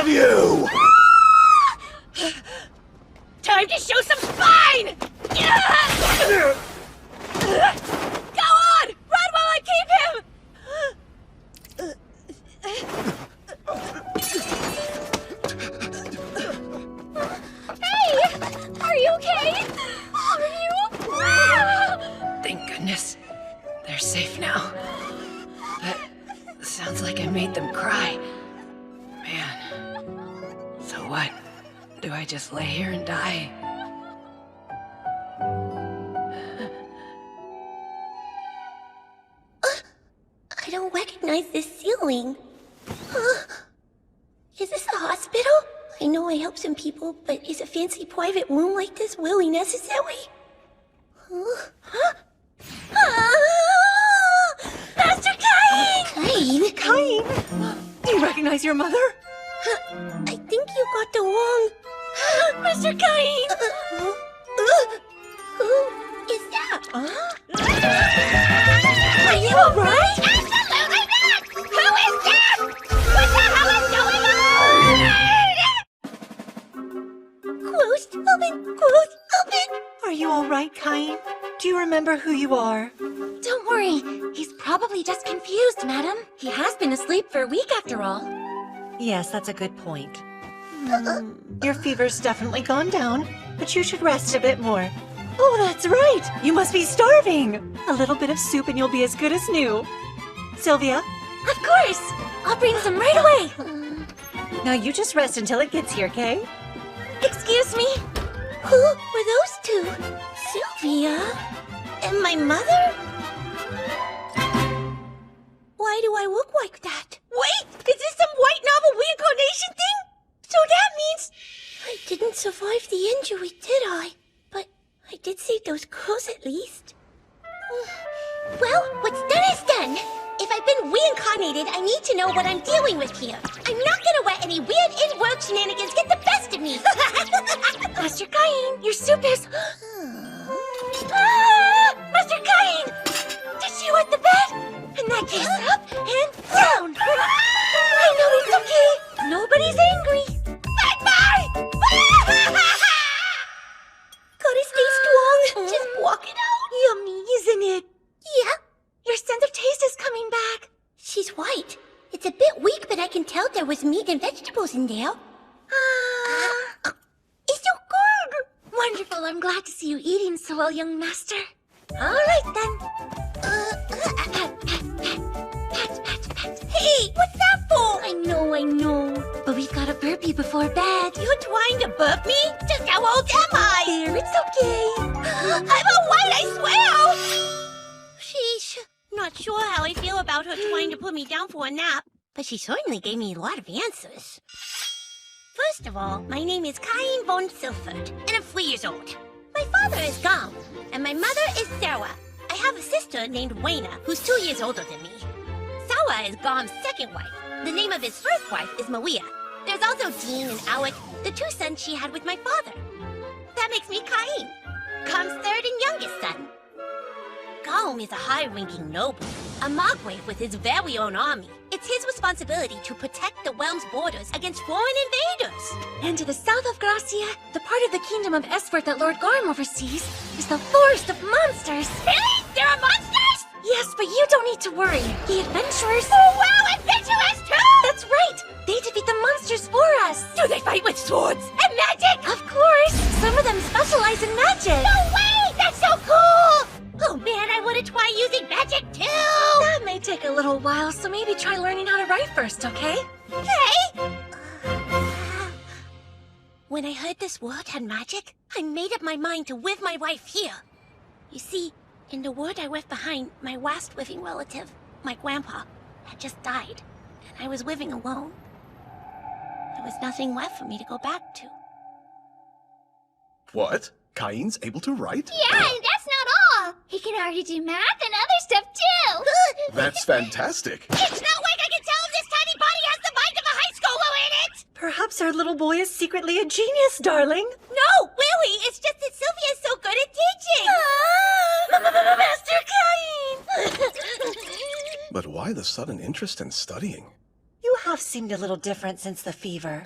of you! Time to show some spine! Go on! Run while I keep him! Hey! Are you okay? Are you? Thank goodness. They're safe now. But sounds like I made them cry. Man. So what? Do I just lay here and die? I don't recognize this ceiling. Is this a hospital? I know I help some people, but is a fancy private room like this really necessary? Master Cain! Cain? Cain! Do you recognize your mother? I think you got the wrong... Master Cain! Who is that? Are you alright? Absolutely not! Who is that? What the hell is going on? Closed, open, closed, open. Are you alright, Cain? Do you remember who you are? Don't worry. He's probably just confused, madam. He has been asleep for a week after all. Yes, that's a good point. Your fever's definitely gone down, but you should rest a bit more. Oh, that's right! You must be starving! A little bit of soup and you'll be as good as new. Sylvia? Of course! I'll bring some right away! Now you just rest until it gets here, okay? Excuse me? Who were those two? Sylvia? And my mother? Why do I look like that? Wait! Is this some white novel reincarnation thing? So that means... I didn't survive the injury, did I? But I did save those girls at least. Well, what's done is done. If I've been reincarnated, I need to know what I'm dealing with here. I'm not gonna let any weird in-world shenanigans get the best of me. Master Cain, your soup is... Master Cain! Did she wet the bed? In that case, up and down! I know it's okay. Nobody's angry. Bye-bye! Gotta stay strong. Just walk it out. Yummy, isn't it? Yeah. Your sense of taste is coming back. She's white. It's a bit weak, but I can tell there was meat and vegetables in there. It's so good. Wonderful. I'm glad to see you eating so well, young master. All right, then. Hey, what's that for? I know. But we've got to burp you before bed. You're trying to burp me? Just how old am I? There, it's okay. I'm a white, I swear! Sheesh. Not sure how I feel about her trying to put me down for a nap, but she certainly gave me a lot of answers. First of all, my name is Cain von Silford, and I'm 3 years old. My father is Gom, and my mother is Sarah. I have a sister named Wayna, who's 2 years older than me. Sarah is Gom's second wife. The name of his first wife is Maria. There's also Dean and Alec, the 2 sons she had with my father. That makes me Cain, Gom's third and youngest son. Gom is a high-ranking noble, a Margrave with his very own army. It's his responsibility to protect the realm's borders against foreign invaders. And to the south of Gracia, the part of the kingdom of Esfort that Lord Garm oversees, is the Forest of Monsters. Really? There are monsters? Yes, but you don't need to worry. The adventurers... Oh, wow, adventurers too! That's right! They defeat the monsters for us. Do they fight with swords and magic? Of course! Some of them specialize in magic. No way! That's so cool! Oh man, I want to try using magic too! That may take a little while, so maybe try learning how to write first, okay? Okay! When I heard this word had magic, I made up my mind to live my life here. You see, in the world I left behind, my last living relative, my grandpa, had just died, and I was living alone. There was nothing left for me to go back to. What? Cain's able to write? Yeah, and that's not all. He can already do math and other stuff too. That's fantastic. It's no way I can tell if this tiny body has the mind of a high schooler in it! Perhaps our little boy is secretly a genius, darling. No, really, it's just that Sylvia is so good at teaching! Master Cain! But why the sudden interest in studying? You cough seemed a little different since the fever.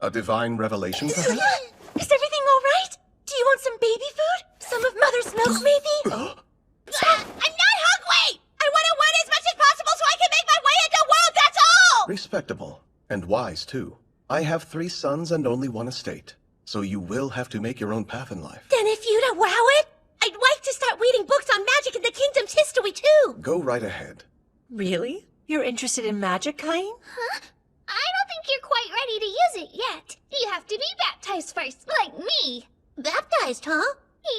A divine revelation for her? Is everything all right? Do you want some baby food? Some of Mother's milk, maybe? I'm not hungry! I want to win as much as possible so I can make my way in the world, that's all! Respectable. And wise, too. I have 3 sons and only 1 estate. So you will have to make your own path in life. Then if you'd allow it, I'd like to start reading books on magic in the kingdom's history, too. Go right ahead. Really? You're interested in magic, Cain? Huh? I don't think you're quite ready to use it yet. You have to be baptized first, like me. Baptized, huh?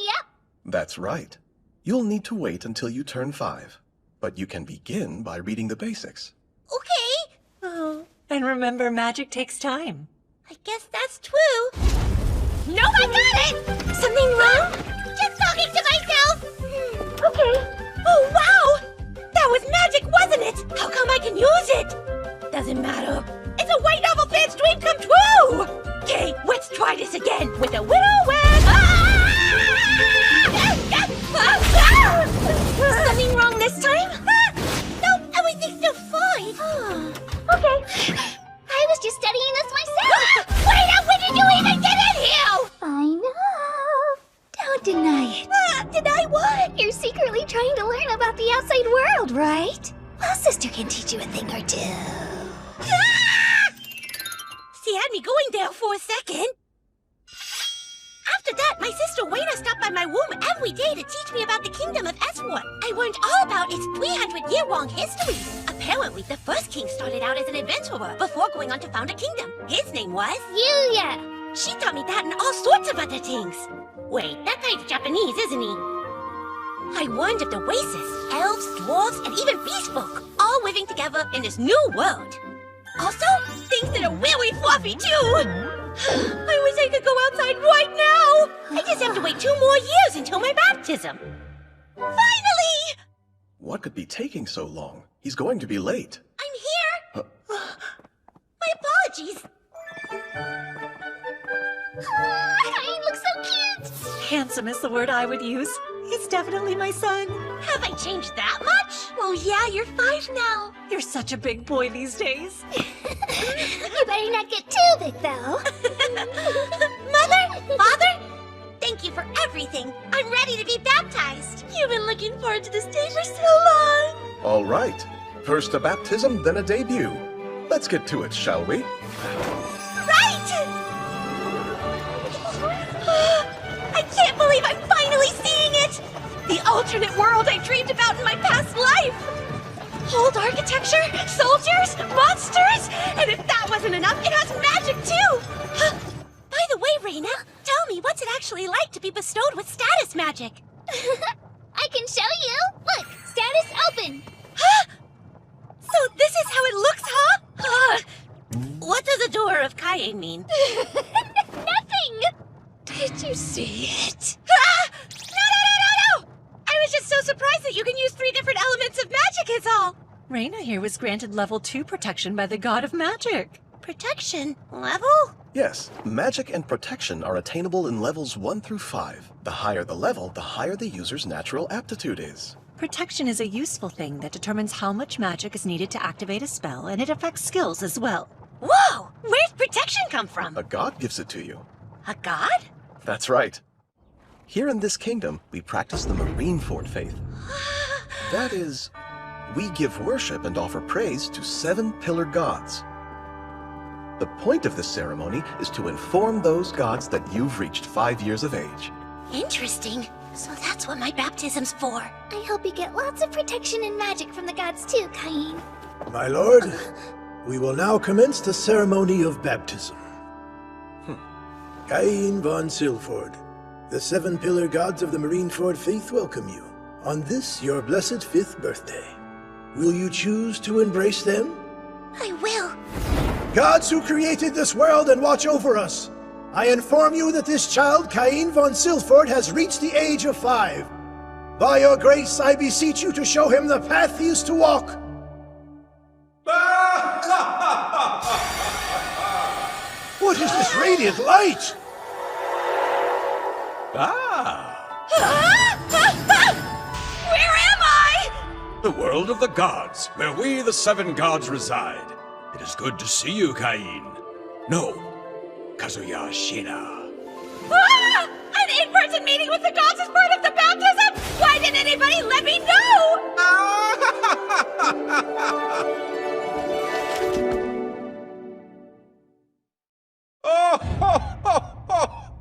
Yep. That's right. You'll need to wait until you turn 5. But you can begin by reading the basics. Okay. Oh, and remember, magic takes time. I guess that's true. No, I got it! Something wrong? Just talking to myself! Okay. Oh, wow! That was magic, wasn't it? How come I can use it? Doesn't matter. It's a white novel fan's dream come true! Okay, let's try this again with a little wet. Something wrong this time? No, everything's still fine. Okay. I was just studying this myself. Wait up, when did you even get in here? I know. Don't deny it. Deny what? You're secretly trying to learn about the outside world, right? Well, sister can teach you a thing or two. She had me going there for a second. After that, my sister Wayna stopped by my room every day to teach me about the kingdom of Eswart. I learned all about its 300-year-long history. Apparently, the first king started out as an adventurer before going on to found a kingdom. His name was... Yuya. She taught me that and all sorts of other things. Wait, that guy's Japanese, isn't he? I learned of the races, elves, dwarves, and even beast folk, all living together in this new world. Also, things that are really fluffy, too! I wish I could go outside right now! I just have to wait 2 more years until my baptism. Finally! What could be taking so long? He's going to be late. I'm here! My apologies. Cain looks so cute. Handsome is the word I would use. He's definitely my son. Have I changed that much? Oh yeah, you're 5 now. You're such a big boy these days. You better not get too big, though. Mother? Father? Thank you for everything. I'm ready to be baptized. You've been looking forward to this day for so long. All right. First a baptism, then a debut. Let's get to it, shall we? Right! I can't believe I'm finally seeing it! The alternate world I dreamed about in my past life! Old architecture, soldiers, monsters! And if that wasn't enough, it has magic too! By the way, Reina, tell me, what's it actually like to be bestowed with status magic? I can show you. Look, status open. So this is how it looks, huh? What does Adora of Kaye mean? Nothing. Did you see it? No! I was just so surprised that you can use 3 different elements of magic is all. Reina here was granted level 2 protection by the god of magic. Protection? Level? Yes, magic and protection are attainable in levels 1 through 5. The higher the level, the higher the user's natural aptitude is. Protection is a useful thing that determines how much magic is needed to activate a spell, and it affects skills as well. Whoa! Where's protection come from? A god gives it to you. A god? That's right. Here in this kingdom, we practice the Marineford faith. That is, we give worship and offer praise to 7 pillar gods. The point of this ceremony is to inform those gods that you've reached 5 years of age. Interesting. So that's what my baptism's for. I hope you get lots of protection and magic from the gods too, Cain. My lord, we will now commence the ceremony of baptism. Cain von Silford, the 7 pillar gods of the Marineford faith welcome you on this your blessed 5th birthday. Will you choose to embrace them? I will. Gods who created this world and watch over us, I inform you that this child, Cain von Silford, has reached the age of 5. By your grace, I beseech you to show him the path he is to walk. What is this radiant light? Where am I? The world of the gods, where we, the 7 gods, reside. It is good to see you, Cain. No, Kazuya Shina. Ah! An in-person meeting with the gods is part of the baptism? Why didn't anybody let me know?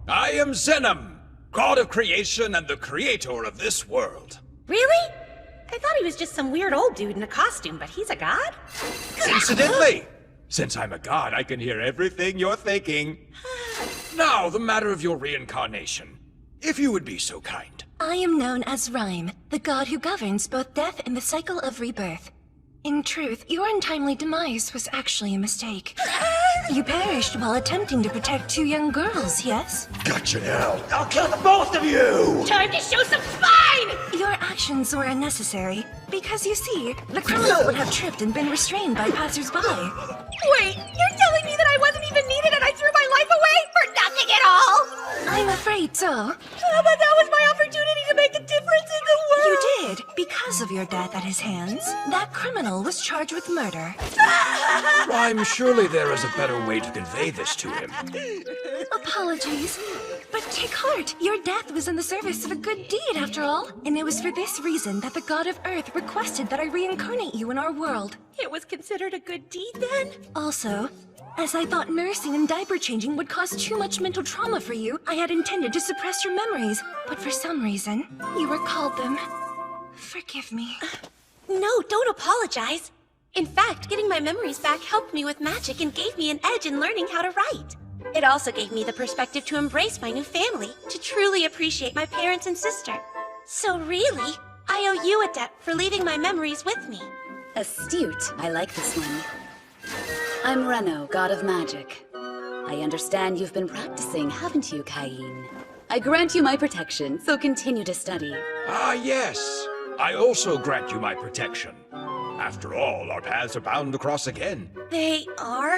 I am Zenom, god of creation and the creator of this world. Really? I thought he was just some weird old dude in a costume, but he's a god? Incidentally, since I'm a god, I can hear everything you're thinking. Now, the matter of your reincarnation. If you would be so kind. I am known as Rhyme, the god who governs both death and the cycle of rebirth. In truth, your untimely demise was actually a mistake. You perished while attempting to protect two young girls, yes? Gotcha now. I'll kill the both of you! Time to show some spine! Your actions were unnecessary, because you see, the criminal would have tripped and been restrained by passersby. Wait, you're telling me that I wasn't even needed and I threw my life away for nothing at all? I'm afraid so. But that was my opportunity to make a difference in the world! You did, because of your death at his hands. That criminal was charged with murder. Rhyme, surely there is a better way to convey this to him. Apologies. But take heart, your death was in the service of a good deed after all. And it was for this reason that the god of Earth requested that I reincarnate you in our world. It was considered a good deed then? Also, as I thought nursing and diaper changing would cause too much mental trauma for you, I had intended to suppress your memories. But for some reason, you recalled them. Forgive me. No, don't apologize. In fact, getting my memories back helped me with magic and gave me an edge in learning how to write. It also gave me the perspective to embrace my new family, to truly appreciate my parents and sister. So really, I owe you a debt for leaving my memories with me. Astute. I like this one. I'm Reno, god of magic. I understand you've been practicing, haven't you, Cain? I grant you my protection, so continue to study. Ah, yes. I also grant you my protection. After all, our paths are bound to cross again. They are?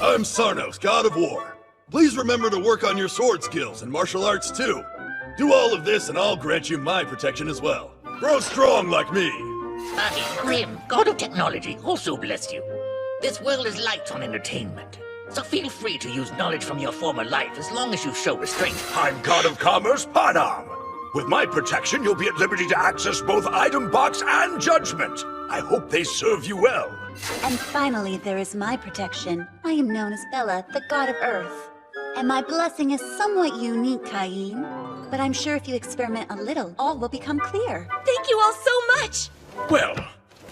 I'm Sarnos, god of war. Please remember to work on your sword skills and martial arts too. Do all of this and I'll grant you my protection as well. Grow strong like me. I, Grim, god of technology, also bless you. This world is light on entertainment, so feel free to use knowledge from your former life as long as you show restraint. I'm god of commerce, Padam. With my protection, you'll be at liberty to access both Item Box and Judgment. I hope they serve you well. And finally, there is my protection. I am known as Bella, the god of Earth. And my blessing is somewhat unique, Cain. But I'm sure if you experiment a little, all will become clear. Thank you all so much! Well,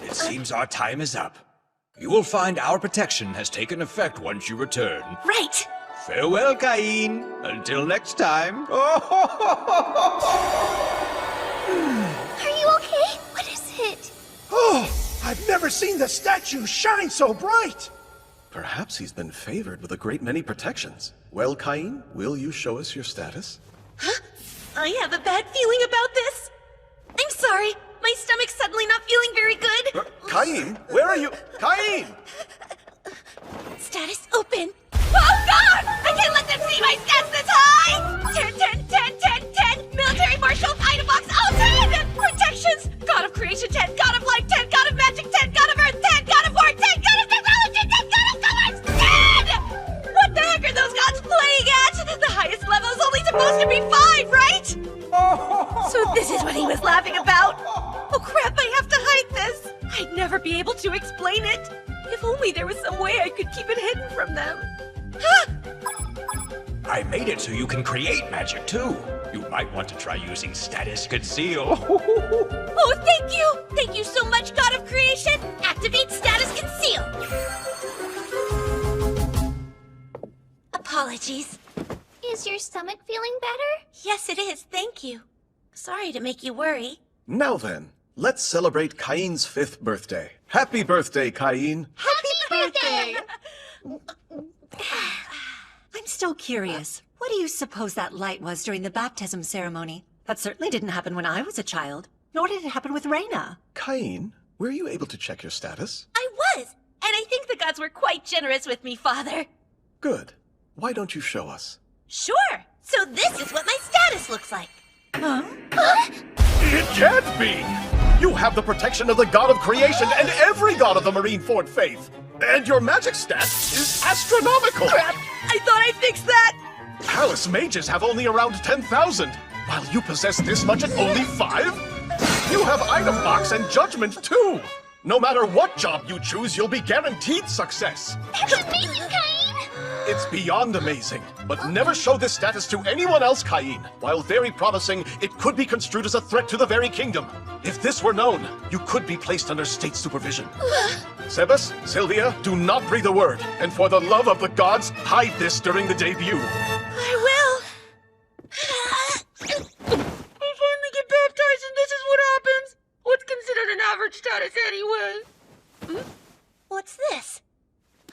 it seems our time is up. You will find our protection has taken effect once you return. Right! Farewell, Cain. Until next time. Are you okay? What is it? Oh, I've never seen the statue shine so bright! Perhaps he's been favored with a great many protections. Well, Cain, will you show us your status? Huh? I have a bad feeling about this. I'm sorry. My stomach's suddenly not feeling very good. Cain, where are you? Cain! Status open. Oh God! I can't let them see my stats this high! 10, military marshal, item box, all 10! Protections! God of creation 10, God of life 10, God of magic 10, God of earth 10, God of war 10, God of technology 10, God of commerce 10! What the heck are those gods playing at? The highest level is only supposed to be 5, right? So this is what he was laughing about? Oh crap, I have to hide this! I'd never be able to explain it. If only there was some way I could keep it hidden from them. I made it so you can create magic too. You might want to try using Status Conceal. Oh, thank you! Thank you so much, God of Creation! Activate Status Conceal! Apologies. Is your stomach feeling better? Yes, it is, thank you. Sorry to make you worry. Now then, let's celebrate Cain's 5th birthday. Happy birthday, Cain! Happy birthday! I'm still curious. What do you suppose that light was during the baptism ceremony? That certainly didn't happen when I was a child. Nor did it happen with Reyna. Cain, were you able to check your status? I was, and I think the gods were quite generous with me, Father. Good. Why don't you show us? Sure. So this is what my status looks like. Huh? It can't be! You have the protection of the god of creation and every god of the Marineford faith! And your magic stat is astronomical! Crap! I thought I fixed that! Palace mages have only around 10,000, while you possess this much at only 5? You have item box and judgment too! No matter what job you choose, you'll be guaranteed success. That's amazing, Cain! It's beyond amazing, but never show this status to anyone else, Cain. While very promising, it could be construed as a threat to the very kingdom. If this were known, you could be placed under state supervision. Sebas, Sylvia, do not breathe a word, and for the love of the gods, hide this during the debut. I will! I finally get baptized and this is what happens! What's considered an average status anyway? What's this?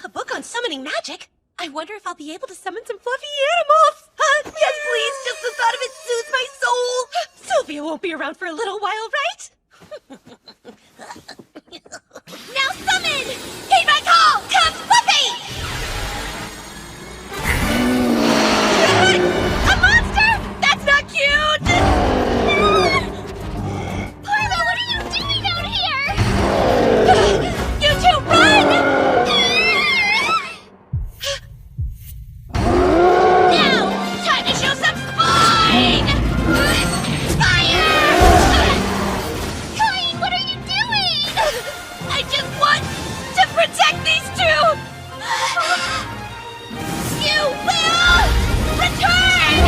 A book on summoning magic? I wonder if I'll be able to summon some fluffy animals! Yes, please! Just the thought of it soothes my soul! Sylvia won't be around for a little while, right? Now summon! Heed my call! Come, Fluffy! A monster? That's not cute! Parma, what are you doing out here? You two, run! Now, time to show some spine! Fire! Cain, what are you doing? I just want to protect these two! You will return!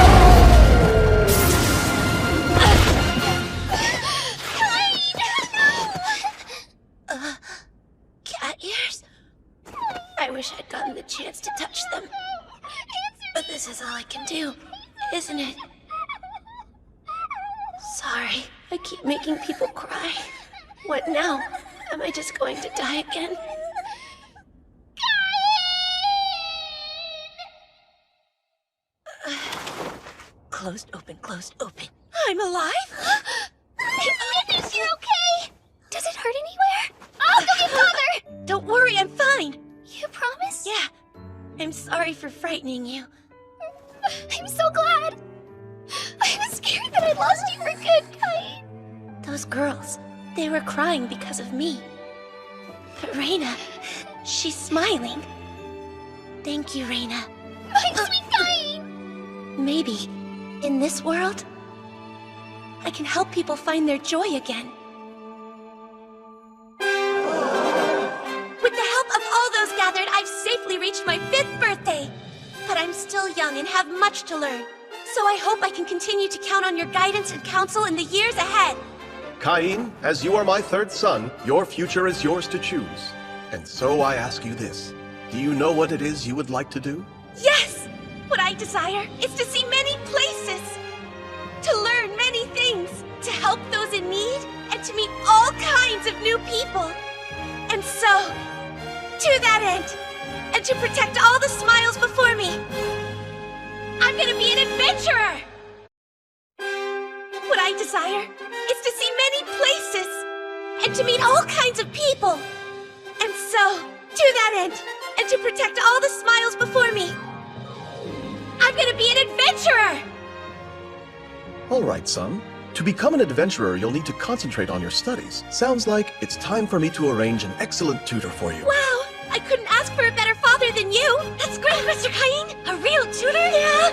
Cat ears? I wish I'd gotten the chance to touch them. But this is all I can do, isn't it? Sorry, I keep making people cry. What now? Am I just going to die again? Closed, open, closed, open. I'm alive? Goodness, you're okay? Does it hurt anywhere? I'll go get Father! Don't worry, I'm fine. You promise? Yeah. I'm sorry for frightening you. I'm so glad. I was scared that I lost you for good, Cain. Those girls, they were crying because of me. But Reina, she's smiling. Thank you, Reina. My sweet Cain! Maybe, in this world, I can help people find their joy again. With the help of all those gathered, I've safely reached my 5th birthday. But I'm still young and have much to learn. So I hope I can continue to count on your guidance and counsel in the years ahead. Cain, as you are my 3rd son, your future is yours to choose. And so I ask you this. Do you know what it is you would like to do? Yes! What I desire is to see many places, to learn many things, to help those in need, and to meet all kinds of new people. And so, to that end, and to protect all the smiles before me, I'm gonna be an adventurer! What I desire is to see many places, and to meet all kinds of people. And so, to that end, and to protect all the smiles before me, I'm gonna be an adventurer! All right, son. To become an adventurer, you'll need to concentrate on your studies. Sounds like it's time for me to arrange an excellent tutor for you. Wow! I couldn't ask for a better father than you! That's great, Mr. Cain! A real tutor? Yeah!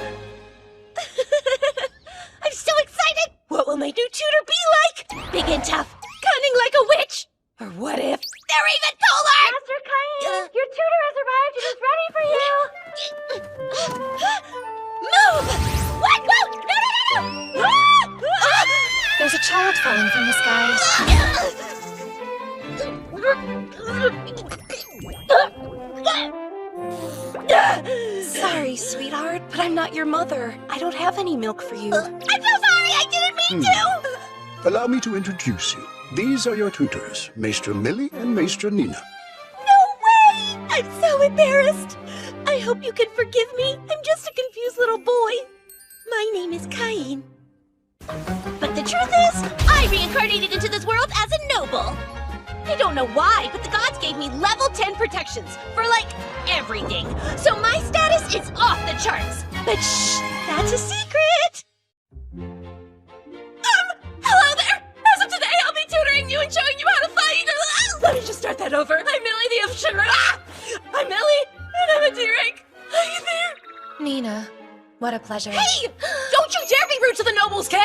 I'm so excited! What will my new tutor be like? Big and tough, cunning like a witch! Or what if they're even cooler? Master Cain, your tutor has arrived and is ready for you! Move! What? Whoa! No! Ah! There's a child falling from the skies. Sorry, sweetheart, but I'm not your mother. I don't have any milk for you. I'm so sorry! I didn't mean to! Allow me to introduce you. These are your tutors, Maestra Millie and Maestra Nina. No way! I'm so embarrassed. I hope you can forgive me. I'm just a confused little boy. My name is Cain. But the truth is, I reincarnated into this world as a noble. I don't know why, but the gods gave me level 10 protections for, like, everything. So my status is off the charts. But shh, that's a secret. Hello there. As of today, I'll be tutoring you and showing you how to fight. Let me just start that over. I'm Millie the Elf Sugar. Derek! Are you there? Nina, what a pleasure. Hey! Don't you dare be rude to the nobles, Kay!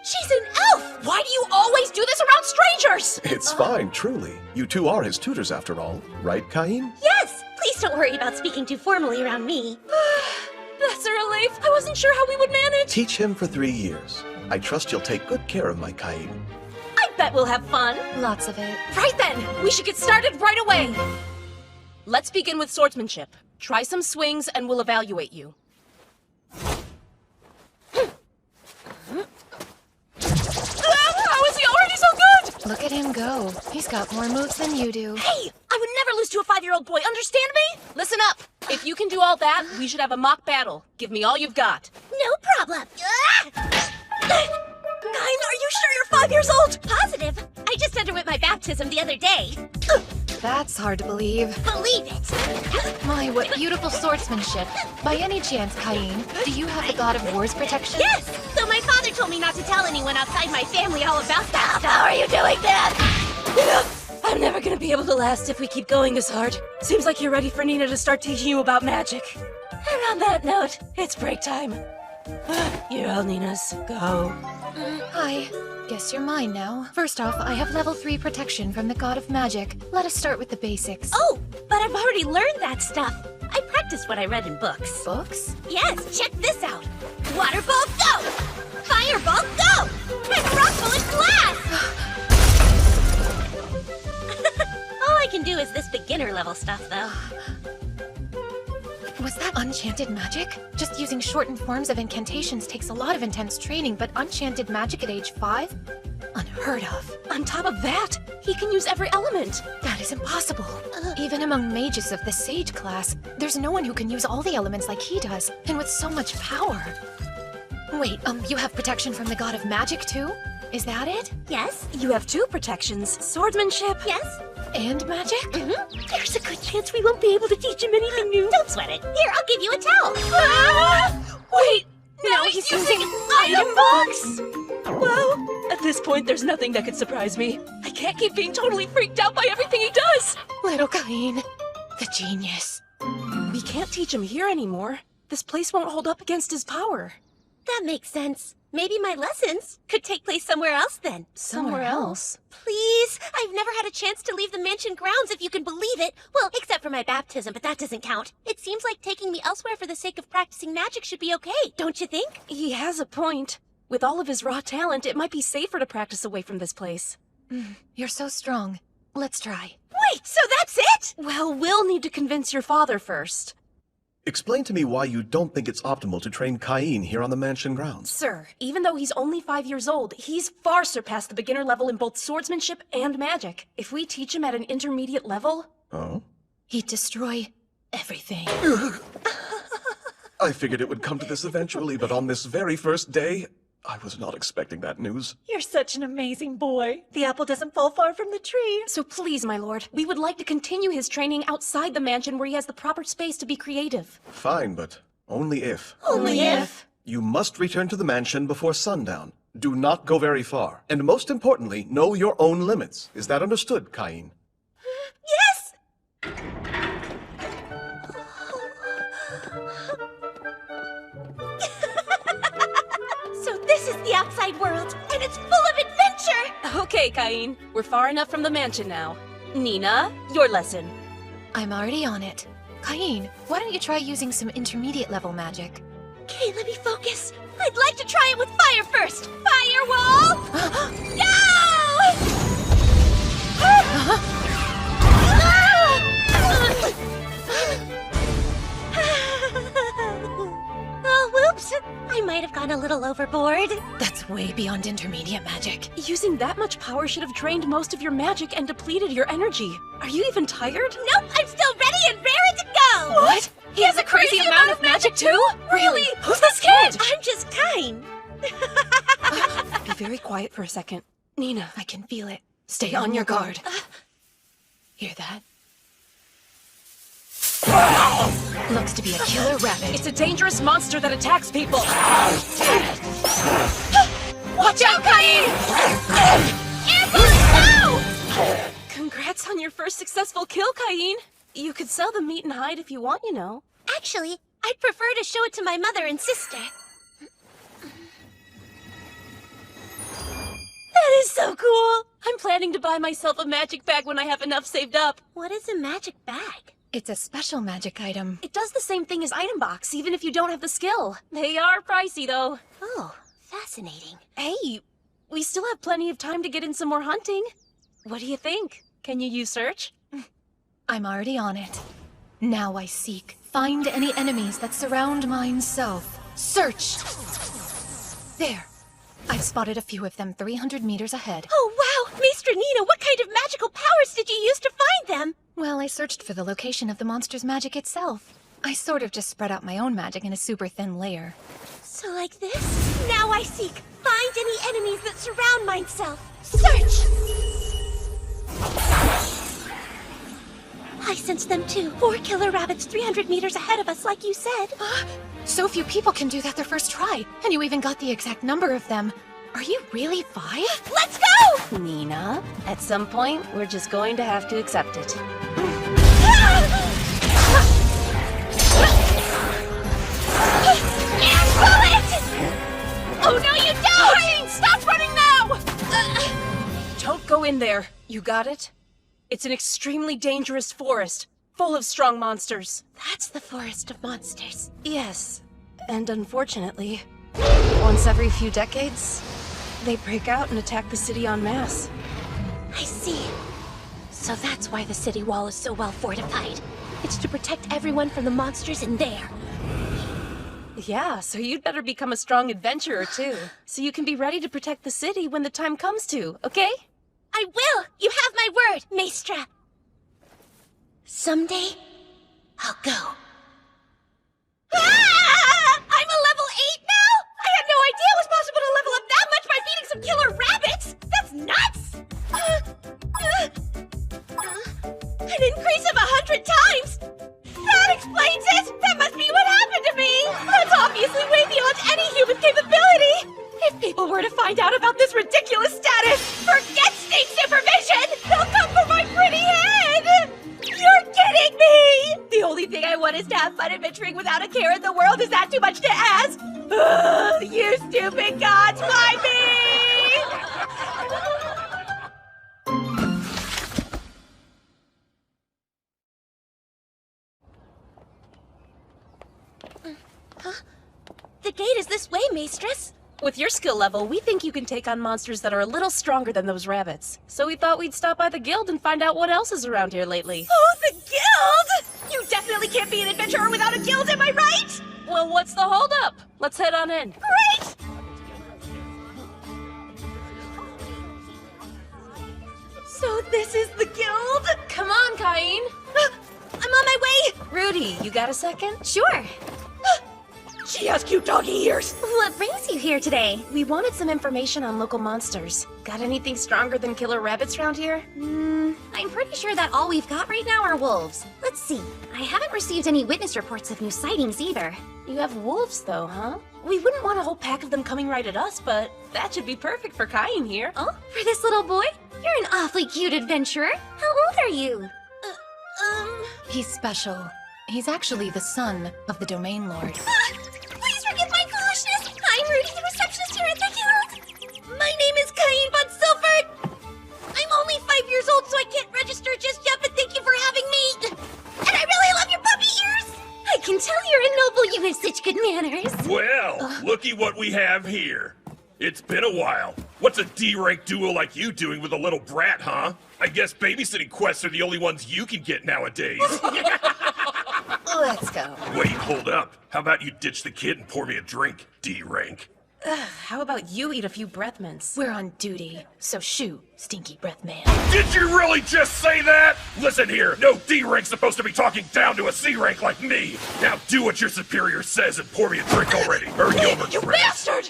She's an elf! Why do you always do this around strangers? It's fine, truly. You two are his tutors after all, right, Cain? Yes! Please don't worry about speaking too formally around me. That's a relief. I wasn't sure how we would manage. Teach him for 3 years. I trust you'll take good care of my Cain. I bet we'll have fun. Lots of it. Right then! We should get started right away! Let's begin with swordsmanship. Try some swings and we'll evaluate you. How is he already so good? Look at him go. He's got more moves than you do. Hey! I would never lose to a 5-year-old boy, understand me? Listen up! If you can do all that, we should have a mock battle. Give me all you've got. No problem. Kain, are you sure you're 5 years old? Positive. I just underwent my baptism the other day. That's hard to believe. Believe it. My, what beautiful swordsmanship. By any chance, Cain, do you have the God of War's protection? Yes! Though my father told me not to tell anyone outside my family all about that stuff. How are you doing that? I'm never gonna be able to last if we keep going this hard. Seems like you're ready for Nina to start teaching you about magic. And on that note, it's break time. You're all Nina's. Go. Hi. Guess you're mine now. First off, I have level 3 protection from the God of Magic. Let us start with the basics. Oh, but I've already learned that stuff. I practiced what I read in books. Books? Yes, check this out. Water ball, go! Fireball, go! And rock bullet blast! All I can do is this beginner level stuff, though. Was that enchanted magic? Just using shortened forms of incantations takes a lot of intense training, but enchanted magic at age 5? Unheard of. On top of that, he can use every element. That is impossible. Even among mages of the Sage class, there's no one who can use all the elements like he does, and with so much power. Wait, you have protection from the God of Magic too? Is that it? Yes? You have 2 protections, swordsmanship. Yes? And magic? Mm-hmm. There's a good chance we won't be able to teach him anything new. Don't sweat it. Here, I'll give you a towel. Wait! Now he's using item box! Well, at this point, there's nothing that could surprise me. I can't keep being totally freaked out by everything he does! Little Cain, the genius. We can't teach him here anymore. This place won't hold up against his power. That makes sense. Maybe my lessons could take place somewhere else then. Somewhere else? Please, I've never had a chance to leave the mansion grounds, if you can believe it. Well, except for my baptism, but that doesn't count. It seems like taking me elsewhere for the sake of practicing magic should be okay, don't you think? He has a point. With all of his raw talent, it might be safer to practice away from this place. You're so strong. Let's try. Wait, so that's it? Well, we'll need to convince your father first. Explain to me why you don't think it's optimal to train Cain here on the mansion grounds. Sir, even though he's only 5 years old, he's far surpassed the beginner level in both swordsmanship and magic. If we teach him at an intermediate level... Oh? He'd destroy everything. I figured it would come to this eventually, but on this very first day, I was not expecting that news. You're such an amazing boy. The apple doesn't fall far from the tree. So please, my lord, we would like to continue his training outside the mansion where he has the proper space to be creative. Fine, but only if. Only if? You must return to the mansion before sundown. Do not go very far. And most importantly, know your own limits. Is that understood, Cain? Yes! So this is the outside world, and it's full of adventure! Okay, Cain, we're far enough from the mansion now. Nina, your lesson. I'm already on it. Cain, why don't you try using some intermediate level magic? Okay, let me focus. I'd like to try it with fire first. Firewall! Go! Oh, whoops. I might have gone a little overboard. That's way beyond intermediate magic. Using that much power should have drained most of your magic and depleted your energy. Are you even tired? Nope, I'm still ready and raring to go! What? He has a crazy amount of magic too? Really? Who's this kid? I'm just kind. Be very quiet for a second. Nina, I can feel it. stay on your guard. Hear that? Looks to be a killer rabbit. It's a dangerous monster that attacks people. Watch out, Cain! Ambulance, no! Congrats on your first successful kill, Cain. You could sell the meat and hide if you want, you know. Actually, I'd prefer to show it to my mother and sister. That is so cool! I'm planning to buy myself a magic bag when I have enough saved up. What is a magic bag? It's a special magic item. It does the same thing as item box, even if you don't have the skill. They are pricey, though. Oh, fascinating. Hey, we still have plenty of time to get in some more hunting. What do you think? Can you use search? I'm already on it. Now I seek. Find any enemies that surround mine self. Search! There. I've spotted a few of them 300 meters ahead. Oh, wow! Maestra Nina, what kind of magical powers did you use to find them? Well, I searched for the location of the monster's magic itself. I sort of just spread out my own magic in a super thin layer. So like this? Now I seek. Find any enemies that surround myself. Search! I sense them too. 4 killer rabbits 300 meters ahead of us, like you said. So few people can do that their first try, and you even got the exact number of them. Are you really 5? Let's go! Nina, at some point, we're just going to have to accept it. Oh, no, you don't! Hey, stop running now! Don't go in there. You got it? It's an extremely dangerous forest, full of strong monsters. That's the forest of monsters. Yes, and unfortunately, once every few decades, they break out and attack the city en masse. I see. So that's why the city wall is so well fortified. It's to protect everyone from the monsters in there. Yeah, so you'd better become a strong adventurer too, so you can be ready to protect the city when the time comes to, okay? I will! You have my word, Maestra! Someday, I'll go. Ah! I'm a level 8 now?! I had no idea it was possible to level up that much by feeding some killer rabbits! That's nuts! An increase of 100 times! That explains it! That must be what happened to me! That's obviously way beyond any human capability! If people were to find out about this ridiculous status, forget state supervision! They'll come for my pretty head! You're kidding me! The only thing I want is to have fun adventuring without a care in the world. Is that too much to ask? Ugh, you stupid gods, why me? Huh? The gate is this way, Maestress. With your skill level, we think you can take on monsters that are a little stronger than those rabbits. So we thought we'd stop by the guild and find out what else is around here lately. Oh, the guild! You definitely can't be an adventurer without a guild, am I right? Well, what's the holdup? Let's head on in. Great! So this is the guild? Come on, Cain. I'm on my way! Rudy, you got a second? Sure. She has cute doggy ears! What brings you here today? We wanted some information on local monsters. Got anything stronger than killer rabbits around here? I'm pretty sure that all we've got right now are wolves. Let's see. I haven't received any witness reports of new sightings either. You have wolves, though, huh? We wouldn't want a whole pack of them coming right at us, but that should be perfect for Cain here. Oh, for this little boy? You're an awfully cute adventurer. How old are you? He's special. He's actually the son of the Domain Lord. Please forgive my foolishness! I'm Rudy, the receptionist here at the guild! My name is Cain von Silford! I'm only 5 years old, so I can't register just yet, but thank you for having me! And I really love your puppy ears! I can tell you're a noble. You have such good manners. Well, looky what we have here. It's been a while. What's a D-rank duo like you doing with a little brat, huh? I guess babysitting quests are the only ones you can get nowadays. Let's go. Wait, hold up. How about you ditch the kid and pour me a drink, D-rank? How about you eat a few breath mints? We're on duty, so shoo, stinky breath man. Did you really just say that? Listen here, no D-rank's supposed to be talking down to a C-rank like me. Now do what your superior says and pour me a drink already. Or you'll You bastard!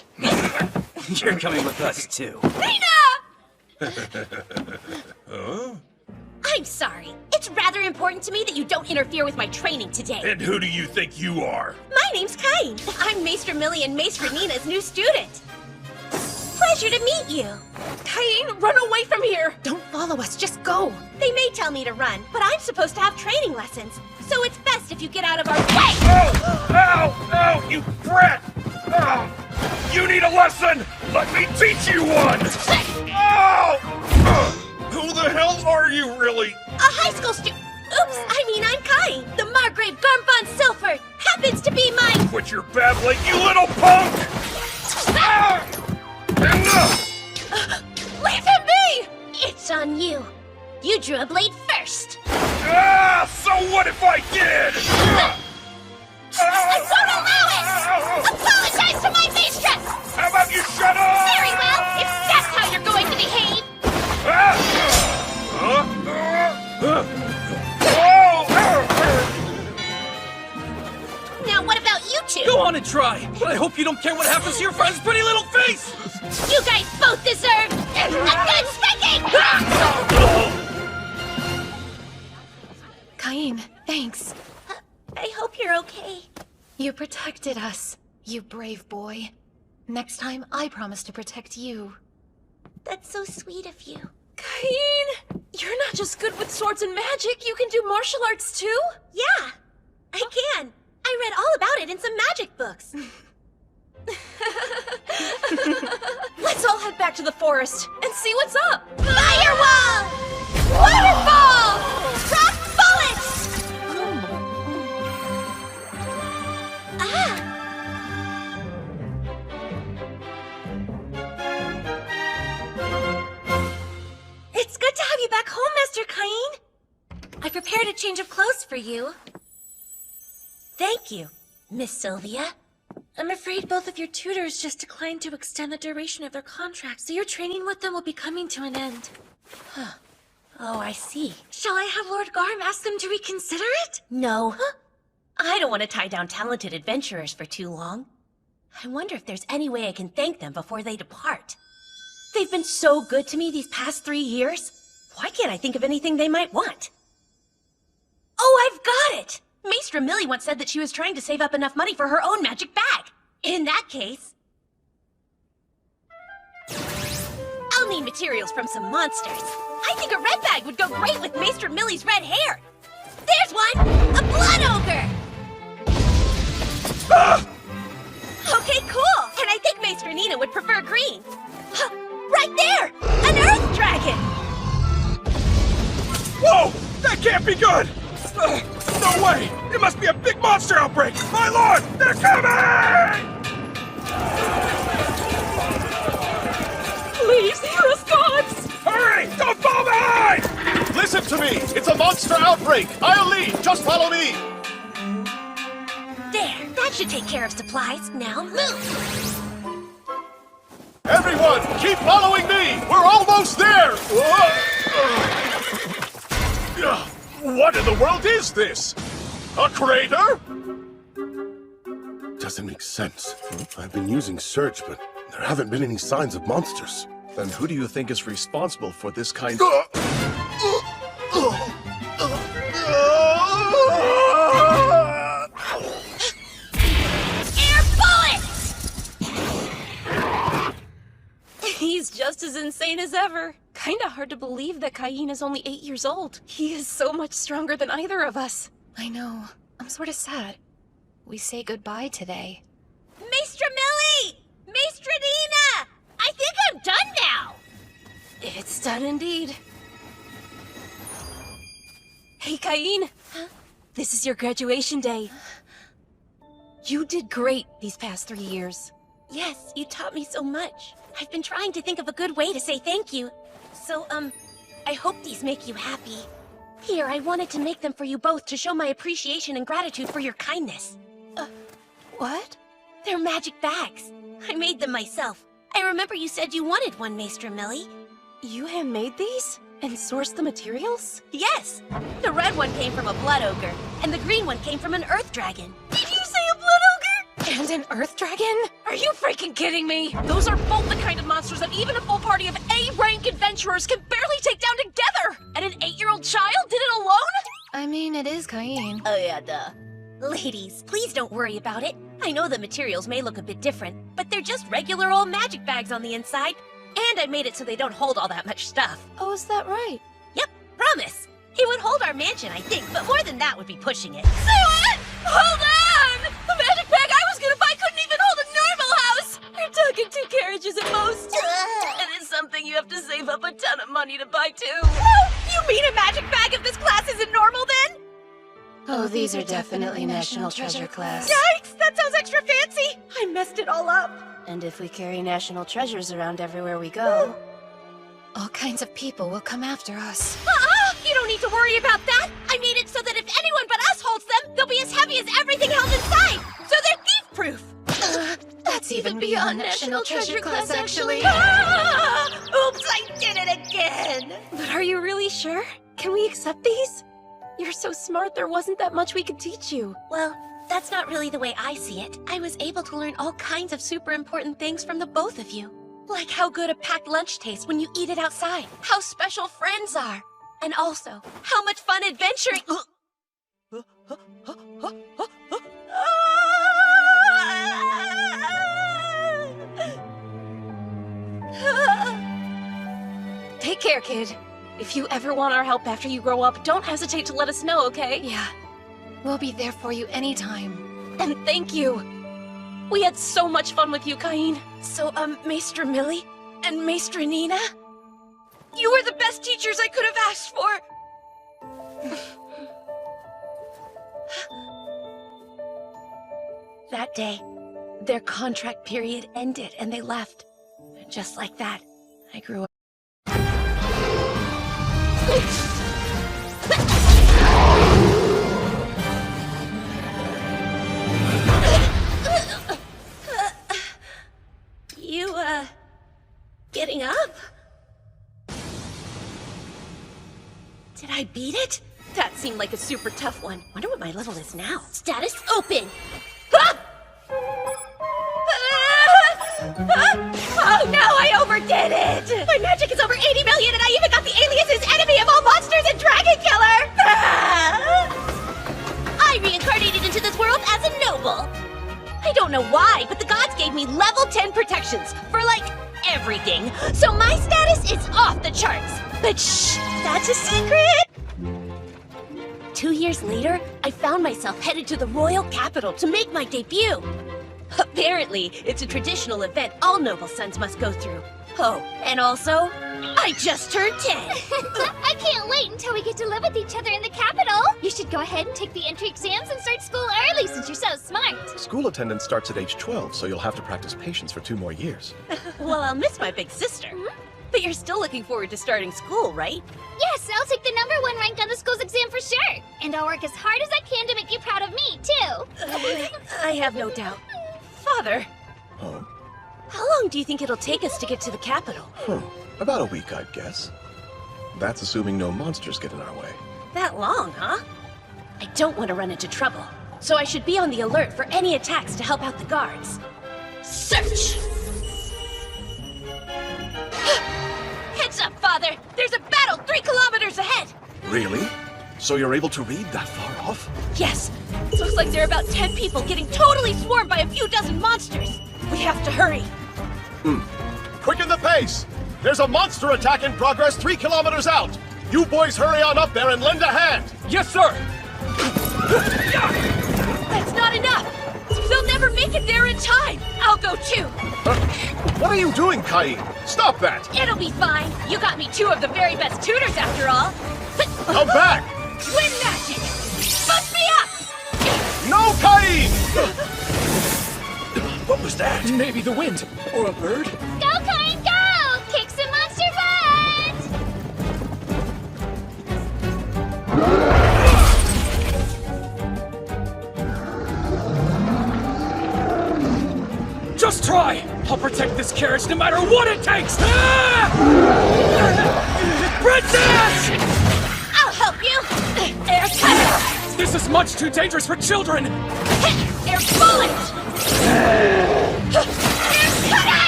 You're coming with us, too. Nina! Huh? I'm sorry. It's rather important to me that you don't interfere with my training today. And who do you think you are? My name's Cain. I'm Maestra Millie and Maestra Nina's new student. Pleasure pleasure to meet you. Caine, run away from here! Don't follow us, just go! They may tell me to run, but I'm supposed to have training lessons. So it's best if you get out of our way! Oh! Ow! Ow! You brat! Ow! You need a lesson! Let me teach you one! Ow! Who the hell are you, really? A high school student. Oops, I'm Caine. The Margrave Garm von Silford happens to be my... Quit your babbling, you little punk! Enough! Leave him be! It's on you. You drew a blade first. So what if I did? I won't allow it! Apologize to my mistress! How about you shut up? Very well, if that's how you're going to behave. Now what about you two? Go on and try, but I hope you don't care what happens to your friend's pretty little face! You guys both deserve a good spanking! Caine, thanks. I hope you're okay. You protected us, you brave boy. Next time, I promise to protect you. That's so sweet of you. Caine! You're not just good with swords and magic, you can do martial arts too? Yeah, I can. I read all about it in some magic books. Let's all head back to the forest and see what's up! Firewall! Waterfall! Rock bullets! It's good to have you back home, Master Caine. I prepared a change of clothes for you. Thank you, Miss Sylvia. I'm afraid both of your tutors just declined to extend the duration of their contracts, so your training with them will be coming to an end. Huh. Oh, I see. Shall I have Lord Garm ask them to reconsider it? No. Huh? I don't want to tie down talented adventurers for too long. I wonder if there's any way I can thank them before they depart. They've been so good to me these past 3 years. Why can't I think of anything they might want? Oh, I've got it! Maestra Millie once said that she was trying to save up enough money for her own magic bag. In that case, I'll need materials from some monsters. I think a red bag would go great with Maestra Millie's red hair. There's one! A blood ogre! Okay, cool! And I think Maestra Nina would prefer green. Huh, right there! An earth dragon! Whoa! That can't be good! No way! It must be a big monster outbreak! My lord! They're coming! Please hear us, gods! Hurry! Don't fall behind! Listen to me! It's a monster outbreak! I'll lead! Just follow me! There, that should take care of supplies. Now move! Everyone, keep following me! We're almost there! What in the world is this? A crater? Doesn't make sense. I've been using Surge, but there haven't been any signs of monsters. Then who do you think is responsible for this kind Air bullets! He's just as insane as ever. Kinda hard to believe that Caine is only 8 years old. He is so much stronger than either of us. I know. I'm sort of sad. We say goodbye today. Maestra Millie! Maestra Nina! I think I'm done now! It's done indeed. Hey, Caine! Huh? This is your graduation day. You did great these past 3 years. Yes, you taught me so much. I've been trying to think of a good way to say thank you. So, I hope these make you happy. Here, I wanted to make them for you both to show my appreciation and gratitude for your kindness. What? They're magic bags. I made them myself. I remember you said you wanted one, Maestra Millie. You handmade these? And sourced the materials? Yes! The red one came from a blood ogre, and the green one came from an earth dragon. Did you say a blood ogre? And an earth dragon? Are you freaking kidding me? Those are both the kind of monsters that even a full party of A-rank adventurers can barely take down together! And an 8-year-old child did it alone? I mean, it is Caine. Oh yeah, duh. Ladies, please don't worry about it. I know the materials may look a bit different, but they're just regular old magic bags on the inside. And I made it so they don't hold all that much stuff. Oh, is that right? Yep, promise. It would hold our mansion, I think, but more than that would be pushing it. Say what? Hold on! The magic bag I was gonna buy couldn't even hold a normal house! You're talking 2 carriages at most. And it's something you have to save up a ton of money to buy too. You mean a magic bag of this class isn't normal then? Oh, these are definitely National Treasure class. Yikes! That sounds extra fancy! I messed it all up. And if we carry national treasures around everywhere we go, all kinds of people will come after us. You don't need to worry about that! I made it so that if anyone but us holds them, they'll be as heavy as everything held inside! So they're thief-proof! That's even beyond National Treasure class, actually. Oops, I did it again! But are you really sure? Can we accept these? You're so smart, there wasn't that much we could teach you. Well, that's not really the way I see it. I was able to learn all kinds of super important things from the both of you. Like how good a packed lunch tastes when you eat it outside. How special friends are. And also, how much fun adventuring... Take care, kid. If you ever want our help after you grow up, don't hesitate to let us know, okay? Yeah. We'll be there for you anytime. And thank you. We had so much fun with you, Cain. So, Maester Millie and Maester Nina? You were the best teachers I could have asked for! That day, their contract period ended and they left. Just like that, I grew up. You, getting up? Did I beat it? That seemed like a super tough one. Wonder what my level is now. Status open! Ah! Oh no, I overdid it! My magic is over 80 million and I even got the aliases enemy of all monsters and dragon killer! I reincarnated into this world as a noble. I don't know why, but the gods gave me level 10 protections for, like, everything. So my status is off the charts. But shh, that's a secret! 2 years later, I found myself headed to the royal capital to make my debut. Apparently, it's a traditional event all noble sons must go through. Oh, and also, I just turned 10. I can't wait until we get to live with each other in the capital. You should go ahead and take the entry exams and start school early since you're so smart. School attendance starts at age 12, so you'll have to practice patience for 2 more years. Well, I'll miss my big sister. But you're still looking forward to starting school, right? Yes, I'll take the #1 rank on the school's exam for sure. And I'll work as hard as I can to make you proud of me, too. I have no doubt. Father, Huh? how long do you think it'll take us to get to the capital? About a week, I'd guess. That's assuming no monsters get in our way. That long, huh? I don't want to run into trouble, so I should be on the alert for any attacks to help out the guards. Search! Heads up, Father! There's a battle 3 kilometers ahead! Really? So you're able to read that far off? Yes! It looks like there are about 10 people getting totally swarmed by a few dozen monsters! We have to hurry! Quicken the pace! There's a monster attack in progress 3 kilometers out! You boys hurry on up there and lend a hand! Yes, sir! That's not enough! They'll never make it there in time! I'll go too! What are you doing, Cain? Stop that! It'll be fine! You got me 2 of the very best tutors after all! Come back! Wind magic! Bust me up! No, Cain! What was that? Maybe the wind. Or a bird? Go, Cain, go! Kick some monster butt! Just try! I'll protect this carriage no matter what it takes! Princess! I'll help you! Air cutter! This is much too dangerous for children! Air bullet! Air cutter!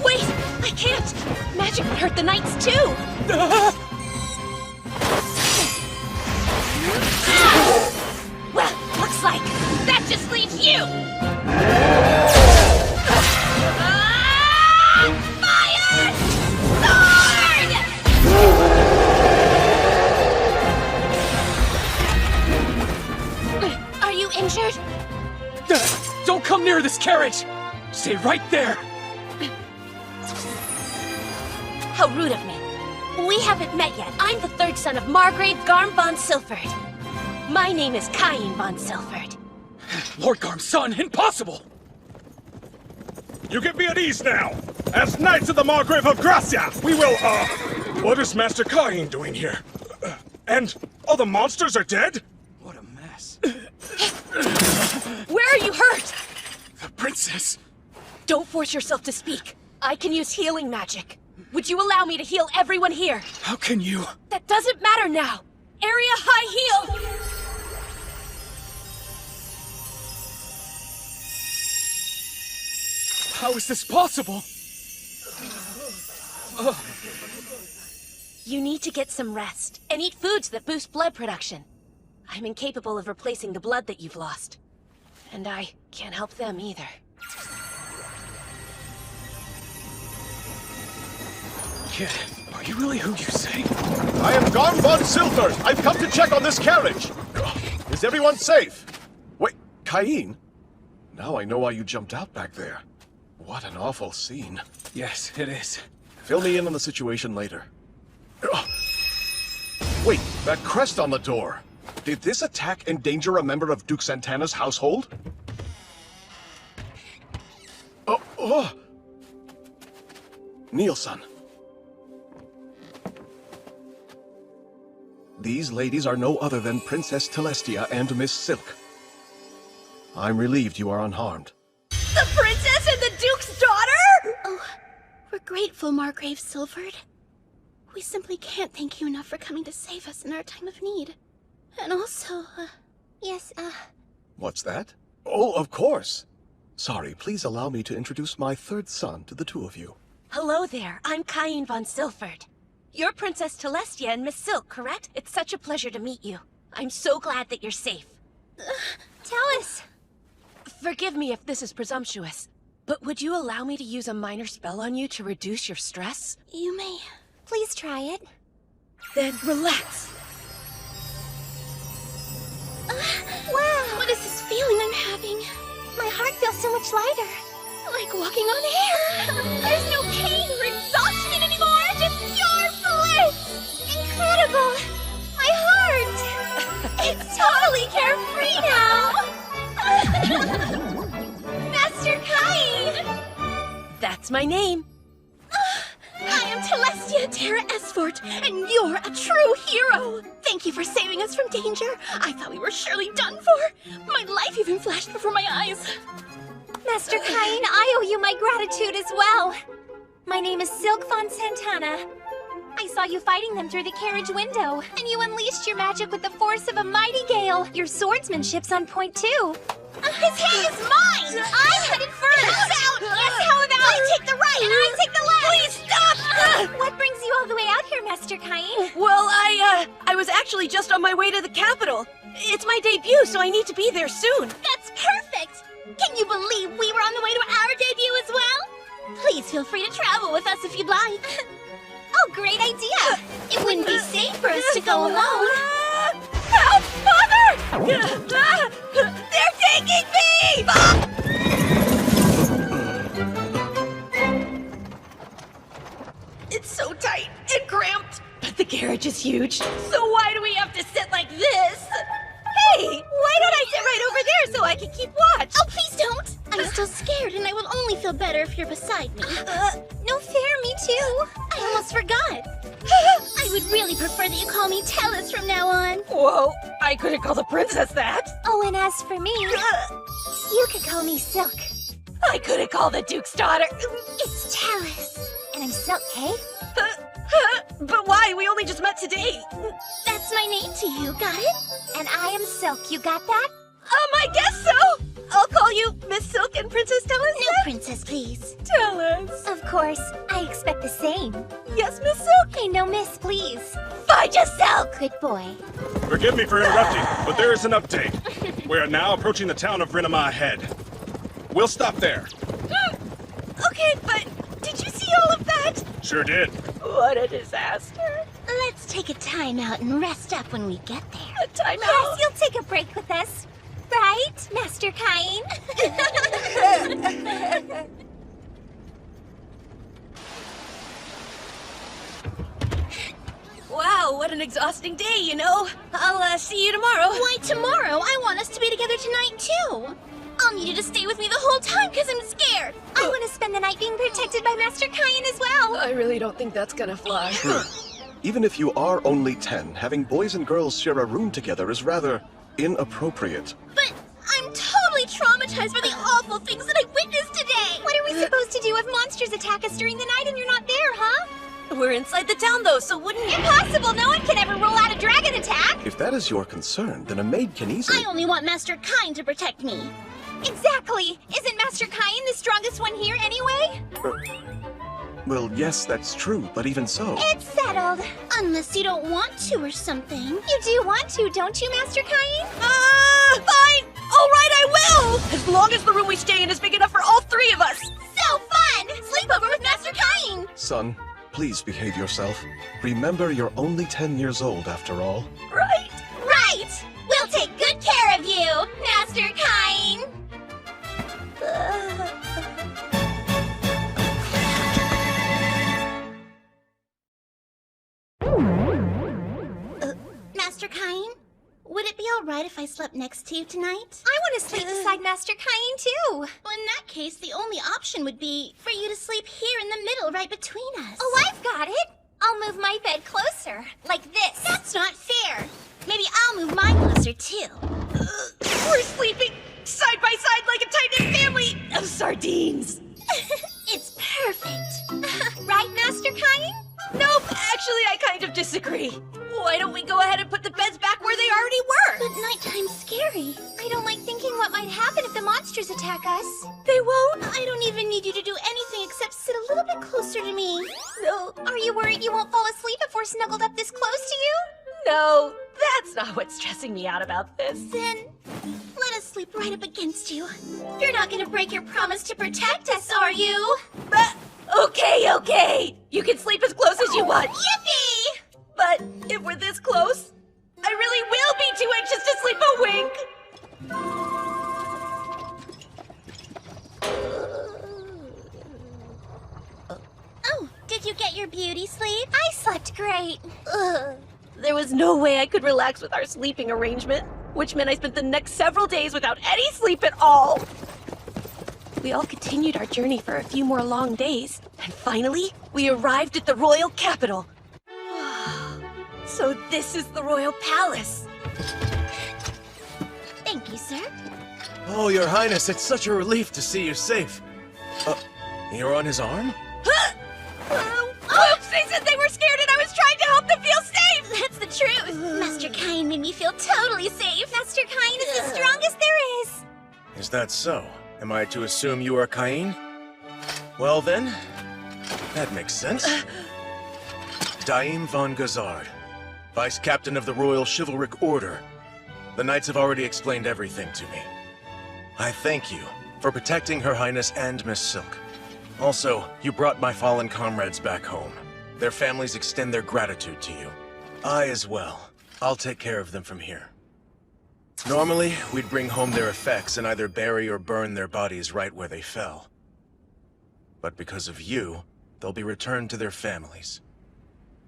Wait! I can't! Magic would hurt the knights too! Fire! Sword! Are you injured? Don't come near this carriage! Stay right there! How rude of me. We haven't met yet. I'm the third son of Margrave Garm von Silford. My name is Cain von Silford. Lord Garm's son, impossible! You can be at ease now! As Knights of the Margrave of Gracia, we will, what is Master Cain doing here? And all the monsters are dead? What a mess. Where are you hurt? The princess! Don't force yourself to speak. I can use healing magic. Would you allow me to heal everyone here? How can you? That doesn't matter now. Area high heal! How is this possible? You need to get some rest and eat foods that boost blood production. I'm incapable of replacing the blood that you've lost. And I can't help them either. Kid, are you really who you say? I am Garm von Silford. I've come to check on this carriage. Is everyone safe? Wait, Cain? Now I know why you jumped out back there. What an awful scene. Yes, it is. Fill me in on the situation later. Wait, that crest on the door. Did this attack endanger a member of Duke Santana's household? Oh. Nielsen. These ladies are no other than Princess Telestia and Miss Silk. I'm relieved you are unharmed. The princess and the duke's daughter?! Oh, we're grateful, Margrave Silford. We simply can't thank you enough for coming to save us in our time of need. And also, yes, What's that? Oh, of course. Sorry, please allow me to introduce my third son to the two of you. Hello there, I'm Cain von Silford. You're Princess Telestia and Miss Silk, correct? It's such a pleasure to meet you. I'm so glad that you're safe. tell us. Forgive me if this is presumptuous, but would you allow me to use a minor spell on you to reduce your stress? You may. Please try it. Then relax. Wow! What is this feeling I'm having? My heart feels so much lighter. Like walking on air. There's no pain or exhaustion anymore. Just pure bliss. Incredible. My heart. It's totally carefree now. Master Cain. That's my name. I am Telestia Terra Esfort, and you're a true hero! Thank you for saving us from danger. I thought we were surely done for. My life even flashed before my eyes. Master Cain, I owe you my gratitude as well. My name is Silk von Santana. I saw you fighting them through the carriage window, and you unleashed your magic with the force of a mighty gale. Your swordsmanship's on point too. His hand is mine! I'm headed first! How about? Yes, how about? I take the right and I take the left! Please stop! What brings you all the way out here, Master Cain? Well, I was actually just on my way to the capital. It's my debut, so I need to be there soon. That's perfect! Can you believe we were on the way to our debut as well? Please feel free to travel with us if you'd like. Oh, great idea! It wouldn't be safe for us to go alone. Help, Mother! They're taking me! It's so tight and cramped, but the carriage is huge. So why do we have to sit like this? Hey, why don't I sit right over there so I can keep watch? Oh, please don't! I'm still scared and I will only feel better if you're beside me. No fair, me too. I almost forgot. I would really prefer that you call me Tellus from now on. Whoa, I couldn't call the princess that. Oh, and as for me, you could call me Silk. I couldn't call the Duke's daughter. It's Tellus. And I'm Silk, hey? But why? We only just met today. That's my name to you, got it? And I am Silk, you got that? I guess so. I'll call you Miss Silk and Princess Tallis. No, Princess, please. Tell us. Of course, I expect the same. Yes, Miss Silk. Hey, no miss, please. Fudge yourself. Good boy. Forgive me for interrupting, but there is an update. We are now approaching the town of Rinama Head. We'll stop there. Okay, but did you see all of that? Sure did. What a disaster. Let's take a time out and rest up when we get there. A time Yes, out. you'll take a break with us. Right, Master Cain? Wow, what an exhausting day, you know. I'll see you tomorrow. Why tomorrow? I want us to be together tonight, too. I'll need you to stay with me the whole time because I'm scared. I want to spend the night being protected by Master Cain as well. I really don't think that's gonna fly. True. Even if you are only 10, having boys and girls share a room together is rather inappropriate. But I'm totally traumatized by the awful things that I witnessed today. What are we supposed to do if monsters attack us during the night and you're not there, huh? We're inside the town, though, so wouldn't... Impossible! No one can ever rule out a dragon attack! If that is your concern, then a maid can easily... I only want Master Cain to protect me. Exactly! Isn't Master Cain the strongest one here anyway? Well, yes, that's true, but even so... It's settled. Unless you don't want to or something. You do want to, don't you, Master Cain? Fine! All right, I will! As long as the room we stay in is big enough for all three of us! So fun! Sleepover with Master Cain! Son, please behave yourself. Remember, you're only 10 years old after all. Right? Right! We'll take good care of you, Master Cain! Master Cain? Would it be alright if I slept next to you tonight? I want to sleep beside Master Cain, too. Well, in that case, the only option would be for you to sleep here in the middle, right between us. Oh, I've got it. I'll move my bed closer, like this. That's not fair. Maybe I'll move mine closer, too. We're sleeping side by side like a tight-knit family of sardines. It's perfect. Right, Master Cain? Nope, actually, I kind of disagree. Why don't we go ahead and put the beds back where they already were? But nighttime's scary. I don't like thinking what might happen if the monsters attack us. They won't. I don't even need you to do anything except sit a little bit closer to me. No. Are you worried you won't fall asleep if we're snuggled up this close to you? No, that's not what's stressing me out about this. Then let us sleep right up against you. You're not gonna break your promise to protect us, are you? Okay. You can sleep as close as you want. Yippee! But if we're this close, I really will be too anxious to sleep a wink. Oh, did you get your beauty sleep? I slept great. There was no way I could relax with our sleeping arrangement, which meant I spent the next several days without any sleep at all. We all continued our journey for a few more long days, and finally, we arrived at the royal capital. So this is the royal palace. Thank you, sir. Oh, Your Highness, it's such a relief to see you safe. You're on his arm? Oops, they said they were scared and I was trying to help them feel safe! That's the truth. Master Cain made me feel totally safe. Master Cain is the strongest there is. Is that so? Am I to assume you are Cain? Well then, that makes sense. Daim von Gazard, Vice Captain of the Royal Chivalric Order. The Knights have already explained everything to me. I thank you for protecting Her Highness and Miss Silk. Also, you brought my fallen comrades back home. Their families extend their gratitude to you. I as well. I'll take care of them from here. Normally, we'd bring home their effects and either bury or burn their bodies right where they fell. But because of you, they'll be returned to their families.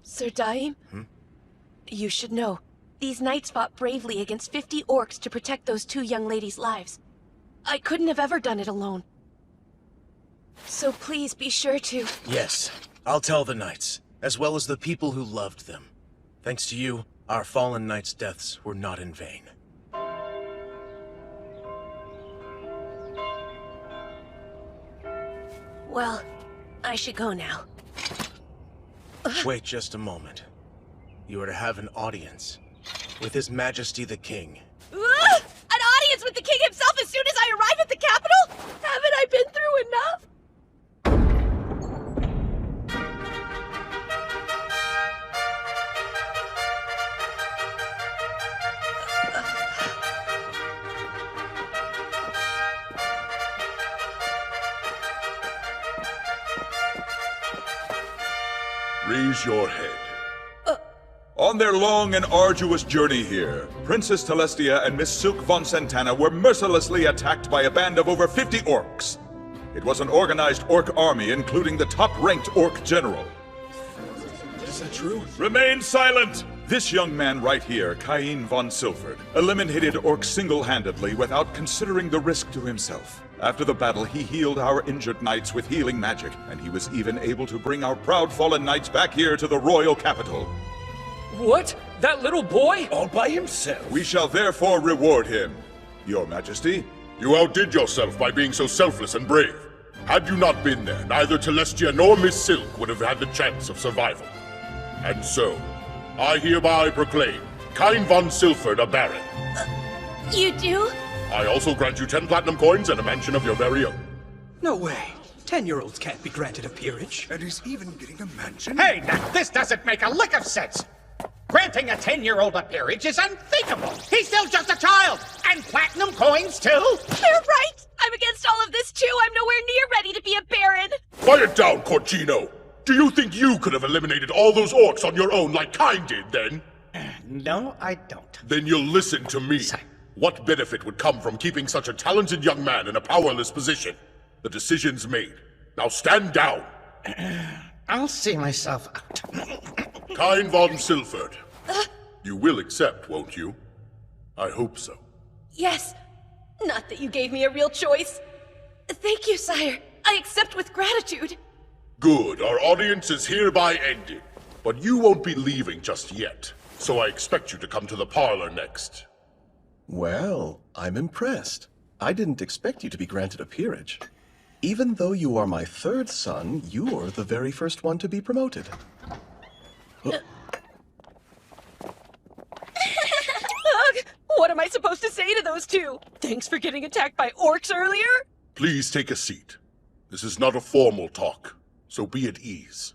Sir Daim? You should know, these knights fought bravely against 50 orcs to protect those two young ladies' lives. I couldn't have ever done it alone. So please be sure to... Yes, I'll tell the knights, as well as the people who loved them. Thanks to you, our fallen knights' deaths were not in vain. Well, I should go now. Wait just a moment. You are to have an audience with His Majesty the King. An audience with the king himself as soon as I arrive Raise your head. On their long and arduous journey here, Princess Telestia and Miss Silk von Santana were mercilessly attacked by a band of over 50 orcs. It was an organized orc army, including the top-ranked orc general. Is that true? Remain silent! This young man right here, Cain von Silford, eliminated orcs single-handedly without considering the risk to himself. After the battle, he healed our injured knights with healing magic, and he was even able to bring our proud fallen knights back here to the royal capital. What? That little boy? All by himself. We shall therefore reward him, Your Majesty. You outdid yourself by being so selfless and brave. Had you not been there, neither Telestia nor Miss Silk would have had the chance of survival. And so, I hereby proclaim Cain von Silford a baron. You do? I also grant you 10 platinum coins and a mansion of your very own. No way. 10-year-olds can't be granted a peerage. And he's even getting a mansion? Hey, now this doesn't make a lick of sense! Granting a 10-year-old a peerage is unthinkable! He's still just a child! And platinum coins, too? They're right! I'm against all of this, too! I'm nowhere near ready to be a baron! Quiet down, Corgino! Do you think you could have eliminated all those orcs on your own like Cain did, then? No, I don't. Then you'll listen to me. What benefit would come from keeping such a talented young man in a powerless position? The decision's made. Now stand down! I'll see myself out. Cain von Silford. You will accept, won't you? I hope so. Yes. Not that you gave me a real choice. Thank you, sire. I accept with gratitude. Good. Our audience is hereby ended. But you won't be leaving just yet. So I expect you to come to the parlor next. Well, I'm impressed. I didn't expect you to be granted a peerage. Even though you are my third son, you're the very first one to be promoted. Ugh, what am I supposed to say to those two? Thanks for getting attacked by orcs earlier? Please take a seat. This is not a formal talk, so be at ease.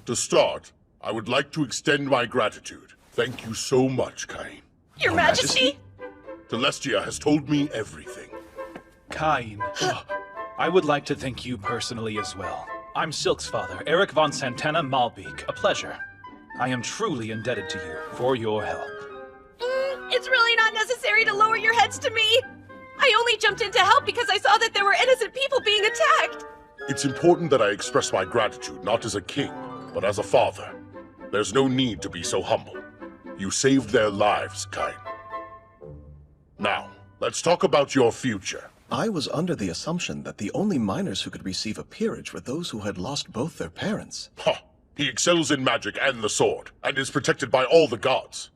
To start, I would like to extend my gratitude. Thank you so much, Cain. Your Majesty? Telestia has told me everything. Cain, I would like to thank you personally as well. I'm Silk's father, Eric von Santana Malbeek. A pleasure. I am truly indebted to you for your help. It's really not necessary to lower your heads to me. I only jumped in to help because I saw that there were innocent people being attacked. It's important that I express my gratitude not as a king, but as a father. There's no need to be so humble. You saved their lives, Cain. Now, let's talk about your future. I was under the assumption that the only minors who could receive a peerage were those who had lost both their parents. Ha! He excels in magic and the sword, and is protected by all the gods.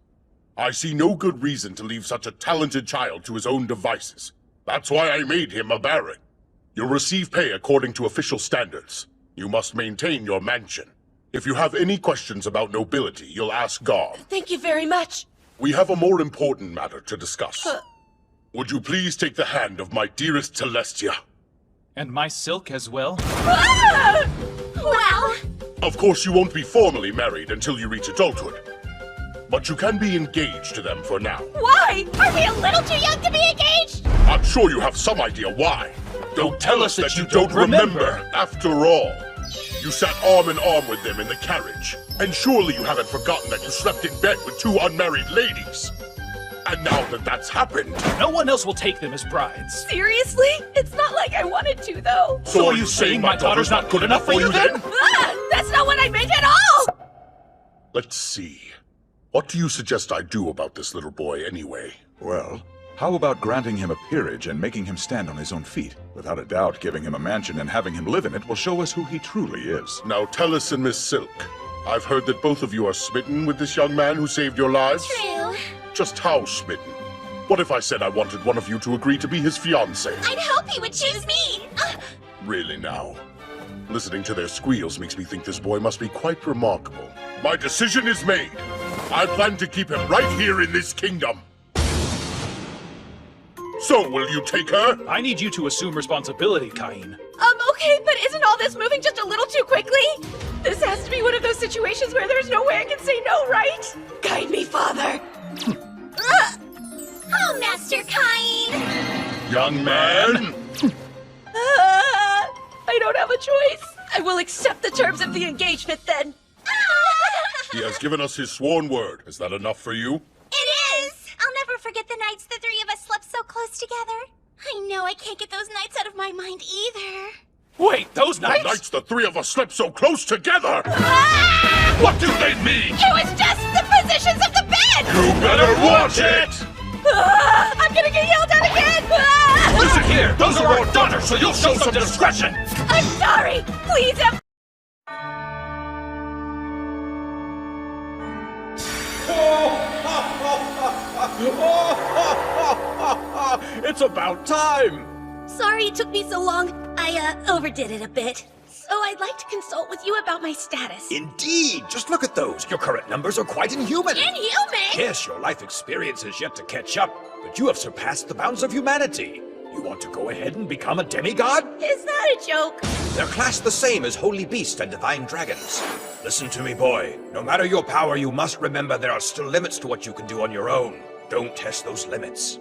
I see no good reason to leave such a talented child to his own devices. That's why I made him a baron. You'll receive pay according to official standards. You must maintain your mansion. If you have any questions about nobility, you'll ask God. Thank you very much. We have a more important matter to discuss. Would you please take the hand of my dearest Telestia? And my Silk as well? Ah! Well... Of course, you won't be formally married until you reach adulthood. But you can be engaged to them for now. Why? Are we a little too young to be engaged? I'm sure you have some idea why. Don't tell us that you don't remember. After all, you sat arm in arm with them in the carriage. And surely you haven't forgotten that you slept in bed with 2 unmarried ladies. And now that that's happened... No one else will take them as brides. Seriously? It's not like I wanted to, though. So are you saying my daughter's not good enough for you then? That's not what I meant at all! Let's see. What do you suggest I do about this little boy anyway? Well, how about granting him a peerage and making him stand on his own feet? Without a doubt, giving him a mansion and having him live in it will show us who he truly is. Now tell us and Miss Silk, I've heard that both of you are smitten with this young man who saved your lives. True. Just how smitten? What if I said I wanted one of you to agree to be his fiancé? I'd hope he would choose me. Really now? Listening to their squeals makes me think this boy must be quite remarkable. My decision is made. I plan to keep him right here in this kingdom. So, will you take her? I need you to assume responsibility, Cain. Okay, but isn't all this moving just a little too quickly? This has to be one of those situations where there's no way I can say no, right? Guide me, Father. Oh, Master Cain! Young man! I don't have a choice. I will accept the terms of the engagement then. He has given us his sworn word. Is that enough for you? It is! I'll never forget the nights the three of us slept so close together. I know I can't get those nights out of my mind either. Wait, those nights? The nights the three of us slept so close together! What do they mean? It was just the positions of the bed! You better watch it! I'm gonna get yelled at again! Listen here, those are our daughters, so you'll show some discretion! I'm sorry! Please have... It's about time! Sorry it took me so long. I overdid it a bit. So I'd like to consult with you about my status. Indeed! Just look at those. Your current numbers are quite inhuman. Inhuman? Yes, your life experience is yet to catch up, but you have surpassed the bounds of humanity. You want to go ahead and become a demigod? Is that a joke? They're classed the same as holy beasts and divine dragons. Listen to me, boy. No matter your power, you must remember there are still limits to what you can do on your own. Don't test those limits.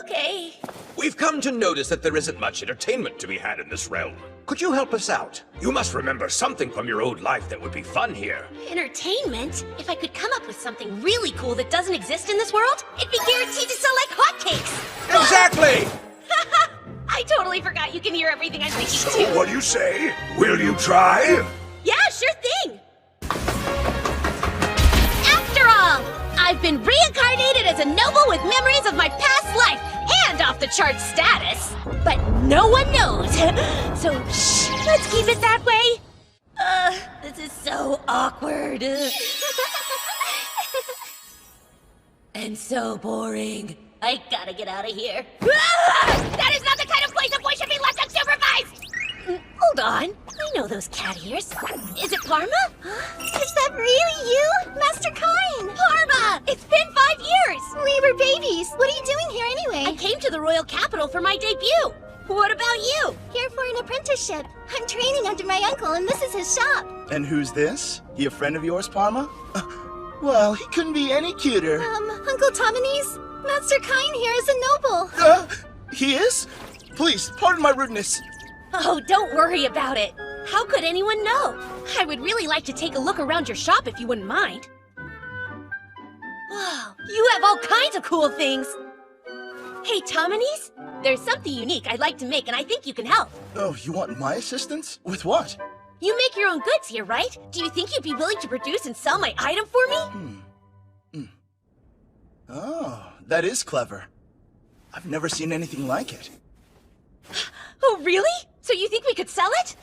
Okay. We've come to notice that there isn't much entertainment to be had in this realm. Could you help us out? You must remember something from your old life that would be fun here. Entertainment? If I could come up with something really cool that doesn't exist in this world, it'd be guaranteed to sell like hotcakes. Exactly! I totally forgot you can hear everything I'm thinking So too. what do you say? Will you try? Yeah, sure thing. After all, I've been reincarnated as a noble with memories of my past life and off-the-chart status. But no one knows. So, shh, let's keep it that way. This is so awkward. And so boring. I gotta get out of here. That is not the kind of place a boy should be left unsupervised! Hold on. I know those cat ears. Is it Parma? Is that really you, Master Kine? Parma! It's been 5 years! We were babies. What are you doing here anyway? I came to the royal capital for my debut. What about you? Here for an apprenticeship. I'm training under my uncle, and this is his shop. And who's this? He a friend of yours, Parma? Well, he couldn't be any cuter. Uncle Tominese? Master Kine here is a noble. He is? Please, pardon my rudeness. Oh, don't worry about it. How could anyone know? I would really like to take a look around your shop if you wouldn't mind. Wow, you have all kinds of cool things. Hey, Tominese, there's something unique I'd like to make, and I think you can help. Oh, you want my assistance? With what? You make your own goods here, right? Do you think you'd be willing to produce and sell my item for me? Oh, that is clever. I've never seen anything like it. Oh, really? So you think we could sell it?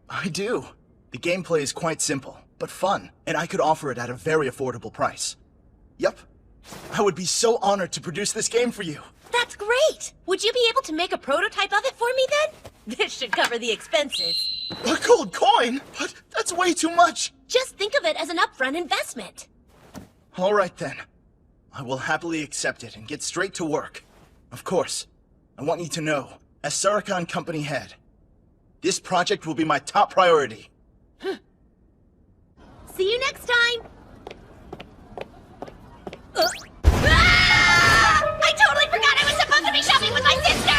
I do. The gameplay is quite simple, but fun, and I could offer it at a very affordable price. Yep. I would be so honored to produce this game for you. That's great! Would you be able to make a prototype of it for me then? This should cover the expenses. A gold coin? But that's way too much. Just think of it as an upfront investment. All right then. I will happily accept it and get straight to work. Of course, I want you to know, as Sarikhan Company head, this project will be my top priority. See you next time! I totally forgot I was supposed to be shopping with my sister!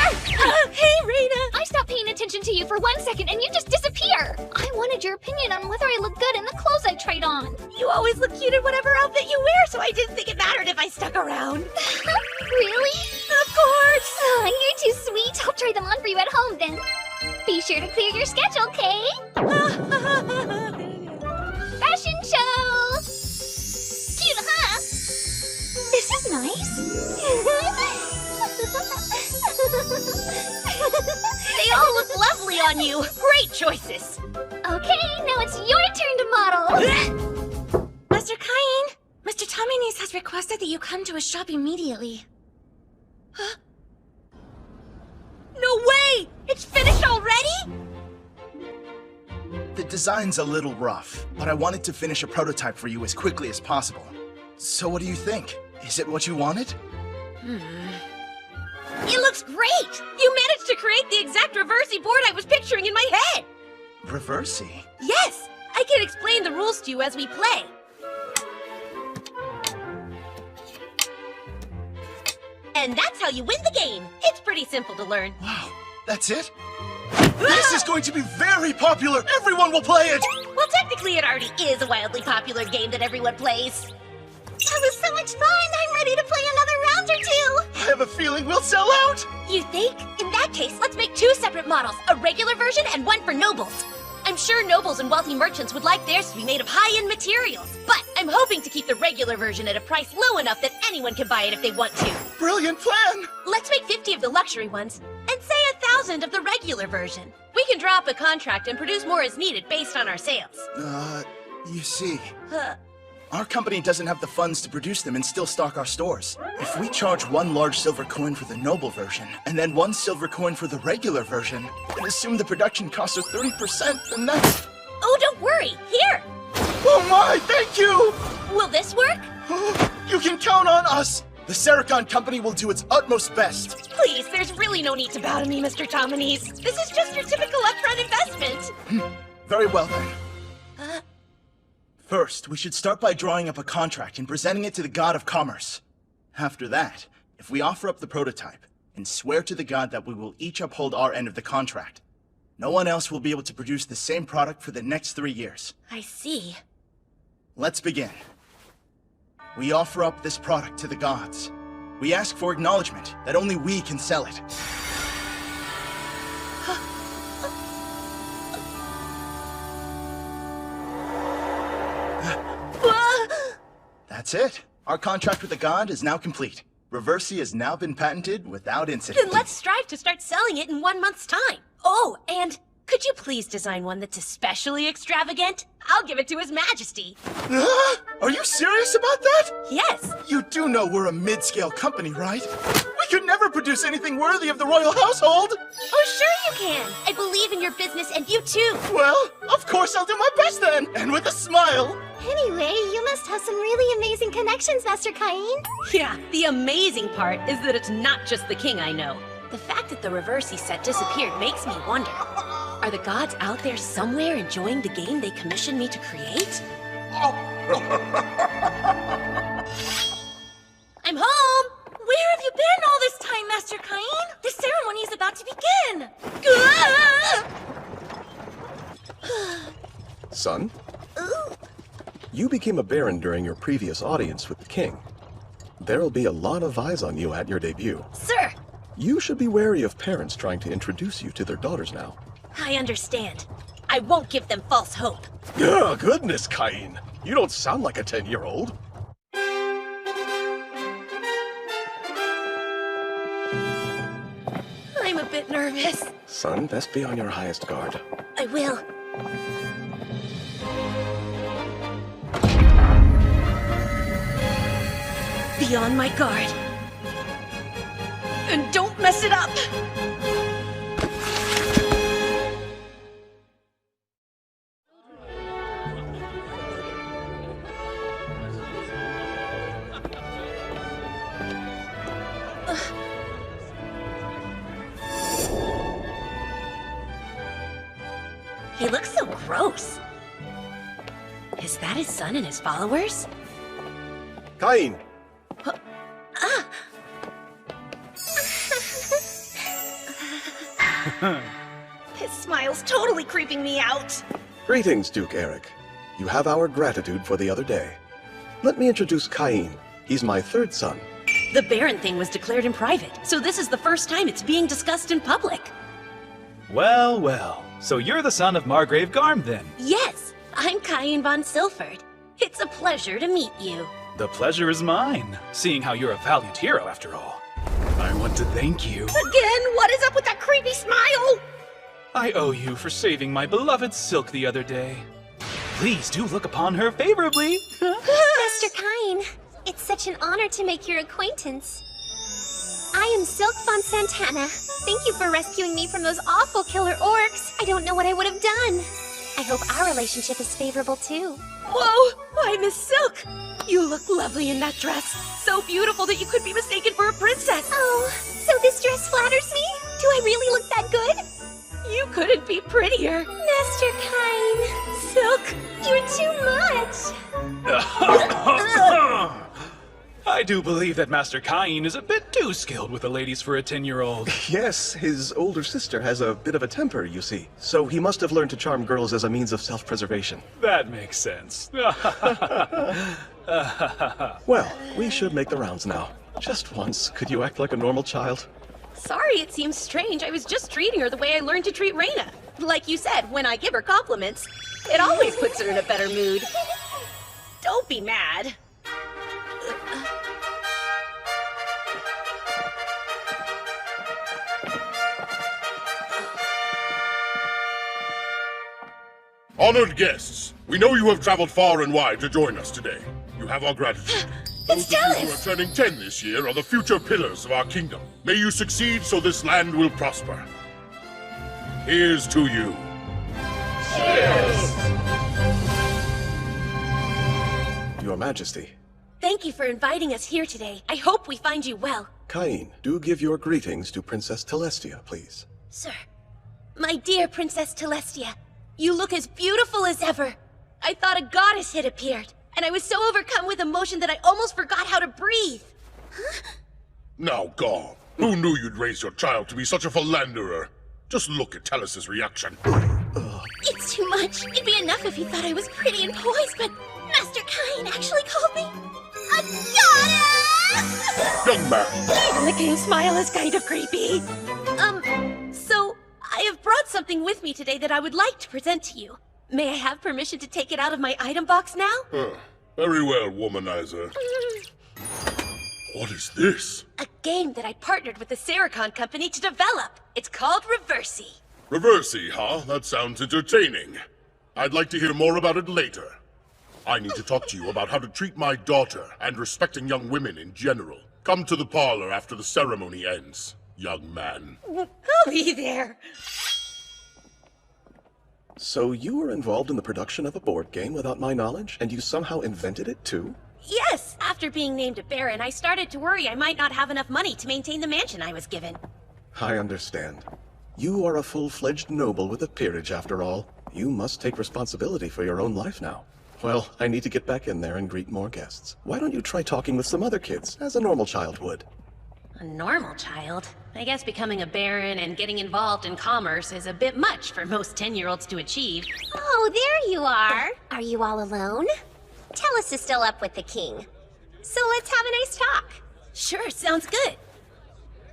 Hey, Reina! I stopped paying attention to you for 1 second and you just disappear! I wanted your opinion on whether I look good in the clothes I tried on. You always look cute in whatever outfit you wear, so I didn't think it mattered if I stuck around. Really? Of course! Oh, you're too sweet. I'll try them on for you at home then. Be sure to clear your schedule, Kay. Fashion show! Cute, huh? This is nice. They all look lovely on you. Great choices. Okay, now it's your turn to model. Master Kine, Mr. Tominese has requested that you come to his shop immediately. Huh? No way! It's finished already? The design's a little rough, but I wanted to finish a prototype for you as quickly as possible. So what do you think? Is it what you wanted? It looks great! You managed to create the exact reversey board I was picturing in my head! Reversey? Yes! I can explain the rules to you as we play. And that's how you win the game. It's pretty simple to learn. Wow, that's it? This is going to be very popular! Everyone will play it! Well, technically it already is a wildly popular game that everyone plays. That was so much fun! I'm ready to play another round or two! I have a feeling we'll sell out! You think? In that case, let's make 2 separate models, a regular version and one for nobles. I'm sure nobles and wealthy merchants would like theirs to be made of high-end materials, but I'm hoping to keep the regular version at a price low enough that anyone can buy it if they want to. Brilliant plan! Let's make 50 of the luxury ones, and say 1,000 of the regular version. We can draw up a contract and produce more as needed based on our sales. You see, our company doesn't have the funds to produce them and still stock our stores. If we charge 1 large silver coin for the noble version, and then 1 silver coin for the regular version, and assume the production costs are 30%, then that's... Oh, don't worry! Here! Oh my, thank you! Will this work? You can count on us! The Sericon company will do its utmost best. Please, there's really no need to bow to me, Mr. Tominese. This is just your typical upfront investment. Very well then. First, we should start by drawing up a contract and presenting it to the God of Commerce. After that, if we offer up the prototype and swear to the God that we will each uphold our end of the contract, no one else will be able to produce the same product for the next 3 years. I see. Let's begin. We offer up this product to the gods. We ask for acknowledgement that only we can sell it. That's it. Our contract with the god is now complete. Reversi has now been patented without incident. Then let's strive to start selling it in 1 month's time. Oh, and could you please design one that's especially extravagant? I'll give it to His Majesty. Are you serious about that? Yes. You do know we're a mid-scale company, right? We could never produce anything worthy of the royal household. Oh, sure you can. I believe in your business and you too. Well, of course I'll do my best then, and with a smile. Anyway, you must have some really amazing connections, Master Cain. Yeah, the amazing part is that it's not just the king I know. The fact that the Reversi set disappeared makes me wonder. Are the gods out there somewhere enjoying the game they commissioned me to create? I'm home! Where have you been all this time, Master Cain? The ceremony is about to begin! Son? You became a baron during your previous audience with the king. There'll be a lot of eyes on you at your debut. Sir! You should be wary of parents trying to introduce you to their daughters now. I understand. I won't give them false hope. Oh, goodness, Cain. You don't sound like a 10-year-old. I'm a bit nervous. Son, best be on your highest guard. I will. Be on my guard. And don't mess it up! He looks so gross. Is that his son and his followers? Cain! His smile's totally creeping me out. Greetings, Duke Eric. You have our gratitude for the other day. Let me introduce Cain. He's my 3rd son. The Baron thing was declared in private, so this is the first time it's being discussed in public. Well, well. So you're the son of Margrave Garm, then? Yes, I'm Cain von Silford. It's a pleasure to meet you. The pleasure is mine, seeing how you're a valiant hero after all. I want to thank you. Again? What is up with that creepy smile? I owe you for saving my beloved Silk the other day. Please do look upon her favorably. Master Cain, it's such an honor to make your acquaintance. I am Silk von Santana. Thank you for rescuing me from those awful killer orcs. I don't know what I would have done. I hope our relationship is favorable too. Whoa! Why, Miss Silk! You look lovely in that dress. So beautiful that you could be mistaken for a princess. Oh, so this dress flatters me? Do I really look that good? You couldn't be prettier. Master Cain. Silk, you're too much. I do believe that Master Cain is a bit too skilled with the ladies for a 10-year-old. Yes, his older sister has a bit of a temper, you see. So he must have learned to charm girls as a means of self-preservation. That makes sense. Well, we should make the rounds now. Just once, could you act like a normal child? Sorry, it seems strange. I was just treating her the way I learned to treat Reina. Like you said, when I give her compliments, it always puts her in a better mood. Don't be mad. Honored guests, we know you have traveled far and wide to join us today. You have our gratitude. Those of you who are turning 10 this year are the future pillars of our kingdom. May you succeed so this land will prosper. Here's to you. Cheers! Your Majesty. Thank you for inviting us here today. I hope we find you well. Cain, do give your greetings to Princess Telestia, please. Sir, my dear Princess Telestia, you look as beautiful as ever. I thought a goddess had appeared, and I was so overcome with emotion that I almost forgot how to breathe. Now, God, who knew you'd raise your child to be such a philanderer? Just look at Tellus's reaction. It's too much. It'd be enough if he thought I was pretty and poised, but Master Cain actually called me a goddess! Young man. And the king's smile is kind of creepy. So I have brought something with me today that I would like to present to you. May I have permission to take it out of my item box now? Very well, womanizer. What is this? A game that I partnered with the Sericon company to develop. It's called Reversey. Reversey, huh? That sounds entertaining. I'd like to hear more about it later. I need to talk to you about how to treat my daughter and respecting young women in general. Come to the parlor after the ceremony ends, young man. I'll be there. So you were involved in the production of a board game without my knowledge, and you somehow invented it too? Yes, after being named a baron, I started to worry I might not have enough money to maintain the mansion I was given. I understand. You are a full-fledged noble with a peerage, after all. You must take responsibility for your own life now. Well, I need to get back in there and greet more guests. Why don't you try talking with some other kids, as a normal child would? A normal child? I guess becoming a baron and getting involved in commerce is a bit much for most 10-year-olds to achieve. Oh, there you are. Are you all alone? Tellus is still up with the king. So let's have a nice talk. Sure, sounds good.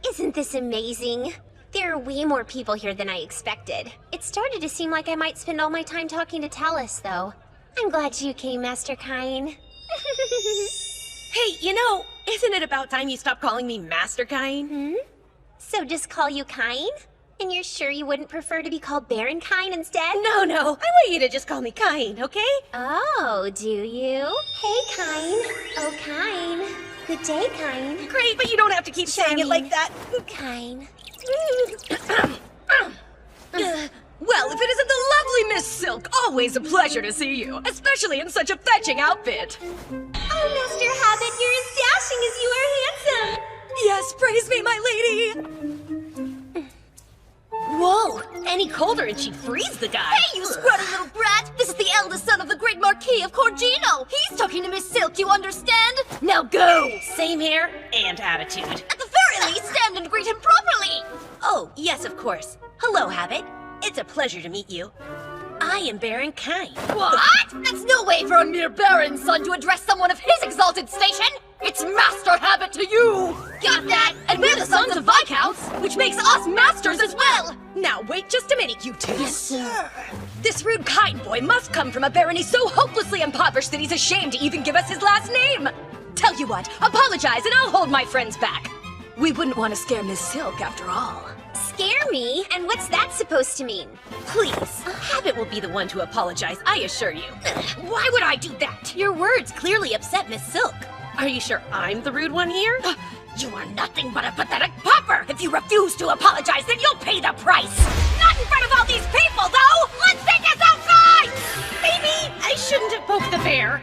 Isn't this amazing? There are way more people here than I expected. It started to seem like I might spend all my time talking to Tellus, though. I'm glad you came, Master Cain. Hey, you know, isn't it about time you stop calling me Master Cain? So just call you Cain? And you're sure you wouldn't prefer to be called Baron Cain instead? No, I want you to just call me Cain, okay? Oh, do you? Hey, Cain. Oh, Cain. Good day, Cain. Great, but you don't have to keep saying it like that. Cain. Well, if it isn't the lovely Miss Silk, always a pleasure to see you, especially in such a fetching outfit. Oh, Master Habit, you're as dashing as you are handsome. Yes, praise me, my lady. Whoa, any colder and she'd freeze the guy. Hey, you scrubby little brat! This is the eldest son of the great Marquis of Corgino. He's talking to Miss Silk, you understand? Now go! Same hair and attitude. At the very least, stand and greet him properly! Oh, yes, of course. Hello, Habit. It's a pleasure to meet you. I am Baron Cain. What? That's no way for a mere baron's son to address someone of his exalted station! It's Master Habit to you! Got that? And we're the sons of Viscounts, which makes us masters as well! Now wait just a minute, you two. Yes, sir. This rude Cain boy must come from a barony so hopelessly impoverished that he's ashamed to even give us his last name! Tell you what, apologize and I'll hold my friends back. We wouldn't want to scare Miss Silk after all. Scare me? And what's that supposed to mean? Please, Habit will be the one to apologize, I assure you. Why would I do that? Your words clearly upset Miss Silk. Are you sure I'm the rude one here? You are nothing but a pathetic pauper! If you refuse to apologize, then you'll pay the price! Not in front of all these people, though! Let's take us outside! Maybe I shouldn't have poked the bear.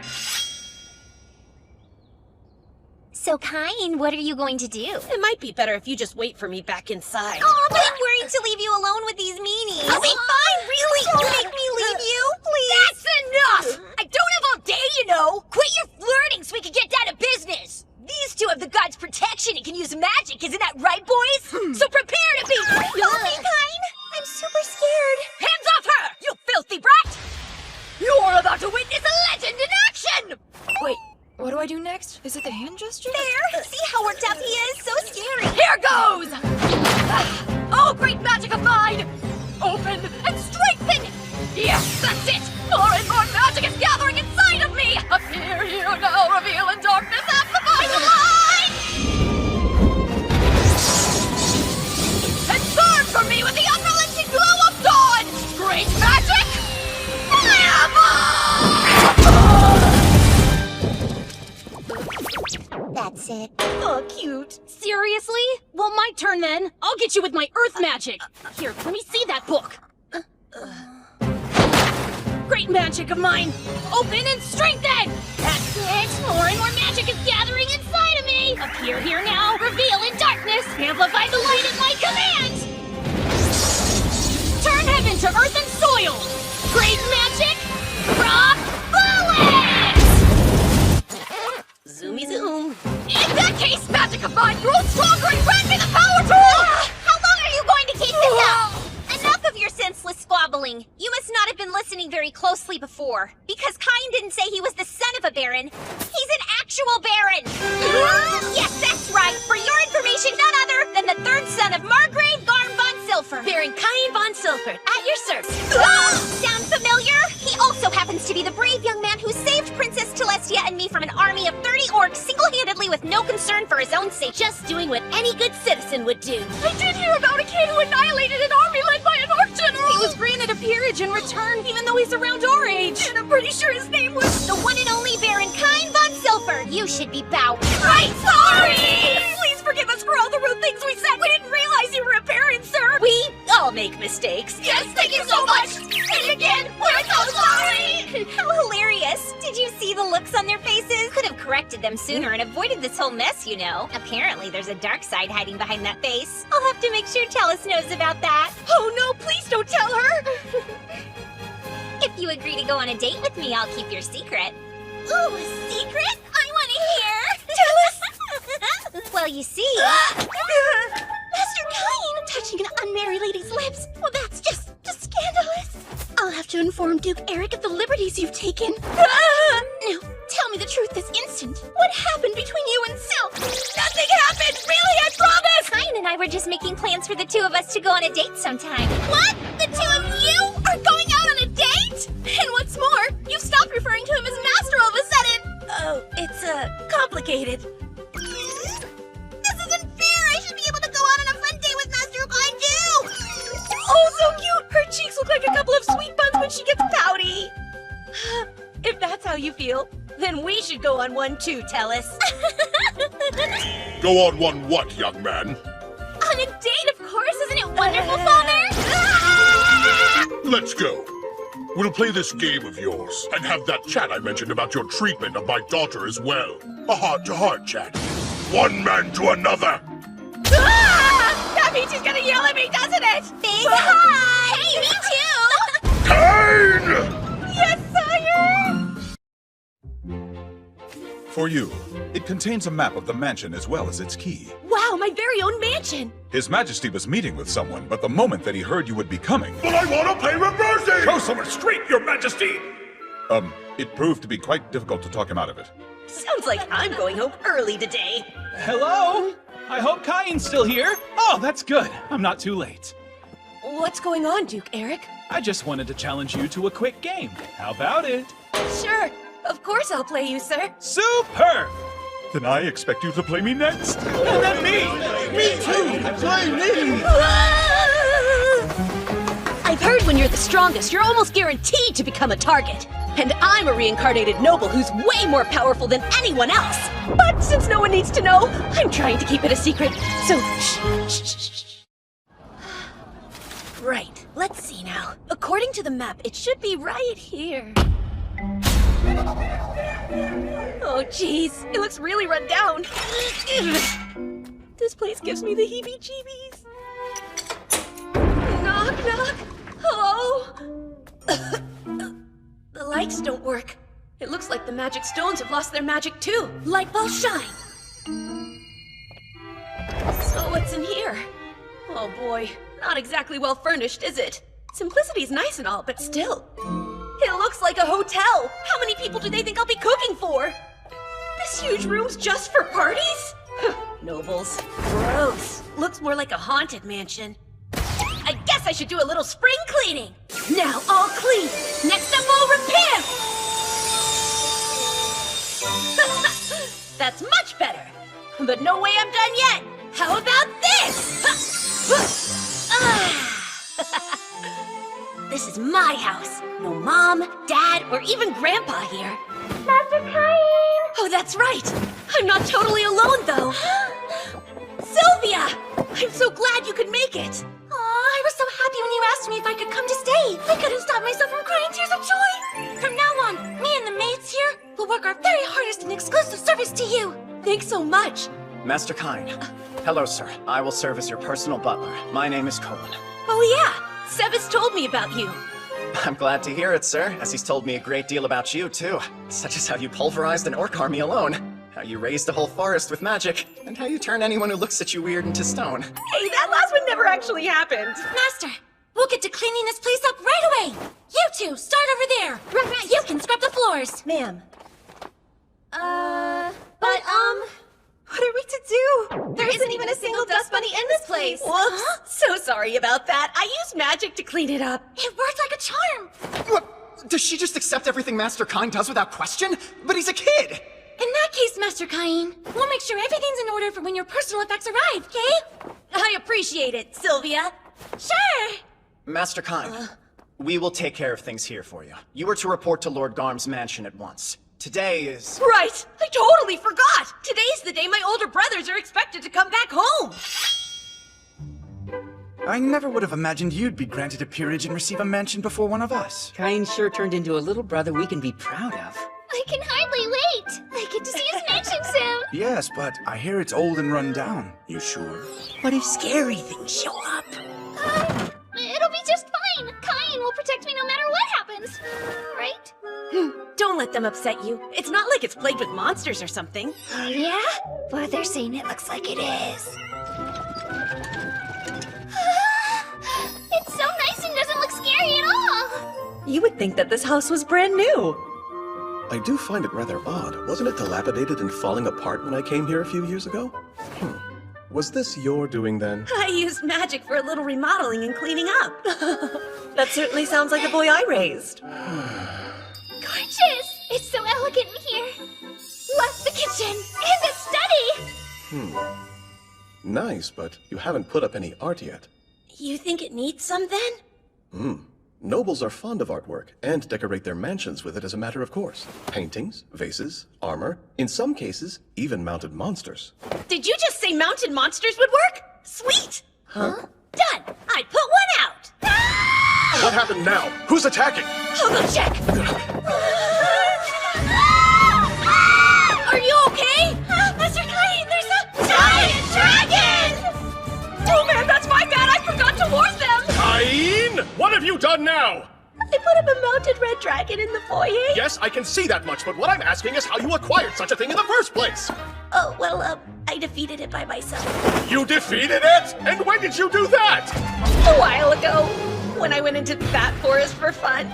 So, Cain, what are you going to do? It might be better if you just wait for me back inside. Oh, but I'm worried to leave you alone with these meanies. I'll be fine, really! Don't make me leave you, please! That's enough! I don't have all day, you know! Quit your flirting so we can get down to business! These to have the god's protection, he can use magic, isn't that right, boys? So prepare to be... Don't be kind! I'm super scared. Hands off her, you filthy brat! You're about to witness a legend in action! Wait, what do I do next? Is it the hand gesture? There! See how worked up he is? So scary! Here goes! Oh, great magic of mine! Open and strengthen! Yes, that's it! More and more magic is gathering inside of me! Appear here now, reveal in darkness, amplify the light! And burn for me with the unrelenting glow of dawn! Great magic! That's it. Oh, cute. Seriously? Well, my turn then. I'll get you with my earth magic. Here, let me see that book. Great magic of mine. Open and strengthen. That's it. More and more magic is gathering inside of me. Appear here now. Reveal in darkness. Amplify the light at my command. Turn heaven to earth and soil. Great magic. Rock bullets. Zoomy zoom. In that case, magic of mine, grow stronger and grant me the power to... How long are you going to keep this up? Enough of your senseless squabbling. You must not have been listening very closely before. Because Cain didn't say he was the son of a baron. He's an actual baron. Yes, that's right. For your information, none other than the third son of Margrave Garm von Silfer. Baron Cain von Silfer, at your service. Sound familiar? He also happens to be the brave young man who saved Princess Celestia and me from an army of 30 orcs single-handedly with no concern for his own sake. Just doing what any good citizen would do. I did hear about a kid who annihilated an army led by an orc general! He was granted a peerage in return, even though he's around our age. And I'm pretty sure his name was... The one and only Baron Cain von Silfer. You should be bowed. I'm sorry! Please forgive us for all the rude things we said. We didn't realize you were a baron, sir. We all make mistakes. Yes, thank you so much! And again, we're so sorry! How hilarious! Did you see the looks on their faces? Could have corrected them sooner and avoided this whole mess, you know. Apparently there's a dark side hiding behind that face. I'll have to make sure Tellus knows about that. Oh no, please don't tell her! If you agree to go on a date with me, I'll keep your secret. Ooh, a secret? I want to hear! Tellus! Well, you see... Master Cain! Touching an unmarried lady's lips! Well, that's just scandalous! I'll have to inform Duke Eric of the liberties you've taken. No, tell me the truth this instant. What happened between you and Silk? Nothing happened! Really, I promise! Cain and I were just making plans for the two of us to go on a date sometime. What? The two of you are going out on a date? And what's more, you stopped referring to him as Master all of a sudden. Oh, it's, complicated. This isn't fair! I should be able to go out on a fun date with Master if I do! Oh, so cute! Her cheeks look like a couple of sweet buns when she gets pouty. If that's how you feel, then we should go on one too, Tellus. Go on one what, young man? On a date, of course! Isn't it wonderful, Father? Let's go. We'll play this game of yours, and have that chat I mentioned about your treatment of my daughter as well. A heart-to-heart chat. One man to another. That means he's gonna yell at me, doesn't it? Big hi! Hey, me too! Cain! Yes, sire! For you, it contains a map of the mansion as well as its key. Wow, my very own mansion! His Majesty was meeting with someone, but the moment that he heard you would be coming... But I want to play reversing! Show some restraint, Your Majesty! It proved to be quite difficult to talk him out of it. Sounds like I'm going home early today. Hello? I hope Cain's still here. Oh, that's good. I'm not too late. What's going on, Duke Eric? I just wanted to challenge you to a quick game. How about it? Sure. Of course I'll play you, sir. Superb! Then I expect you to play me next. And then me! Me too! Play me! I've heard when you're the strongest, you're almost guaranteed to become a target. And I'm a reincarnated noble who's way more powerful than anyone else. But since no one needs to know, I'm trying to keep it a secret. So, shh. Right, let's see now. According to the map, it should be right here. Oh, jeez. It looks really run down. This place gives me the heebie-jeebies. Knock, knock. Hello? The lights don't work. It looks like the magic stones have lost their magic too. Light ball shine. So what's in here? Oh boy, not exactly well furnished, is it? Simplicity's nice and all, but still. It looks like a hotel. How many people do they think I'll be cooking for? This huge room's just for parties? Nobles. Gross. Looks more like a haunted mansion. I guess I should do a little spring cleaning. Now all clean. Next up, we'll repair. That's much better. But no way I'm done yet. How about this? This is my house. No mom, dad, or even grandpa here. Master Cain! Oh, that's right. I'm not totally alone, though. Sylvia! I'm so glad you could make it. Aw, I was so happy when you asked me if I could come to stay. I couldn't stop myself from crying tears of joy. From now on, me and the maids here will work our very hardest in exclusive service to you. Thanks so much. Master Cain. Hello, sir. I will serve as your personal butler. My name is Colin. Oh yeah, Sebas told me about you. I'm glad to hear it, sir, as he's told me a great deal about you, too. Such as how you pulverized an orc army alone, how you raised a whole forest with magic, and how you turn anyone who looks at you weird into stone. Hey, that last one never actually happened. Master, we'll get to cleaning this place up right away. You two, start over there. Right. You can scrub the floors. Ma'am. But, what are we to do? There isn't even a single dust bunny in this place. Whoops. So sorry about that. I used magic to clean it up. It worked like a charm. What? Does she just accept everything Master Cain does without question? But he's a kid! In that case, Master Cain, we'll make sure everything's in order for when your personal effects arrive, okay? I appreciate it, Sylvia. Sure. Master Cain, we will take care of things here for you. You are to report to Lord Garm's mansion at once. Today is... Right! I totally forgot! Today's the day my older brothers are expected to come back home! I never would have imagined you'd be granted a peerage and receive a mansion before one of us. Cain sure turned into a little brother we can be proud of. I can hardly wait. I get to see his mansion soon. Yes, but I hear it's old and run down. You sure? What if scary things show up? It'll be just fine. Cain will protect me no matter what happens. Right? Don't let them upset you. It's not like it's plagued with monsters or something. Yeah? But they're saying it looks like it is. It's so nice and doesn't look scary at all. You would think that this house was brand new. I do find it rather odd. Wasn't it dilapidated and falling apart when I came here a few years ago? Was this your doing then? I used magic for a little remodeling and cleaning up. That certainly sounds like the boy I raised. Gorgeous! It's so elegant in here. Love the kitchen and the study. Nice, but you haven't put up any art yet. You think it needs some then? Nobles are fond of artwork and decorate their mansions with it as a matter of course. Paintings, vases, armor, in some cases, even mounted monsters. Did you just say mounted monsters would work? Sweet! Huh? Done! I put one out! What happened now? Who's attacking? I'll go check! Are you okay? Master Cain, there's a giant dragon! Oh man, that's my bad! I forgot to warn them! Cain! What have you done now? I put up a mounted red dragon in the foyer. Yes, I can see that much, but what I'm asking is how you acquired such a thing in the first place. Oh, well, I defeated it by myself. You defeated it? And when did you do that? A while ago, when I went into that forest for fun.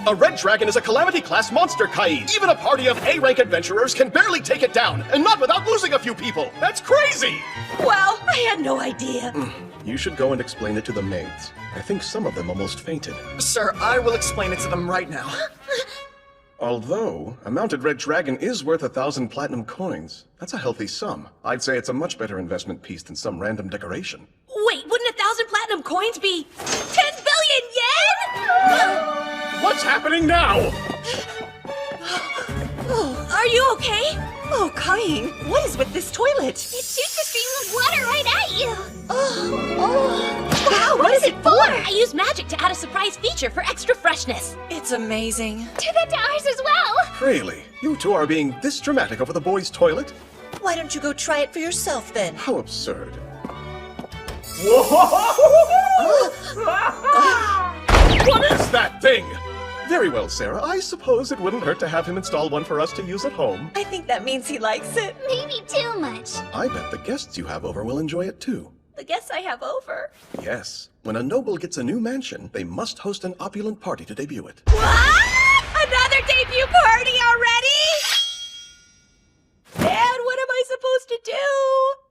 A red dragon is a calamity-class monster, Cain. Even a party of A-rank adventurers can barely take it down, and not without losing a few people. That's crazy! Well, I had no idea. You should go and explain it to the maids. I think some of them almost fainted. Sir, I will explain it to them right now. Although, a mounted red dragon is worth 1,000 platinum coins. That's a healthy sum. I'd say it's a much better investment piece than some random decoration. Wait, wouldn't 1,000 platinum coins be 10 billion yen? What's happening now? Are you okay? Oh, Cain, what is with this toilet? It shoots a stream of water right at you. Wow, what is it for? I used magic to add a surprise feature for extra freshness. It's amazing. Do that to ours as well. Really? You two are being this dramatic over the boys' toilet? Why don't you go try it for yourself then? How absurd. What is that thing? Very well, Sarah. I suppose it wouldn't hurt to have him install one for us to use at home. I think that means he likes it. Maybe too much. I bet the guests you have over will enjoy it too. The guests I have over. Yes. When a noble gets a new mansion, they must host an opulent party to debut it. What? Another debut party already? Dad, what am I supposed to do?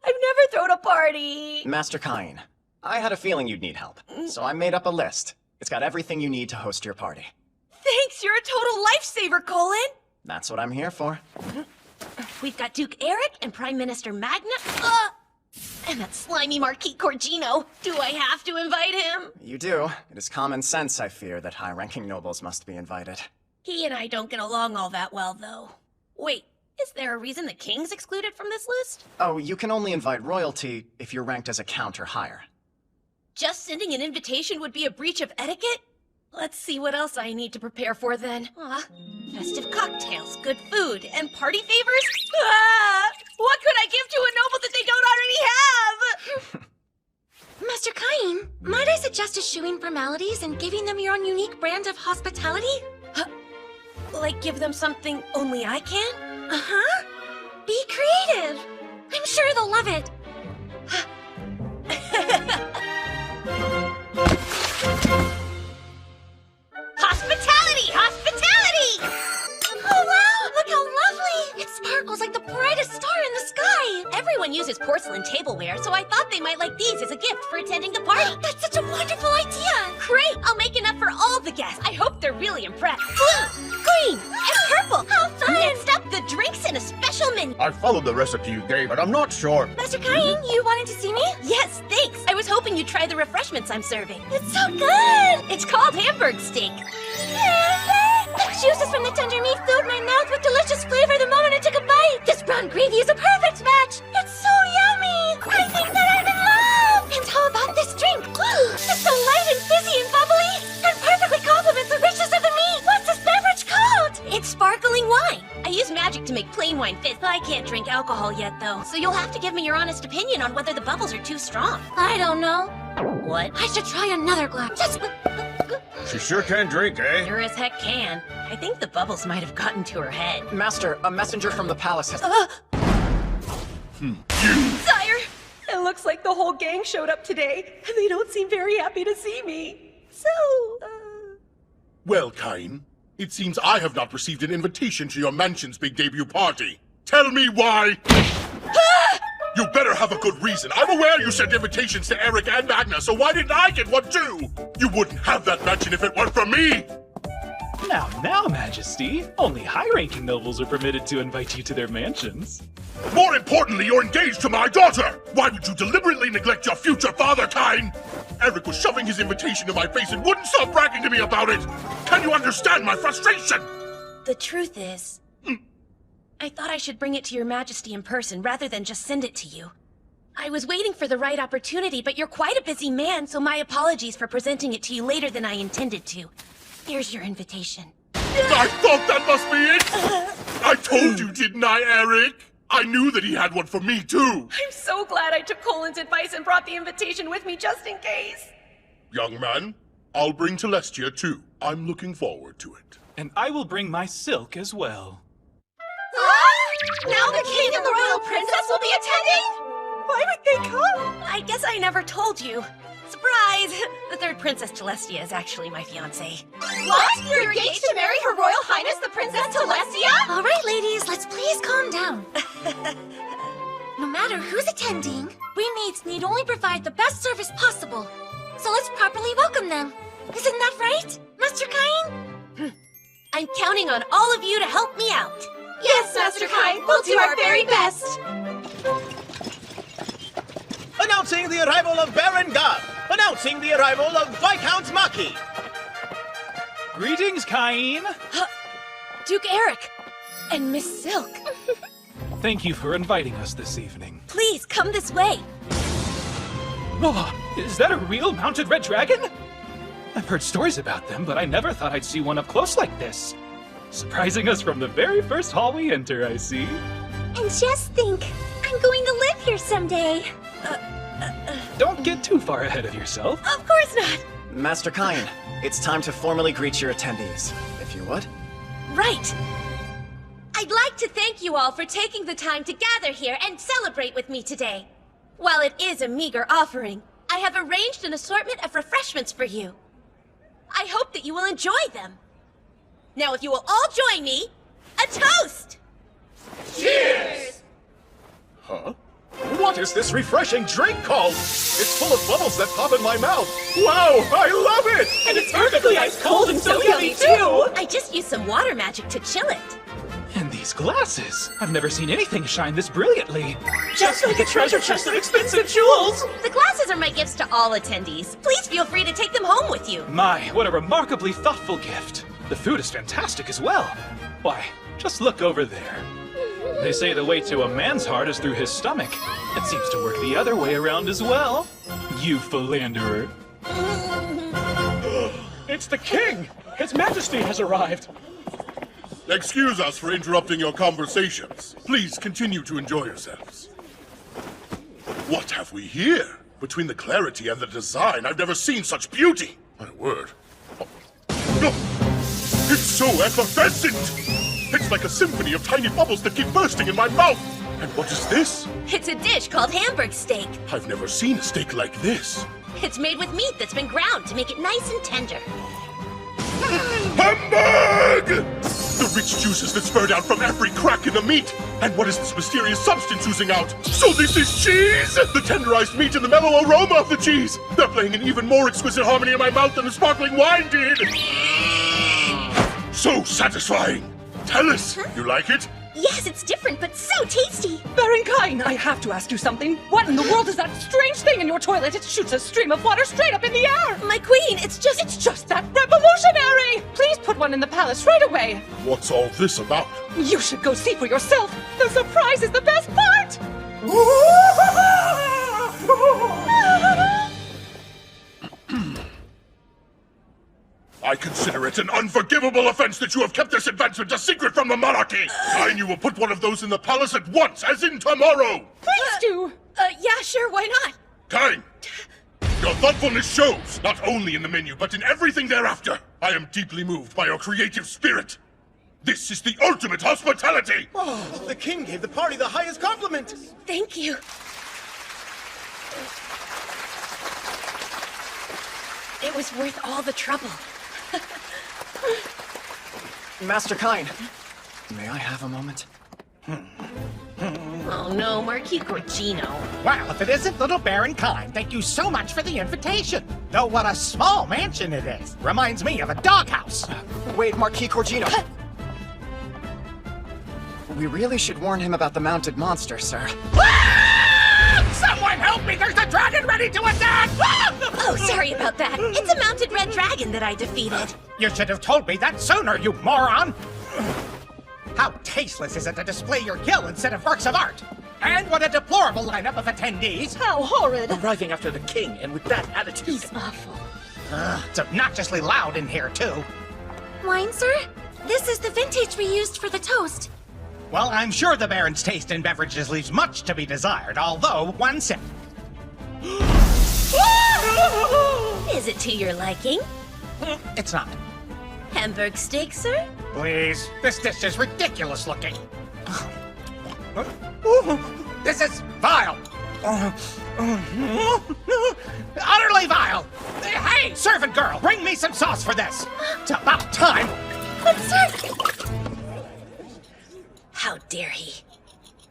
I've never thrown a party. Master Cain, I had a feeling you'd need help, so I made up a list. It's got everything you need to host your party. Thanks, you're a total lifesaver, Colin. That's what I'm here for. We've got Duke Eric and Prime Minister Magna. And that slimy Marquis Corgino. Do I have to invite him? You do. It is common sense, I fear, that high-ranking nobles must be invited. He and I don't get along all that well, though. Wait, is there a reason the king's excluded from this list? Oh, you can only invite royalty if you're ranked as a count or higher. Just sending an invitation would be a breach of etiquette? Let's see what else I need to prepare for then. Festive cocktails, good food, and party favors? What could I give to a noble that they don't already have? Master Cain, might I suggest eschewing formalities and giving them your own unique brand of hospitality? Like give them something only I can? Uh-huh. Be creative. I'm sure they'll love it. Hospitality! Hospitality! Oh wow, look how lovely! It sparkles like the brightest star in the sky! Everyone uses porcelain tableware, so I thought they might like these as a gift for attending the party. That's such a wonderful idea! Great! I'll make enough for all the guests. I hope they're really impressed. Blue, green, and purple! How fun! Next up, the drinks and a special menu. I followed the recipe you gave, but I'm not sure. Master Cain, you wanted to see me? Yes, thanks. I was hoping you'd try the refreshments I'm serving. It's so good! It's called Hamburg steak. The juices from the tender meat filled my mouth with delicious flavor the moment I took a bite. This brown gravy is a perfect match. It's so yummy. I think that I'm in love. And how about this drink? It's so light and fizzy and bubbly, and perfectly complements the richness of the meat. What's this beverage called? It's sparkling wine. I use magic to make plain wine fizz. I can't drink alcohol yet, though, so you'll have to give me your honest opinion on whether the bubbles are too strong. I don't know. What? I should try another glass. Just... She sure can drink, eh? Sure as heck can. I think the bubbles might have gotten to her head. Master, a messenger from the palace has... Sire! It looks like the whole gang showed up today, and they don't seem very happy to see me. So, Well, Cain, it seems I have not received an invitation to your mansion's big debut party. Tell me why! You better have a good reason. I'm aware you sent invitations to Eric and Magna, so why didn't I get one too? You wouldn't have that mansion if it weren't for me! Now, Majesty. Only high-ranking nobles are permitted to invite you to their mansions. More importantly, you're engaged to my daughter! Why would you deliberately neglect your future father, Cain? Eric was shoving his invitation in my face and wouldn't stop bragging to me about it! Can you understand my frustration? The truth is, I thought I should bring it to your majesty in person rather than just send it to you. I was waiting for the right opportunity, but you're quite a busy man, so my apologies for presenting it to you later than I intended to. Here's your invitation. I thought that must be it! I told you, didn't I, Eric? I knew that he had one for me, too! I'm so glad I took Colin's advice and brought the invitation with me just in case. Young man, I'll bring Celestia, too. I'm looking forward to it. And I will bring my silk as well. Now the king and the royal princess will be attending? Why would they come? I guess I never told you. Surprise! The third Princess Celestia is actually my fiancée. What? You're engaged to marry Her Royal Highness the Princess Celestia? All right, ladies, let's please calm down. No matter who's attending, we maids need only provide the best service possible. So let's properly welcome them. Isn't that right, Master Cain? I'm counting on all of you to help me out. Yes, Master Cain, we'll do our very best. Announcing the arrival of Baron Gab! Announcing the arrival of Viscount Maki! Greetings, Cain! Duke Eric! And Miss Silk. Thank you for inviting us this evening. Please, come this way. Oh, is that a real mounted red dragon? I've heard stories about them, but I never thought I'd see one up close like this. Surprising us from the very first hall we enter, I see. And just think, I'm going to live here someday. don't get too far ahead of yourself. Of course not! Master Kain, it's time to formally greet your attendees, if you would. Right! I'd like to thank you all for taking the time to gather here and celebrate with me today. While it is a meager offering, I have arranged an assortment of refreshments for you. I hope that you will enjoy them. Now, if you will all join me, a toast! Cheers! Huh? What is this refreshing drink called? It's full of bubbles that pop in my mouth. Wow, I love it! And it's perfectly ice cold and so yummy too! I just used some water magic to chill it. And these glasses! I've never seen anything shine this brilliantly. Just like a treasure chest of expensive jewels! The glasses are my gifts to all attendees. Please feel free to take them home with you. My, what a remarkably thoughtful gift. The food is fantastic as well. Why, just look over there. They say the way to a man's heart is through his stomach. It seems to work the other way around as well. You philanderer. It's the king! His Majesty has arrived! Excuse us for interrupting your conversations. Please continue to enjoy yourselves. What have we here? Between the clarity and the design, I've never seen such beauty. My word. Oh. It's so effervescent! It's like a symphony of tiny bubbles that keep bursting in my mouth! And what is this? It's a dish called Hamburg steak. I've never seen a steak like this. It's made with meat that's been ground to make it nice and tender. Hamburg! The rich juices that spurt out from every crack in the meat! And what is this mysterious substance oozing out? So this is cheese! The tenderized meat and the mellow aroma of the cheese! They're playing an even more exquisite harmony in my mouth than the sparkling wine did! So satisfying! Tell us, you like it? Yes, it's different, but so tasty! Baron Kain, I have to ask you something. What in the world is that strange thing in your toilet? It shoots a stream of water straight up in the air! My queen, it's just that revolutionary! Please put one in the palace right away! What's all this about? You should go see for yourself! The surprise is the best part! I consider it an unforgivable offense that you have kept this advancement a secret from the monarchy! And you will put one of those in the palace at once, as in tomorrow! Please do! Yeah, sure, why not? Kain! Your thoughtfulness shows, not only in the menu, but in everything thereafter. I am deeply moved by your creative spirit. This is the ultimate hospitality! Oh, the king gave the party the highest compliment! Thank you. It was worth all the trouble. Master Kain, may I have a moment? Oh no, Marquis Gorgino. Well, if it isn't little Baron Kain, thank you so much for the invitation. Though what a small mansion it is. Reminds me of a doghouse. Wait, Marquis Gorgino. We really should warn him about the mounted monster, sir. Someone help me! There's a dragon ready to attack! Oh, sorry about that. It's a mounted red dragon that I defeated. You should have told me that sooner, you moron! How tasteless is it to display your gil instead of works of art? And what a deplorable lineup of attendees! How horrid! Arriving after the king, and with that attitude. He's awful. It's obnoxiously loud in here, too. Wine, sir? This is the vintage we used for the toast. Well, I'm sure the Baron's taste in beverages leaves much to be desired, although one sip. Is it to your liking? It's not. Hamburg steak, sir? Please, this dish is ridiculous looking. This is vile. Utterly vile. Hey, servant girl, bring me some sauce for this. It's about time. But sir... How dare he?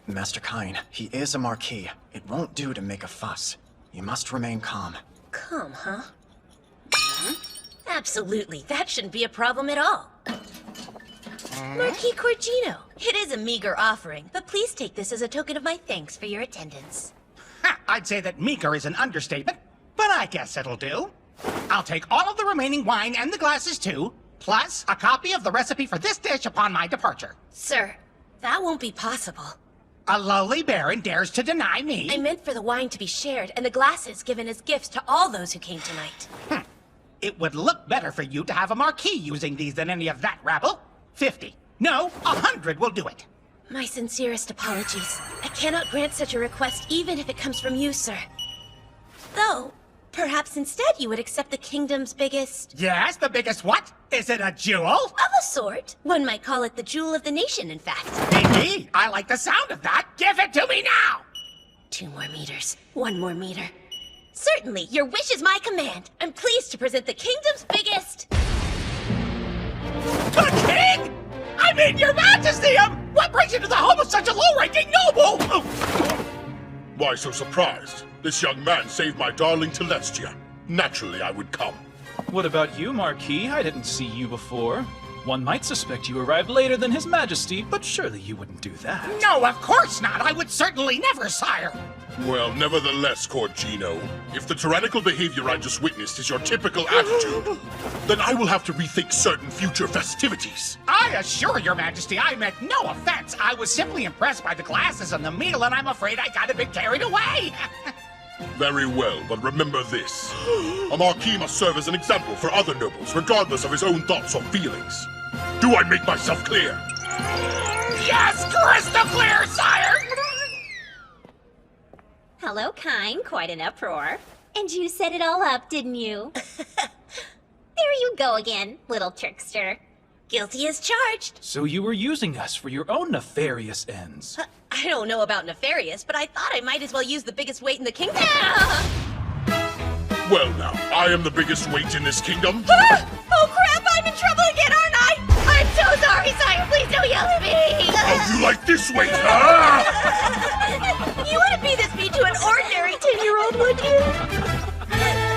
Master Kain, he is a marquis. It won't do to make a fuss. You must remain calm. Calm, huh? Absolutely, that shouldn't be a problem at all. Marquis Gorgino, it is a meager offering, but please take this as a token of my thanks for your attendance. I'd say that meager is an understatement, but I guess it'll do. I'll take all of the remaining wine and the glasses too, plus a copy of the recipe for this dish upon my departure. Sir, that won't be possible. A lowly baron dares to deny me? I meant for the wine to be shared and the glasses given as gifts to all those who came tonight. It would look better for you to have a marquis using these than any of that rabble. 50. No, 100 will do it. My sincerest apologies. I cannot grant such a request even if it comes from you, sir. Though, perhaps instead you would accept the kingdom's biggest... Yes, the biggest what? Is it a jewel? Of a sort. One might call it the jewel of the nation, in fact. Indeed, I like the sound of that. Give it to me now! 2 more meters. 1 more meter. Certainly, your wish is my command. I'm pleased to present the kingdom's biggest... The king? I mean, your majesty! What brings you to the home of such a low-ranking noble? Why so surprised? This young man saved my darling Telestia. Naturally, I would come. What about you, Marquis? I didn't see you before. One might suspect you arrived later than His Majesty, but surely you wouldn't do that. No, of course not. I would certainly never, sire. Well, nevertheless, Court Gino, if the tyrannical behavior I just witnessed is your typical attitude, then I will have to rethink certain future festivities. I assure your majesty, I meant no offense. I was simply impressed by the glasses and the meal, and I'm afraid I got a bit carried away. Very well, but remember this. A Marquis must serve as an example for other nobles, regardless of his own thoughts or feelings. Do I make myself clear? Yes, crystal clear, sire! Hello, Kine. Quite an uproar. And you set it all up, didn't you? There you go again, little trickster. Guilty as charged. So you were using us for your own nefarious ends. I don't know about nefarious, but I thought I might as well use the biggest weight in the kingdom. Well now, I am the biggest weight in this kingdom. Oh crap, I'm in trouble again, aren't I? I'm so sorry, sire. Please don't yell at me. How you like this weight, huh? You wouldn't be this mean to an ordinary 10-year-old, would you?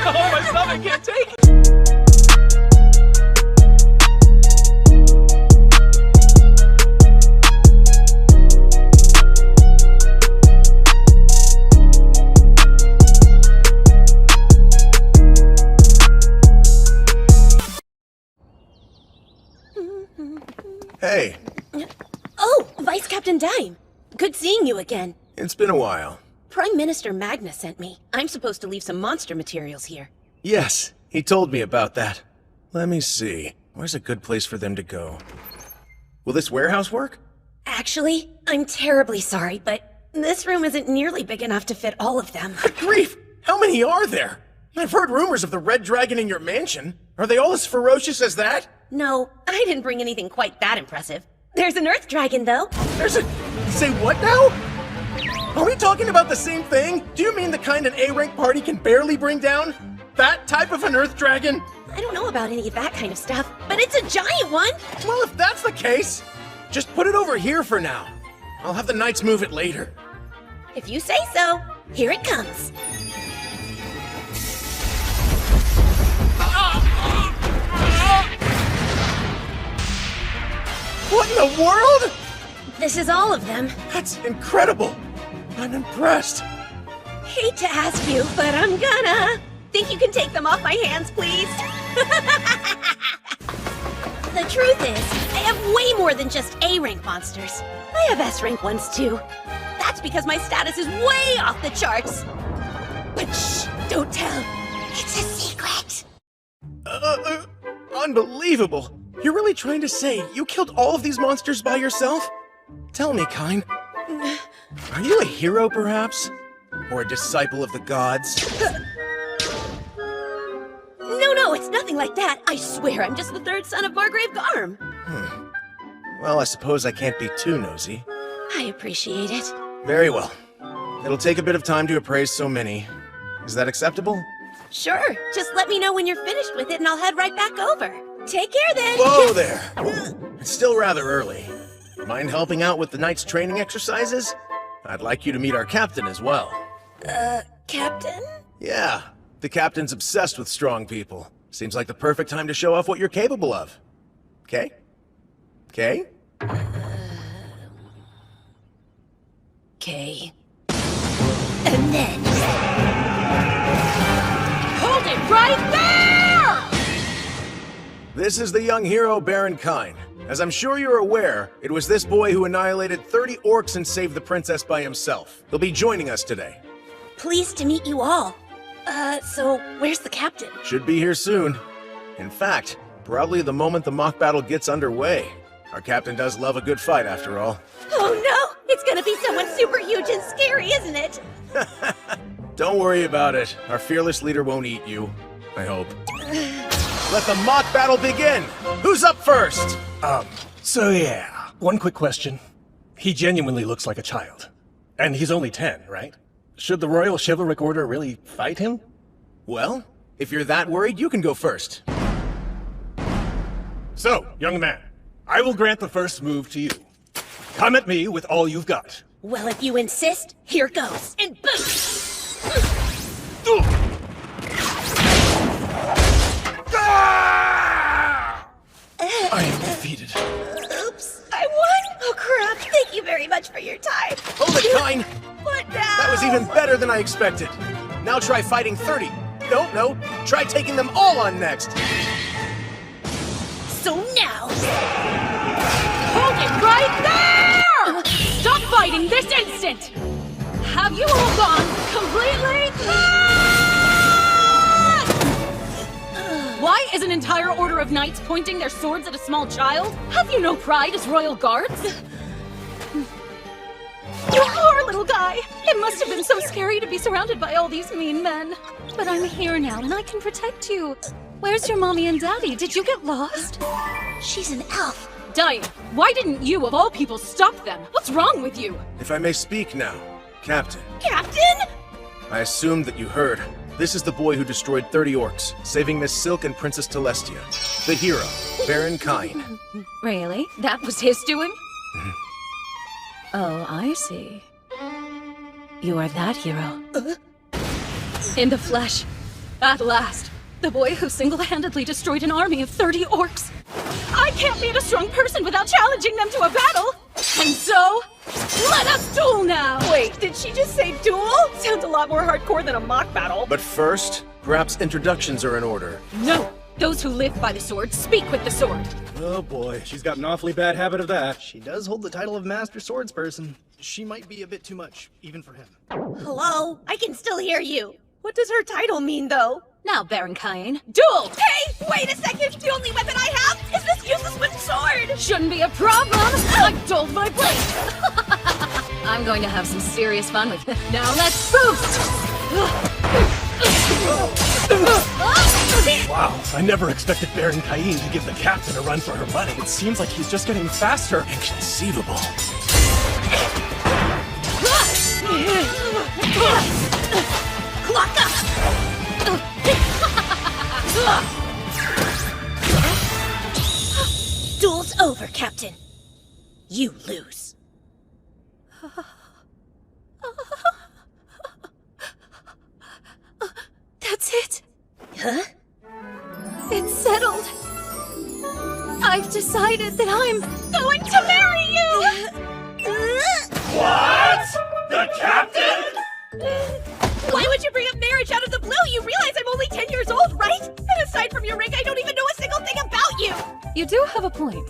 Oh, my stomach can't take it. Hey, Oh, Vice Captain Dime. Good seeing you again. it's been a while. Prime Minister Magna sent me. I'm supposed to leave some monster materials here. Yes, he told me about that. Let me see. Where's a good place for them to go? Will this warehouse work? Actually, I'm terribly sorry, but this room isn't nearly big enough to fit all of them. Good grief! How many are there? I've heard rumors of the Red Dragon in your mansion. Are they all as ferocious as that? No, I didn't bring anything quite that impressive. There's an Earth Dragon, though. There's a... Say what now? Are we talking about the same thing? Do you mean the kind an A-rank party can barely bring down? That type of an Earth Dragon? I don't know about any of that kind of stuff, but it's a giant one. Well, if that's the case, just put it over here for now. I'll have the knights move it later. If you say so, here it comes. What in the world? This is all of them. That's incredible. I'm impressed. Hate to ask you, but I'm gonna. Think you can take them off my hands, please? The truth is, I have way more than just A-rank monsters. I have S-rank ones too. That's because my status is way off the charts. But shh, don't tell. It's a secret. Unbelievable. You're really trying to say you killed all of these monsters by yourself? Tell me, Kine. Are you a hero, perhaps? Or a disciple of the gods? No, it's nothing like that. I swear I'm just the third son of Margrave Garm. Well, I suppose I can't be too nosy. I appreciate it. Very well. It'll take a bit of time to appraise so many. Is that acceptable? Sure, just let me know when you're finished with it and I'll head right back over. Take care then! Whoa there! It's still rather early. Mind helping out with the night's training exercises? I'd like you to meet our captain as well. Captain? Yeah, the captain's obsessed with strong people. Seems like the perfect time to show off what you're capable of. Okay? Okay? Okay. And then... Hold it right there! This is the young hero Baron Kine. As I'm sure you're aware, it was this boy who annihilated 30 orcs and saved the princess by himself. He'll be joining us today. Pleased to meet you all. So where's the captain? Should be here soon. In fact, probably the moment the mock battle gets underway. Our captain does love a good fight after all. Oh no! It's gonna be someone super huge and scary, isn't it? Don't worry about it. Our fearless leader won't eat you. I hope. Let the mock battle begin! Who's up first? So yeah, one quick question. He genuinely looks like a child. And he's only 10, right? Should the Royal Chivalric Order really fight him? Well, if you're that worried, you can go first. So, young man, I will grant the first move to you. Come at me with all you've got. Well, if you insist, here goes. And boom! I am defeated. Oops, I won? Oh crap, thank you very much for your time. Hold it, Kine! What now? That was even better than I expected. Now try fighting 30. No, try taking them all on next. So now... Hold it right there! Stop fighting this instant! Have you all gone completely mad? Why is an entire order of knights pointing their swords at a small child? Have you no pride as royal guards? You poor little guy! It must have been so scary to be surrounded by all these mean men. But I'm here now, and I can protect you. Where's your mommy and daddy? Did you get lost? She's an elf. Diane, why didn't you, of all people, stop them? What's wrong with you? If I may speak now, Captain. Captain? I assumed that you heard. This is the boy who destroyed 30 orcs, saving Miss Silk and Princess Telestia. The hero, Baron Kine. Really? That was his doing? Oh, I see. You are that hero. In the flesh. At last. The boy who single-handedly destroyed an army of 30 orcs. I can't beat a strong person without challenging them to a battle! And so, let us duel now! Wait, did she just say duel? Sounds a lot more hardcore than a mock battle. But first, perhaps introductions are in order. No! Those who live by the sword speak with the sword. Oh boy, she's got an awfully bad habit of that. She does hold the title of Master Swordsperson. She might be a bit too much, even for him. Hello? I can still hear you. What does her title mean, though? Now, Baron Kine, duel! Hey, wait a second! The only weapon I have is this useless wooden sword! Shouldn't be a problem! I dulled my blade! I'm going to have some serious fun with it. Now let's boost! Wow, I never expected Baron Kine to give the captain a run for her money. It seems like he's just getting faster. Inconceivable. Clock up! Duel's over, Captain. You lose. That's it. Huh? It's settled. I've decided that I'm going to marry you! What? The captain? Why would you bring up marriage out of the blue? You realize I'm only 10 years old, right? And aside from your rank, I don't even know a single thing about you! You do have a point.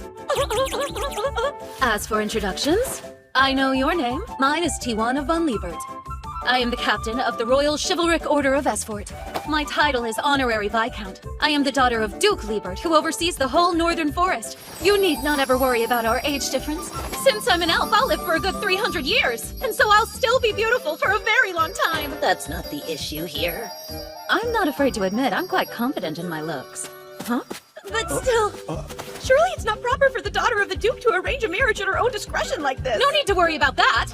As for introductions, I know your name. Mine is Tijuana von Liebert. I am the captain of the Royal Chivalric Order of Esfort. My title is Honorary Viscount. I am the daughter of Duke Liebert, who oversees the whole northern forest. You need not ever worry about our age difference. Since I'm an elf, I'll live for a good 300 years, and so I'll still be beautiful for a very long time. That's not the issue here. I'm not afraid to admit I'm quite confident in my looks. Huh? But still, surely it's not proper for the daughter of the Duke to arrange a marriage at her own discretion like this. No need to worry about that!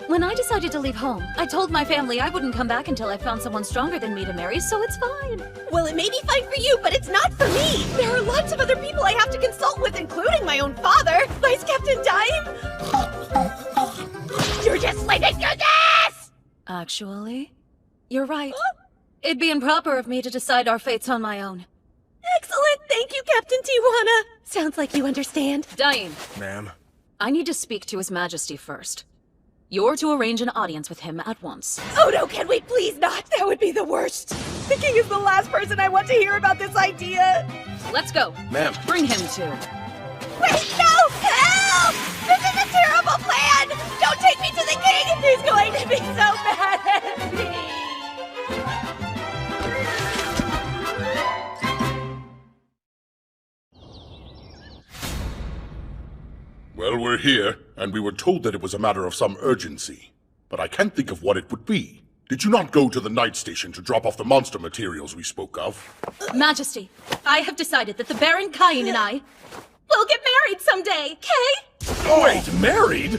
When I decided to leave home, I told my family I wouldn't come back until I found someone stronger than me to marry, so it's fine. Well, it may be fine for you, but it's not for me. There are lots of other people I have to consult with, including my own father, Vice Captain Dime. You're just sleeping through this! Actually, you're right. It'd be improper of me to decide our fates on my own. Excellent! Thank you, Captain Tijuana! Sounds like you understand. Dane. Ma'am. I need to speak to His Majesty first. You're to arrange an audience with him at once. Oh no, can we please not? That would be the worst. The king is the last person I want to hear about this idea. Let's go. Ma'am. Bring him to. Wait, no! Help! This is a terrible plan! Don't take me to the king! He's going to be so mad at me! Well, we're here, and we were told that it was a matter of some urgency. But I can't think of what it would be. did you not go to the night station to drop off the monster materials we spoke of? Majesty, I have decided that the Baron Cain and I will get married someday, okay? Wait, married?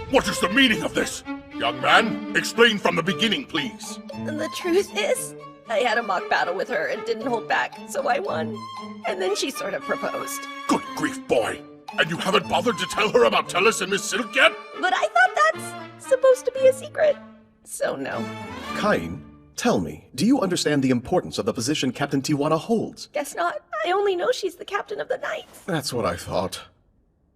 What is the meaning of this? Young man, explain from the beginning, please. The truth is, I had a mock battle with her and didn't hold back, so I won. And then she sort of proposed. Good grief, boy. And you haven't bothered to tell her about Tellus and Miss Silk yet? But I thought that's supposed to be a secret. So no. Cain, tell me, do you understand the importance of the position Captain Tijuana holds? Guess not. I only know she's the captain of the Knights. That's what I thought.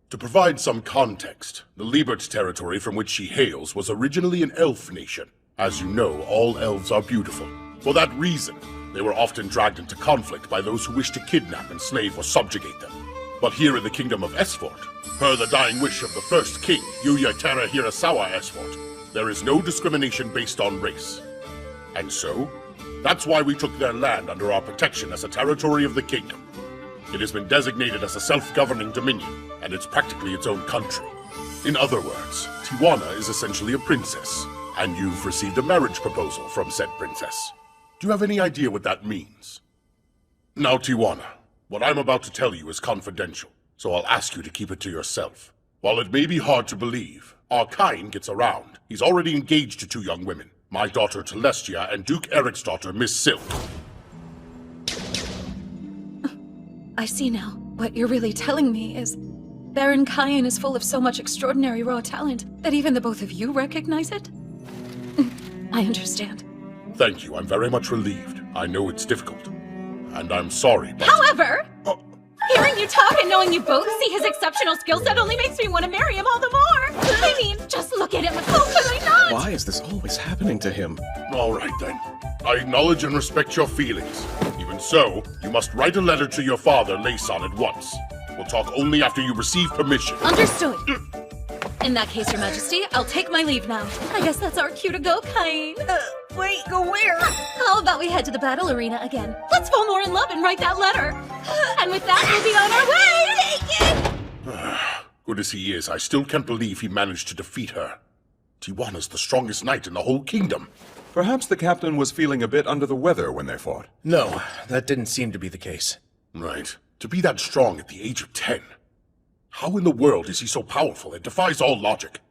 To provide some context, the Liebert territory from which she hails was originally an elf nation. As you know, all elves are beautiful. For that reason, they were often dragged into conflict by those who wished to kidnap, enslave, or subjugate them. But here in the kingdom of Esfort, per the dying wish of the first king, Yuya Terra Hirasawa Esfort, there is no discrimination based on race. And so, that's why we took their land under our protection as a territory of the kingdom. It has been designated as a self-governing dominion, and it's practically its own country. In other words, Tijuana is essentially a princess, and you've received a marriage proposal from said princess. Do you have any idea what that means? Now, Tijuana, what I'm about to tell you is confidential, so I'll ask you to keep it to yourself. While it may be hard to believe, our Cain gets around. He's already engaged to 2 young women, my daughter Telestia and Duke Eric's daughter, Miss Silk. I see now. What you're really telling me is Baron Cain is full of so much extraordinary raw talent that even the both of you recognize it? I understand. Thank you, I'm very much relieved. I know it's difficult. And I'm sorry, but... However, hearing you talk and knowing you both see his exceptional skill set only makes me want to marry him all the more. I mean, just look at him. How could I not? Why is this always happening to him? All right, then. I acknowledge and respect your feelings. Even so, you must write a letter to your father, Layson, at once. We'll talk only after you receive permission. Understood. In that case, Your Majesty, I'll take my leave now. I guess that's our cue to go, Cain. Wait, go where? How about we head to the battle arena again? Let's fall more in love and write that letter. And with that, we'll be on our way. Take it! Good as he is, I still can't believe he managed to defeat her. Tijuana's the strongest knight in the whole kingdom. Perhaps the captain was feeling a bit under the weather when they fought. No, that didn't seem to be the case. Right. To be that strong at the age of 10. How in the world is he so powerful? It defies all logic.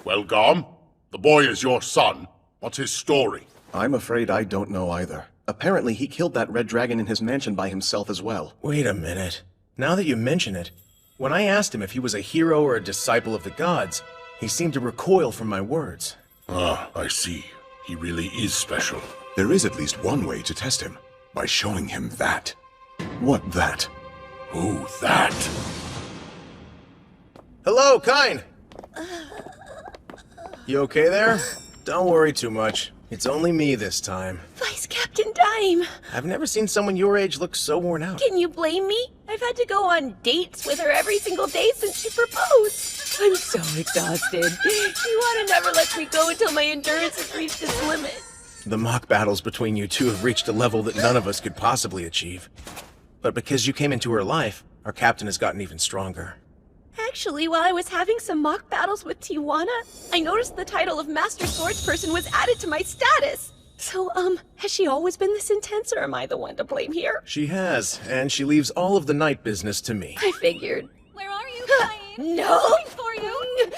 Well, Garm, the boy is your son. What's his story? I'm afraid I don't know either. Apparently he killed that red dragon in his mansion by himself as well. Wait a minute. Now that you mention it, when I asked him if he was a hero or a disciple of the gods, he seemed to recoil from my words. Ah, I see. He really is special. There is at least one way to test him. By showing him that. What that? Who that? Hello, Cain! You okay there? Don't worry too much. It's only me this time. Vice Captain Dime. I've never seen someone your age look so worn out. Can you blame me? I've had to go on dates with her every single day since she proposed. I'm so exhausted. Tijuana never lets me go until my endurance has reached its limit. The mock battles between you two have reached a level that none of us could possibly achieve. But because you came into her life, our captain has gotten even stronger. Actually, while I was having some mock battles with Tijuana, I noticed the title of Master Swordsperson was added to my status. So, has she always been this intense, or am I the one to blame here? She has, and she leaves all of the night business to me. I figured. Where are you, Cain? No! Waiting for you.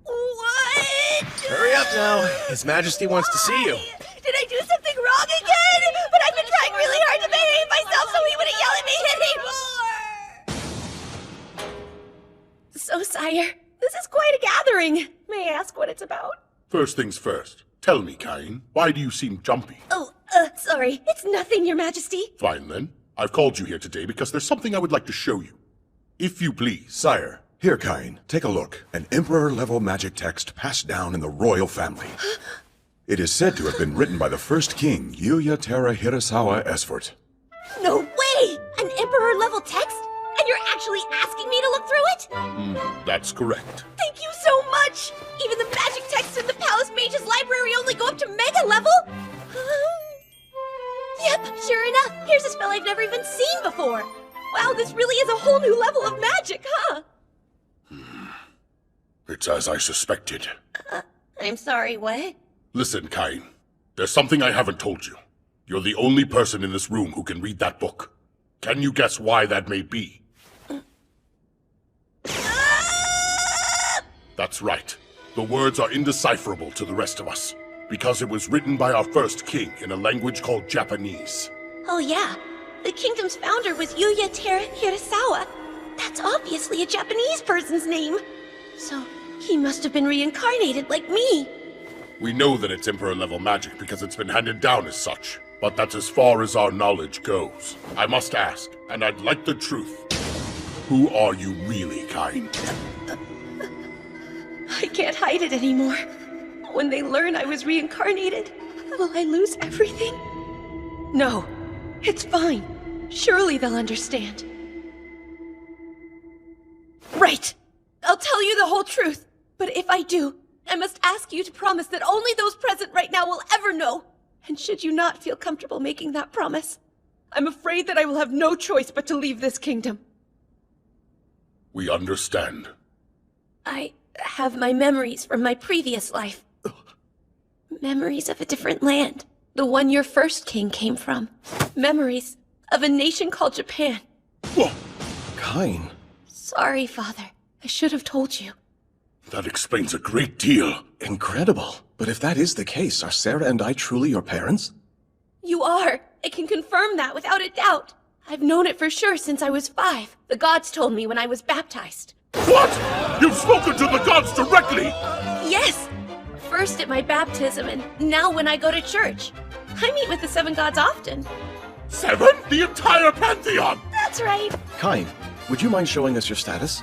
What? Hurry up now. His Majesty wants to see you. Did I do something wrong again? But I've been trying really hard to behave myself so he wouldn't yell at me anymore! So, sire, this is quite a gathering. May I ask what it's about? First things first. Tell me, Cain, why do you seem jumpy? Oh, sorry. It's nothing, Your Majesty. Fine then. I've called you here today because there's something I would like to show you. If you please. Sire, here, Cain, take a look. An Emperor-level magic text passed down in the royal family. It is said to have been written by the first king, Yuya Terra Hirasawa Esfort. No way! An Emperor-level text? And you're actually asking me to look through it? That's correct. Thank you so much! Even the magic texts in the Palace Mage's library only go up to Mega level? Yep, sure enough. Here's a spell I've never even seen before. Wow, this really is a whole new level of magic, huh? It's as I suspected. I'm sorry, what? Listen, Cain. There's something I haven't told you. You're the only person in this room who can read that book. Can you guess why that may be? That's right. The words are indecipherable to the rest of us, because it was written by our first king in a language called Japanese. Oh yeah, the kingdom's founder was Yuya Hirasawa. That's obviously a Japanese person's name. So, he must have been reincarnated like me. We know that it's Emperor-level magic because it's been handed down as such, but that's as far as our knowledge goes. I must ask, and I'd like the truth. Who are you really, Cain? I can't hide it anymore. When they learn I was reincarnated, will I lose everything? No, it's fine. Surely they'll understand. Right! I'll tell you the whole truth. But if I do, I must ask you to promise that only those present right now will ever know. And should you not feel comfortable making that promise, I'm afraid that I will have no choice but to leave this kingdom. We understand. I have my memories from my previous life. Memories of a different land. The one your first king came from. Memories of a nation called Japan. Cain. Sorry, Father. I should have told you. That explains a great deal. Incredible. But if that is the case, are Sarah and I truly your parents? You are. I can confirm that without a doubt. I've known it for sure since I was 5. The gods told me when I was baptized. What? You've spoken to the gods directly? Yes! First at my baptism, and now when I go to church. I meet with the 7 gods often. 7? The entire pantheon? That's right. Cain, would you mind showing us your status?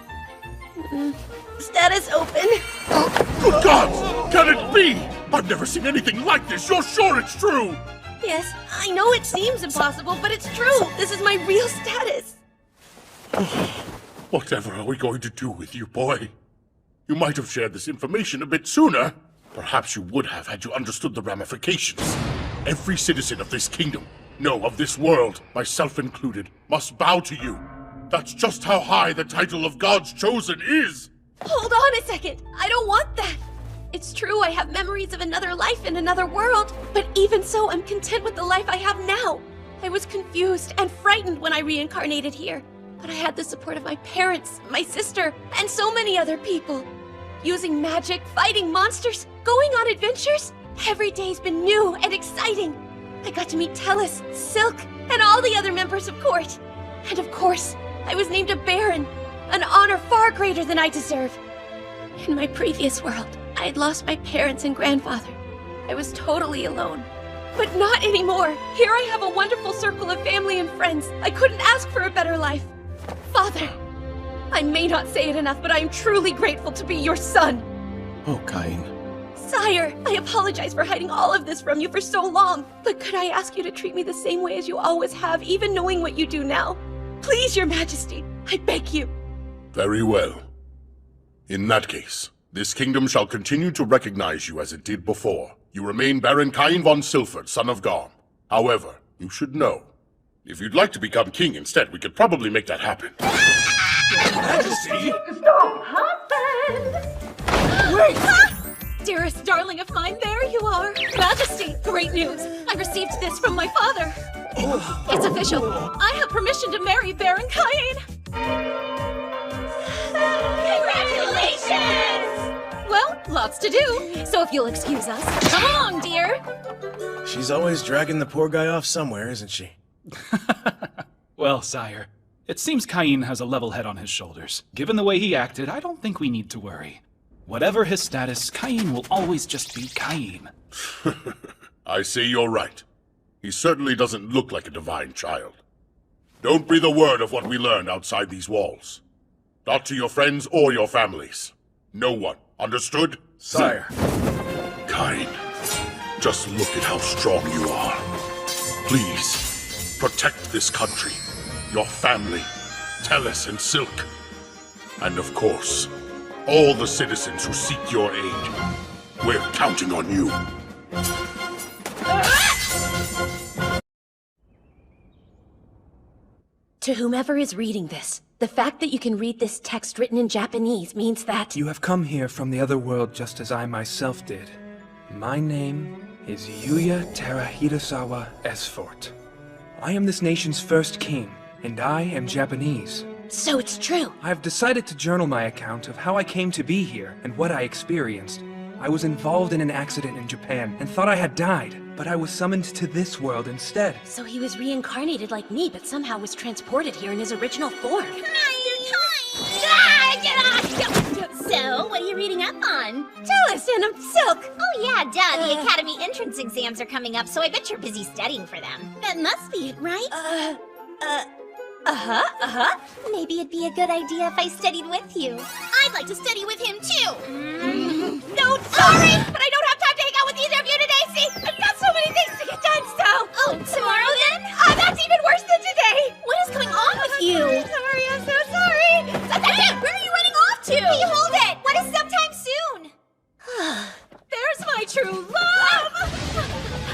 Status open. Good gods! Can it be? I've never seen anything like this. You're sure it's true? Yes, I know it seems impossible, but it's true. This is my real status. Whatever are we going to do with you, boy? You might have shared this information a bit sooner. Perhaps you would have had you understood the ramifications. Every citizen of this kingdom, no, of this world, myself included, must bow to you. That's just how high the title of God's Chosen is. Hold on a second. I don't want that. It's true I have memories of another life in another world, but even so, I'm content with the life I have now. I was confused and frightened when I reincarnated here, but I had the support of my parents, my sister, and so many other people. Using magic, fighting monsters, going on adventures, every day's been new and exciting. I got to meet Tellus, Silk, and all the other members of court. And of course, I was named a Baron, an honor far greater than I deserve. In my previous world, I had lost my parents and grandfather. I was totally alone. But not anymore. Here I have a wonderful circle of family and friends. I couldn't ask for a better life. Father, I may not say it enough, but I am truly grateful to be your son. Oh, Cain. Sire, I apologize for hiding all of this from you for so long. But could I ask you to treat me the same way as you always have, even knowing what you do now? Please, your majesty, I beg you. Very well. In that case, this kingdom shall continue to recognize you as it did before. You remain Baron Cain von Silford, son of Garm. However, you should know, if you'd like to become king instead, we could probably make that happen. Majesty! Stop, husband! Wait! Dearest darling of mine, there you are. Majesty, great news. I received this from my father. It's official. I have permission to marry Baron Cain. Congratulations! Well, lots to do. So if you'll excuse us. Come along, dear. She's always dragging the poor guy off somewhere, isn't she? Well, sire, it seems Cain has a level head on his shoulders. Given the way he acted, I don't think we need to worry. Whatever his status, Cain will always just be Cain. I see you're right. He certainly doesn't look like a divine child. Don't breathe a word of what we learned outside these walls. Not to your friends or your families. No one. Understood? Sire. Cain, just look at how strong you are. Please, protect this country, your family, Tellus and Silk, and of course, all the citizens who seek your aid. We're counting on you. To whomever is reading this, the fact that you can read this text written in Japanese means that... You have come here from the other world just as I myself did. My name is Yuya Terahitasawa Esfort. I am this nation's first king, and I am Japanese. So it's true. I have decided to journal my account of how I came to be here and what I experienced. I was involved in an accident in Japan and thought I had died, but I was summoned to this world instead. So he was reincarnated like me, but somehow was transported here in his original form. So, what are you reading up on? Tell us, and I'm silk. Oh yeah, duh. The academy entrance exams are coming up, so I bet you're busy studying for them. That must be it, right? Maybe it'd be a good idea if I studied with you. I'd like to study with him too. No, sorry, but I don't have time to hang out with either of you today. See, I've got so many things to get done. So, tomorrow then? That's even worse than today. What is going on with you? Sorry, I'm so sorry. Where are you running off to? Hey, hold it. What is sometime soon? There's my true love!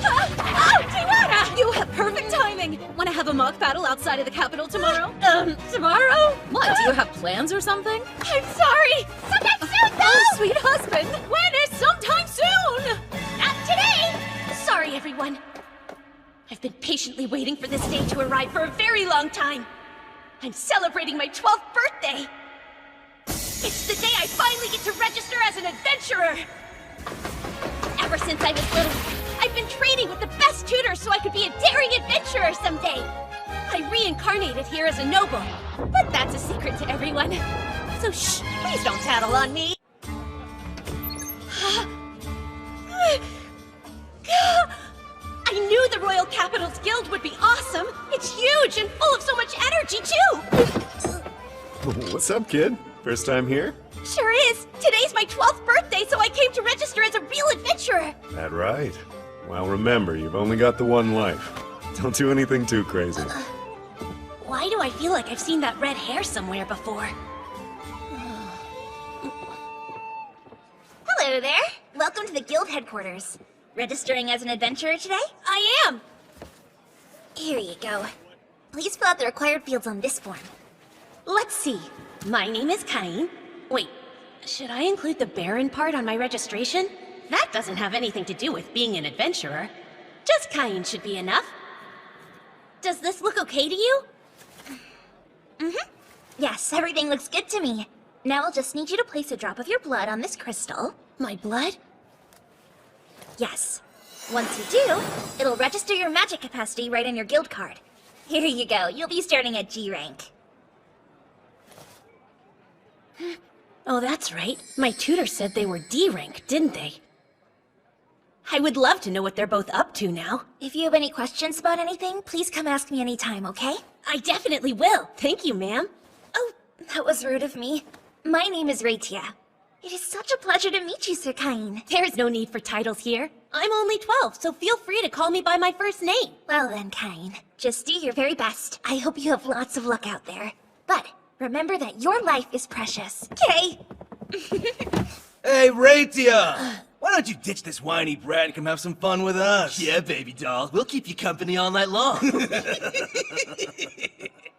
Oh, Tiara! You have perfect timing. Want to have a mock battle outside of the capital tomorrow? Tomorrow? What, do you have plans or something? I'm sorry. Sometime soon, though. Oh, sweet husband. When is sometime soon? Not today. Sorry, everyone. I've been patiently waiting for this day to arrive for a very long time. I'm celebrating my 12th birthday. It's the day I finally get to register as an adventurer. Ever since I was little, I've been training with the best tutors so I could be a daring adventurer someday. I reincarnated here as a noble, but that's a secret to everyone. So shh, please don't tattle on me. I knew the Royal Capital's Guild would be awesome. It's huge and full of so much energy, too. What's up, kid? First time here? Sure is. Today's my 12th birthday, so I came to register as a real adventurer. That right. Well, remember, you've only got the one life. Don't do anything too crazy. Why do I feel like I've seen that red hair somewhere before? Hello there. Welcome to the guild headquarters. Registering as an adventurer today? I am! Here you go. Please fill out the required fields on this form. Let's see. My name is Cain. Wait, should I include the Baron part on my registration? That doesn't have anything to do with being an adventurer. Just Cain should be enough. Does this look okay to you? Yes, everything looks good to me. Now I'll just need you to place a drop of your blood on this crystal. My blood? Yes. Once you do, it'll register your magic capacity right on your guild card. Here you go. You'll be starting at G rank. Oh, that's right. My tutor said they were D rank, didn't they? I would love to know what they're both up to now. If you have any questions about anything, please come ask me anytime, okay? I definitely will. Thank you, ma'am. Oh, that was rude of me. My name is Raitia. It is such a pleasure to meet you, Sir Cain. There's no need for titles here. I'm only 12, so feel free to call me by my first name. Well then, Cain. Just do your very best. I hope you have lots of luck out there. But remember that your life is precious, okay? Hey, Raitia! Why don't you ditch this whiny brat and come have some fun with us? Yeah, baby doll. We'll keep you company all night long.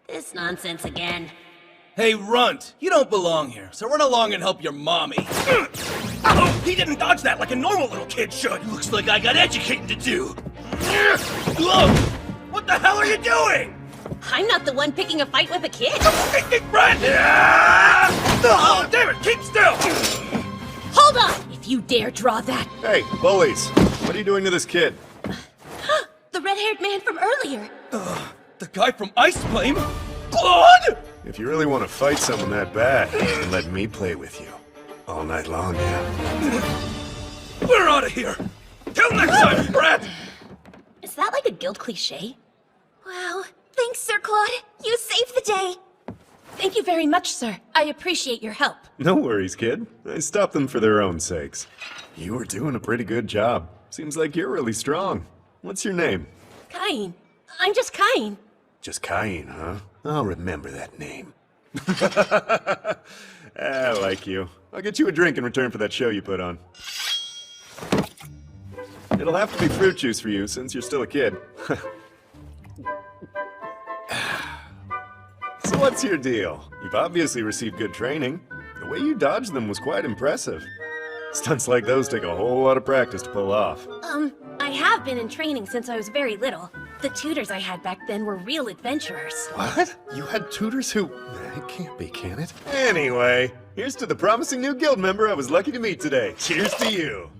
This nonsense again. Hey, Runt, you don't belong here, so run along and help your mommy. Oh, he didn't dodge that like a normal little kid should. Looks like I got educating to do. What the hell are you doing? I'm not the one picking a fight with a kid. Brad! Oh, damn it, keep still! Hold on! If you dare draw that... Hey, bullies! What are you doing to this kid? The red-haired man from earlier. The guy from Ice Flame? Blood! If you really want to fight someone that bad, then let me play with you. All night long, yeah? We're out of here! Till next time, Brad! Is that like a guild cliché? Wow. Thanks, Sir Claude. You saved the day. Thank you very much, sir. I appreciate your help. No worries, kid. I stopped them for their own sakes. You were doing a pretty good job. Seems like you're really strong. What's your name? Cain. I'm just Cain. Just Cain, huh? I'll remember that name. I like you. I'll get you a drink in return for that show you put on. It'll have to be fruit juice for you, since you're still a kid. So what's your deal? You've obviously received good training. The way you dodged them was quite impressive. Stunts like those take a whole lot of practice to pull off. I have been in training since I was very little. The tutors I had back then were real adventurers. What? You had tutors who... It can't be, can it? Anyway, here's to the promising new guild member I was lucky to meet today. Cheers to you.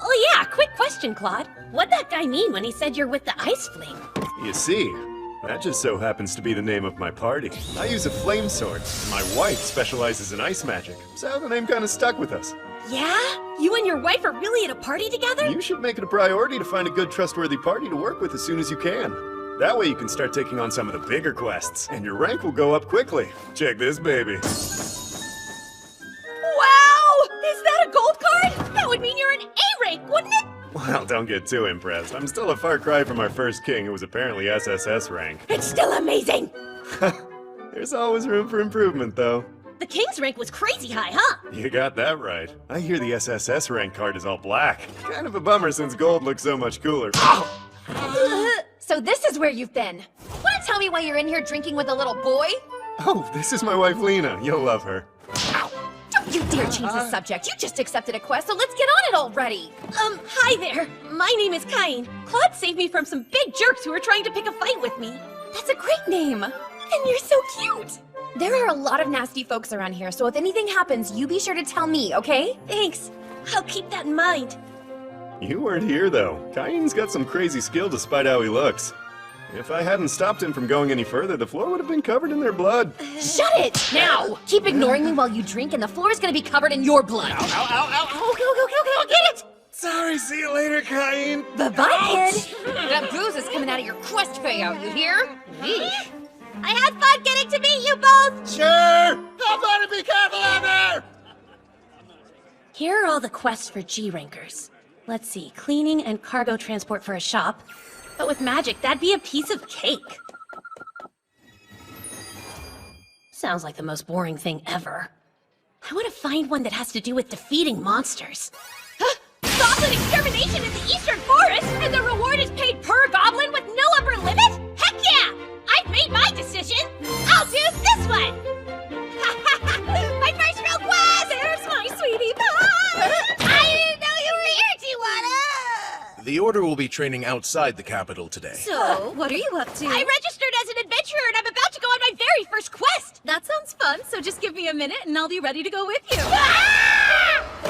Oh yeah, quick question, Claude. What'd that guy mean when he said you're with the Ice Fling? You see, that just so happens to be the name of my party. I use a flame sword, and my wife specializes in ice magic, so the name kind of stuck with us. Yeah? You and your wife are really at a party together? You should make it a priority to find a good, trustworthy party to work with as soon as you can. That way you can start taking on some of the bigger quests, and your rank will go up quickly. Check this, baby. Wow! Is that a gold card? That would mean you're an A rank, wouldn't it? Well, don't get too impressed. I'm still a far cry from our first king, who was apparently SSS rank. It's still amazing! There's always room for improvement, though. The king's rank was crazy high, huh? You got that right. I hear the SSS rank card is all black. Kind of a bummer since gold looks so much cooler. So this is where you've been. Wanna tell me why you're in here drinking with a little boy? Oh, this is my wife Lena. You'll love her. Don't you dare change the subject. You just accepted a quest, so let's get on it already. Hi there. My name is Cain. Claude saved me from some big jerks who were trying to pick a fight with me. That's a great name. And you're so cute. There are a lot of nasty folks around here, so if anything happens, you be sure to tell me, okay? Thanks. I'll keep that in mind. You weren't here, though. Cain's got some crazy skill despite how he looks. If I hadn't stopped him from going any further, the floor would have been covered in their blood. Shut it! Now! Keep ignoring me while you drink, and the floor is gonna be covered in your blood. Ow, get it! Sorry, see you later, Cain. Bye-bye, kid. That booze is coming out of your quest payout, you hear? Eesh. I had fun getting to meet you both! Sure! Everybody be careful out there! Here are all the quests for G-Rankers. Let's see, cleaning and cargo transport for a shop. But with magic, that'd be a piece of cake. Sounds like the most boring thing ever. I want to find one that has to do with defeating monsters. Goblin extermination in the Eastern Forest, and the reward is paid per goblin with no upper limit? Heck yeah! I've made my decision. I'll do this one. My first real quest. There's my sweetie pie. I didn't know you were here, Tijuana. The Order will be training outside the capital today. So, what are you up to? I registered as an adventurer and I'm about to go on my very first quest. That sounds fun, so just give me a minute and I'll be ready to go with you.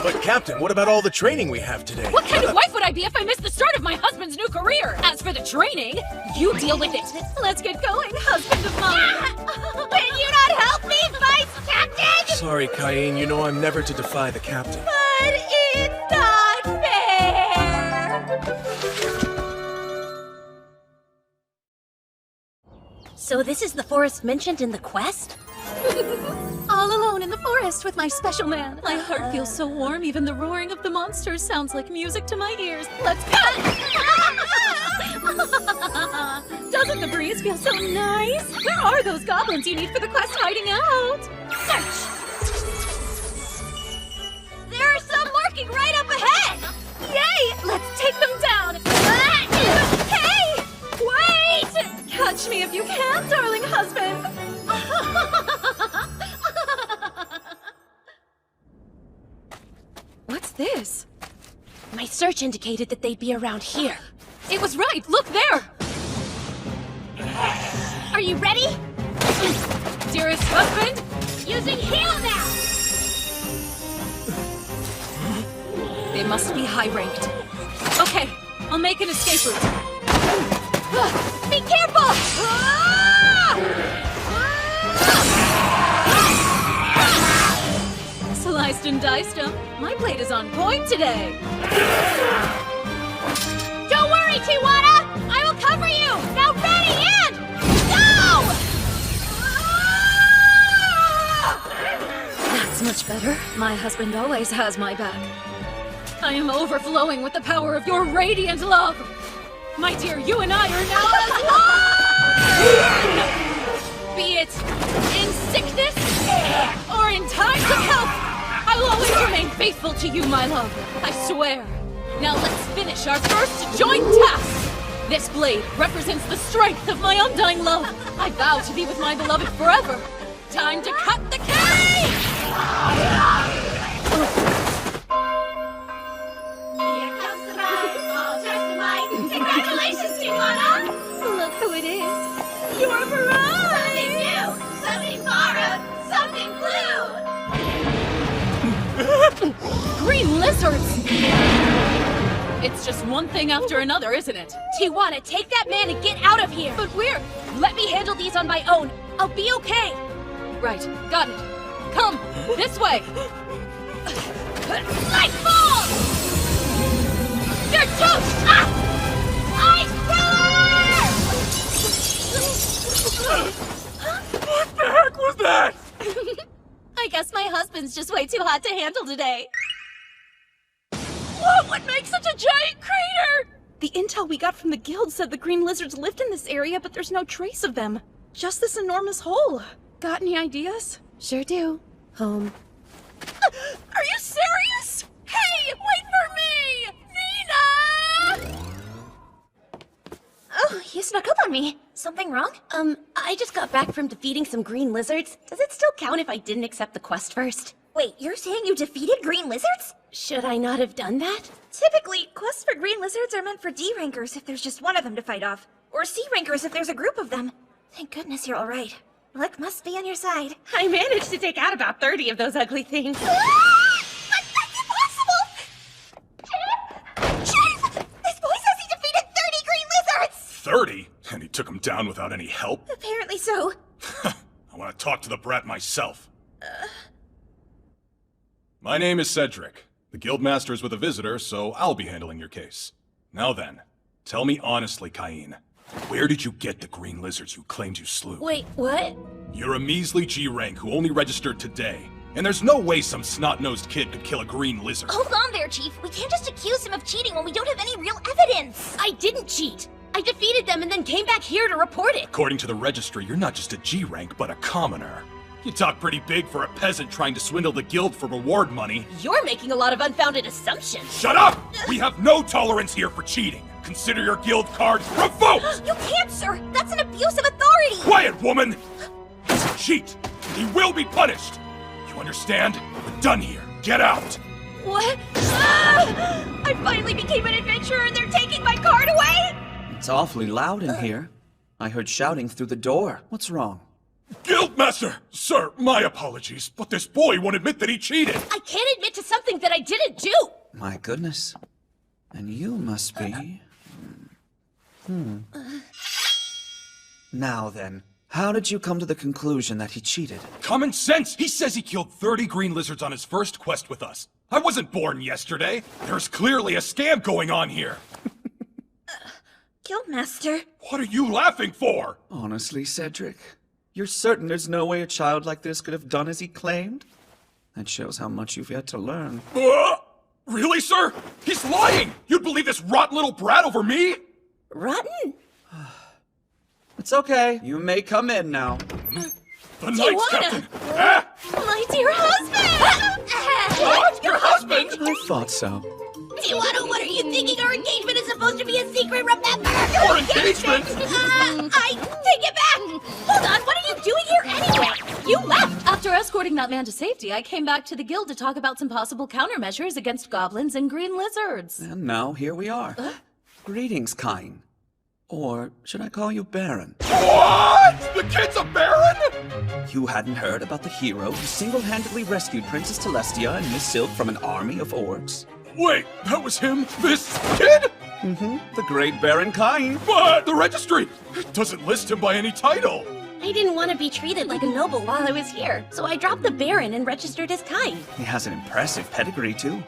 But Captain, what about all the training we have today? What kind of wife would I be if I missed the start of my husband's new career? As for the training, you deal with it. Let's get going, husband of mine. Will you not help me, Vice Captain? Sorry, Cain, you know I'm never to defy the Captain. But it's not fair. So this is the forest mentioned in the quest? All alone in the forest with my special man. My heart feels so warm, even the roaring of the monsters sounds like music to my ears. Let's go! Doesn't the breeze feel so nice? Where are those goblins you need for the quest hiding out? Search! There are some lurking right up ahead! Yay! Let's take them down! Hey! Wait! Catch me if you can, darling husband! What's this? My search indicated that they'd be around here. It was right! Look there! Are you ready? Dearest husband? Using heal now! They must be high-ranked. Okay, I'll make an escape route. Be careful! Sliced and diced 'em. My blade is on point today. Don't worry, Tijuana! I will cover you! Now ready and go! That's much better. My husband always has my back. I am overflowing with the power of your radiant love. My dear, you and I are now as one! Be it in sickness or in times of health, I will always remain faithful to you, my love. I swear. Now let's finish our first joint task. This blade represents the strength of my undying love. I vow to be with my beloved forever. Time to cut the cake! it is. You're right! Something new! Something borrowed! Something blue! Green lizards! It's just one thing after another, isn't it? Tijuana, take that man and get out of here! But where? Let me handle these on my own. I'll be okay. Right, got it. Come, this way! Lightfall! You're toast! Ah! Ice pillar! What the heck was that? I guess my husband's just way too hot to handle today. What would make such a giant crater? The intel we got from the guild said the green lizards lived in this area, but there's no trace of them. Just this enormous hole. Got any ideas? Sure do. Home. Are you serious? Hey, wait for me! Nina! Oh, you snuck up on me. Something wrong? I just got back from defeating some green lizards. Does it still count if I didn't accept the quest first? Wait, you're saying you defeated green lizards? Should I not have done that? Typically, quests for green lizards are meant for D-rankers if there's just one of them to fight off. Or C-rankers if there's a group of them. Thank goodness you're alright. Luck must be on your side. I managed to take out about 30 of those ugly things. That's impossible! Chief! This boy says he defeated 30 green lizards! 30? And he took him down without any help? Apparently so. I want to talk to the brat myself. My name is Cedric. The Guildmaster is with a visitor, so I'll be handling your case. Now then, tell me honestly, Cain. Where did you get the green lizards you claimed you slew? Wait, what? You're a measly G rank who only registered today. And there's no way some snot-nosed kid could kill a green lizard. Hold on there, Chief. We can't just accuse him of cheating when we don't have any real evidence. I didn't cheat. I defeated them and then came back here to report it. According to the registry, you're not just a G rank, but a commoner. You talk pretty big for a peasant trying to swindle the guild for reward money. You're making a lot of unfounded assumptions. Shut up! We have no tolerance here for cheating. Consider your guild cards revoked! You can't, sir! That's an abuse of authority! Quiet, woman! He's a cheat! He will be punished! You understand? We're done here. Get out! What? Ah! I finally became an adventurer and they're taking my card away? It's awfully loud in here. I heard shouting through the door. What's wrong? Guildmaster! Sir, my apologies, but this boy won't admit that he cheated! I can't admit to something that I didn't do! My goodness. And you must be... Now then, how did you come to the conclusion that he cheated? Common sense! He says he killed 30 green lizards on his first quest with us. I wasn't born yesterday. There's clearly a scam going on here. Guildmaster. What are you laughing for? Honestly, Cedric, you're certain there's no way a child like this could have done as he claimed? That shows how much you've yet to learn. Really, sir? He's lying! You'd believe this rotten little brat over me? Rotten? It's okay. You may come in now. The Knights, Captain! My dear husband! What? Your husband? I thought so. Tijuana, what are you thinking? Our engagement is supposed to be a secret, remember? Your engagement? I take it back! Hold on, what are you doing here anyway? You left! After escorting that man to safety, I came back to the guild to talk about some possible countermeasures against goblins and green lizards. And now here we are. Greetings, Cain. Or should I call you Baron? What? The kid's a Baron? You hadn't heard about the hero who single-handedly rescued Princess Celestia and Miss Silk from an army of orcs? Wait, that was him? This kid? The great Baron Cain. But the registry doesn't list him by any title. I didn't want to be treated like a noble while I was here, so I dropped the Baron and registered as Cain. He has an impressive pedigree, too.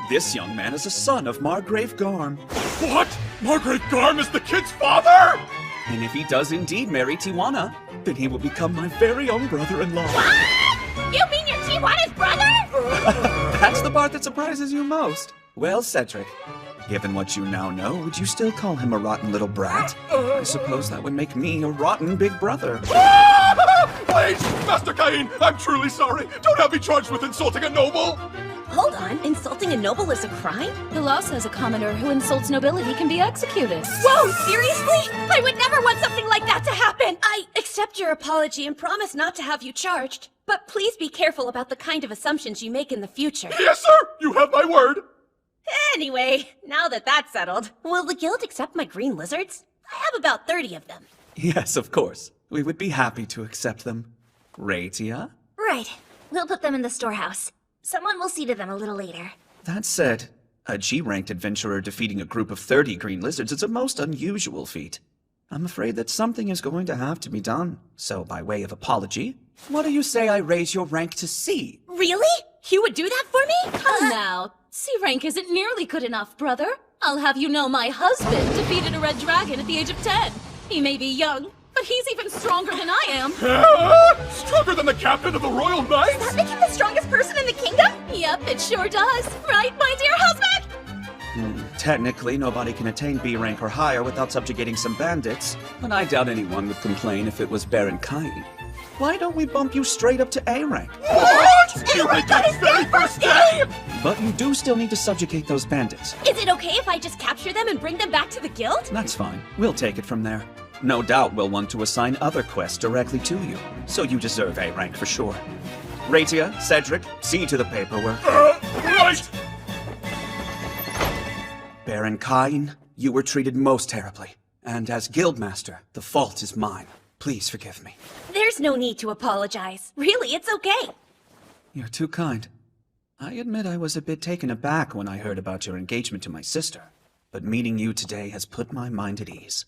This young man is a son of Margrave Garm. What? Margrave Garm is the kid's father? And if he does indeed marry Tijuana, then he will become my very own brother-in-law. What? You mean you're Tijuana's brother? That's the part that surprises you most. Well, Cedric, given what you now know, would you still call him a rotten little brat? I suppose that would make me a rotten big brother. Please, Master Cain, I'm truly sorry. Don't have me charged with insulting a noble. Hold on, insulting a noble is a crime? The law says a commoner who insults nobility can be executed. Whoa, seriously? I would never want something like that to happen! I accept your apology and promise not to have you charged. But please be careful about the kind of assumptions you make in the future. Yes, sir! You have my word! Anyway, now that that's settled, will the guild accept my green lizards? I have about 30 of them. Yes, of course. We would be happy to accept them. Raitia? Right. We'll put them in the storehouse. Someone will see to them a little later. That said, a G-ranked adventurer defeating a group of 30 green lizards is a most unusual feat. I'm afraid that something is going to have to be done. So, by way of apology, what do you say I raise your rank to C? Really? You would do that for me? Come now. C rank isn't nearly good enough, brother. I'll have you know my husband defeated a red dragon at the age of 10. He may be young, but he's even stronger than I am. Stronger than the captain of the Royal Knights? Does that make him the strongest person in the kingdom? Yep, it sure does. Right, my dear husband? Technically, nobody can attain B rank or higher without subjugating some bandits, but I doubt anyone would complain if it was Baron Kain. Why don't we bump you straight up to A rank? What? You rank on his very first day! But you do still need to subjugate those bandits. Is it okay if I just capture them and bring them back to the guild? That's fine. We'll take it from there. No doubt we'll want to assign other quests directly to you, so you deserve A rank for sure. Raitia, Cedric, see to the paperwork. Right! Baron Kain, you were treated most terribly. And as Guildmaster, the fault is mine. Please forgive me. There's no need to apologize. Really, it's okay. You're too kind. I admit I was a bit taken aback when I heard about your engagement to my sister, but meeting you today has put my mind at ease.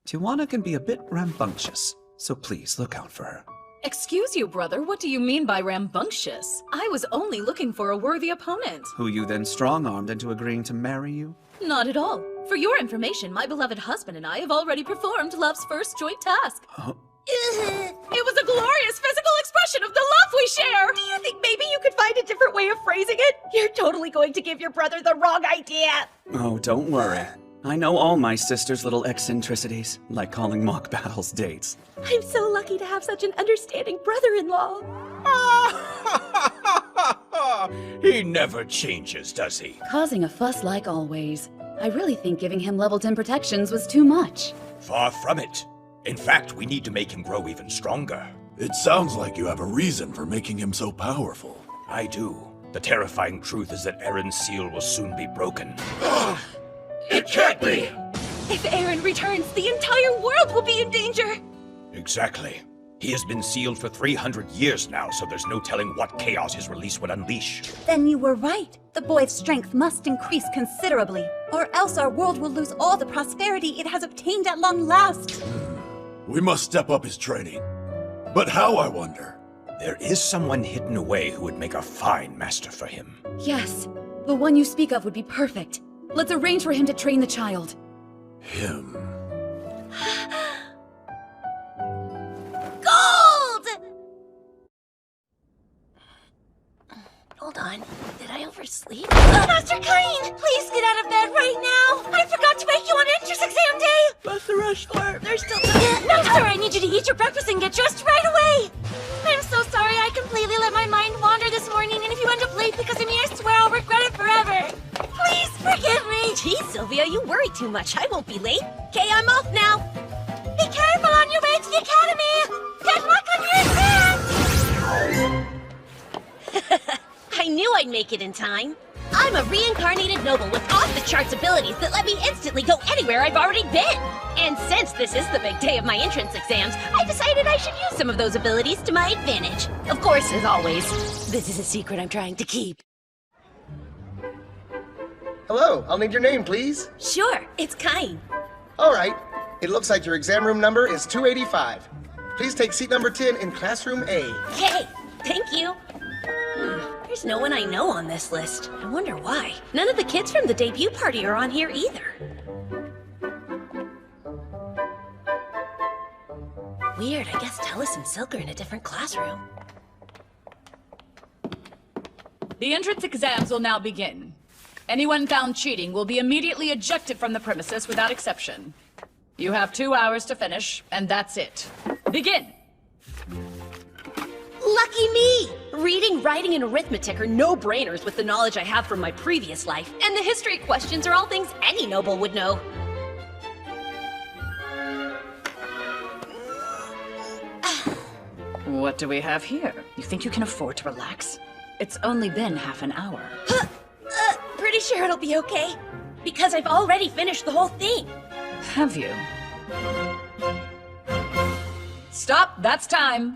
Tijuana can be a bit rambunctious, so please look out for her. Excuse you, brother, what do you mean by rambunctious? I was only looking for a worthy opponent. Who you then strong-armed into agreeing to marry you? Not at all. For your information, my beloved husband and I have already performed love's first joint task. Oh. It was a glorious physical expression of the love we share! Do you think maybe you could find a different way of phrasing it? You're totally going to give your brother the wrong idea! Oh, don't worry. I know all my sister's little eccentricities, like calling mock battles dates. I'm so lucky to have such an understanding brother-in-law. He never changes, does he? Causing a fuss like always. I really think giving him level 10 protections was too much. Far from it. In fact, we need to make him grow even stronger. It sounds like you have a reason for making him so powerful. I do. The terrifying truth is that Aaron's seal will soon be broken. It can't be! If Aaron returns, the entire world will be in danger! Exactly. He has been sealed for 300 years now, so there's no telling what chaos his release would unleash. Then you were right. The boy's strength must increase considerably, or else our world will lose all the prosperity it has obtained at long last. We must step up his training. But how, I wonder? There is someone hidden away who would make a fine master for him. Yes, the one you speak of would be perfect. Let's arrange for him to train the child. Him. Gold! Hold on. Did I oversleep? Master Kain! Please get out of bed right now! I forgot to wake you on entrance exam day! What's the rush for? There's still No, sir, I need you to eat your breakfast and get dressed right away! I'm so sorry I completely let my mind wander this morning, and if you end up late because of me, I swear I'll regret it forever! Please forgive me! Geez, Sylvia, you worry too much. I won't be late. Okay, I'm off now. Be careful on your way to the academy! Good luck on your exam! I knew I'd make it in time. I'm a reincarnated noble with off-the-charts abilities that let me instantly go anywhere I've already been. And since this is the big day of my entrance exams, I decided I should use some of those abilities to my advantage. Of course, as always, this is a secret I'm trying to keep. Hello, I'll need your name, please. Sure, it's Kain. All right. It looks like your exam room number is 285. Please take seat number 10 in classroom A. Okay, thank you. There's no one I know on this list. I wonder why. None of the kids from the debut party are on here either. Weird, I guess Tellis and Silk are in a different classroom. The entrance exams will now begin. Anyone found cheating will be immediately ejected from the premises without exception. You have 2 hours to finish, and that's it. Begin! Lucky me! Reading, writing, and arithmetic are no-brainers with the knowledge I have from my previous life, and the history questions are all things any noble would know. What do we have here? You think you can afford to relax? It's only been half an hour. Pretty sure it'll be okay. Because I've already finished the whole thing. Have you? Stop, that's time.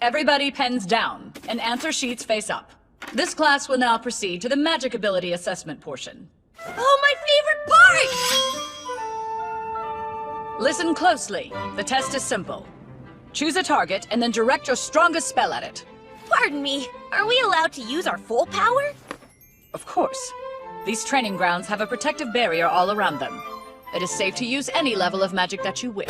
Everybody pens down, and answer sheets face up. This class will now proceed to the magic ability assessment portion. Oh, my favorite part! Listen closely. The test is simple. Choose a target and then direct your strongest spell at it. Pardon me, are we allowed to use our full power? Of course. These training grounds have a protective barrier all around them. It is safe to use any level of magic that you wish.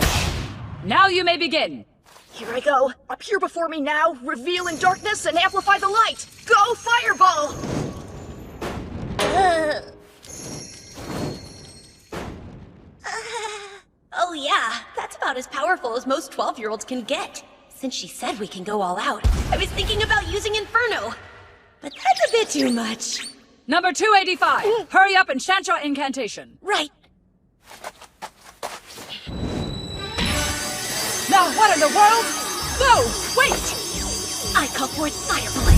Now you may begin. Here I go. Appear before me now, reveal in darkness, and amplify the light! Go, Fireball! Oh yeah, that's about as powerful as most 12-year-olds can get. Since she said we can go all out, I was thinking about using Inferno. But that's a bit too much. Number 285. Hurry up and chant your incantation. Right. Now what in the world? No! Wait! I call forth Fire Bullet.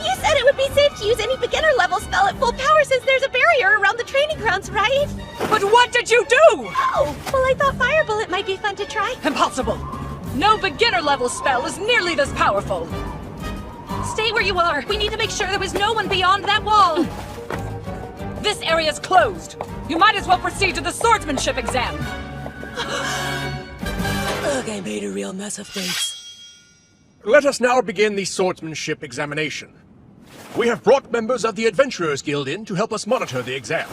You said it would be safe to use any beginner level spell at full power since there's a barrier around the training grounds, right? But what did you do? Oh, well I thought Fire Bullet might be fun to try. Impossible! No beginner level spell is nearly this powerful. Stay where you are. We need to make sure there was no one beyond that wall. This area's closed. You might as well proceed to the swordsmanship exam. Ugh, I made a real mess of things. Let us now begin the swordsmanship examination. We have brought members of the Adventurers Guild in to help us monitor the exam.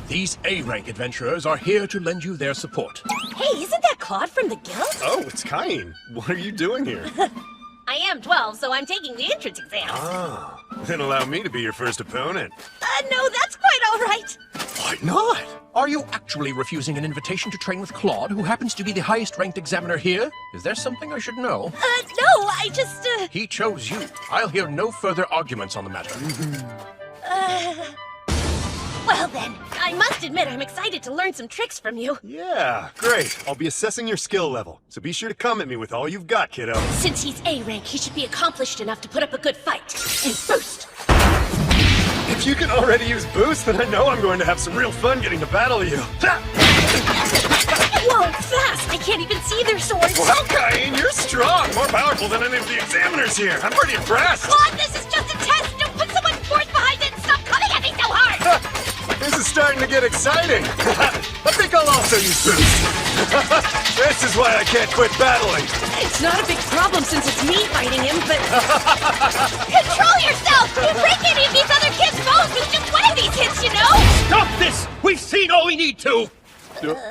These A-rank adventurers are here to lend you their support. Hey, isn't that Claude from the guild? Oh, it's Cain. What are you doing here? I am 12, so I'm taking the entrance exams. Ah, then allow me to be your first opponent. No, that's quite all right. Why not? Are you actually refusing an invitation to train with Claude, who happens to be the highest-ranked examiner here? Is there something I should know? No, I just, He chose you. I'll hear no further arguments on the matter. Well then, I must admit I'm excited to learn some tricks from you. Yeah, great. I'll be assessing your skill level, so be sure to come at me with all you've got, kiddo. Since he's A-rank, he should be accomplished enough to put up a good fight. And boost! If you can already use boost, then I know I'm going to have some real fun getting to battle you. Whoa, fast! I can't even see their swords! Well, Cain, you're strong! More powerful than any of the examiners here! I'm pretty impressed! Claude, this is just a test! Don't put so much force behind it and stop coming at me so hard! This is starting to get exciting! I think I'll also use boost! This is why I can't quit battling! It's not a big problem since it's me fighting him, but... Control yourself! You break any of these other kids' bones with just one of these hits, you know? Stop this! We've seen all we need to!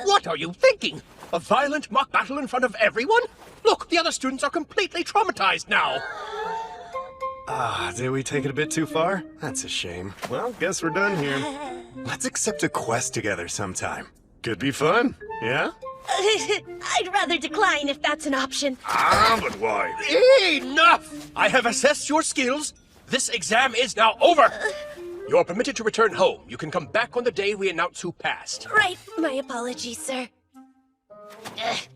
What are you thinking? A violent mock battle in front of everyone? Look, the other students are completely traumatized now. Ah, did we take it a bit too far? That's a shame. Well, guess we're done here. Let's accept a quest together sometime. Could be fun, yeah? I'd rather decline if that's an option. Ah, but why? Enough! I have assessed your skills. This exam is now over. You're permitted to return home. You can come back on the day we announce who passed. Right, my apologies, sir. It's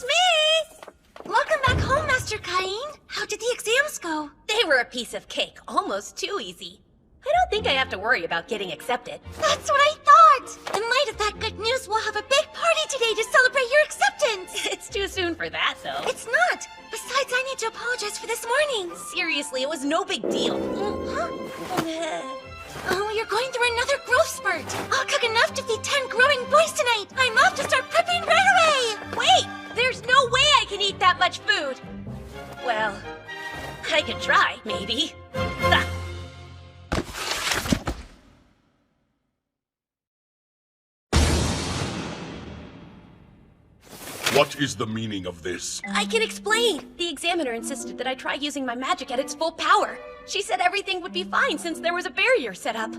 me! Welcome back home, Master Cain. How did the exams go? They were a piece of cake, almost too easy. I don't think I have to worry about getting accepted. That's what I thought! In light of that good news, we'll have a big party today to celebrate your acceptance! It's too soon for that, though. It's not! Besides, I need to apologize for this morning. Seriously, it was no big deal. Oh, you're going through another growth spurt. I'll cook enough to feed 10 growing boys tonight. I'm off to start prepping right away. Wait, there's no way I can eat that much food. Well, I could try, maybe. Ah. What is the meaning of this? I can explain. The examiner insisted that I try using my magic at its full power. She said everything would be fine since there was a barrier set up.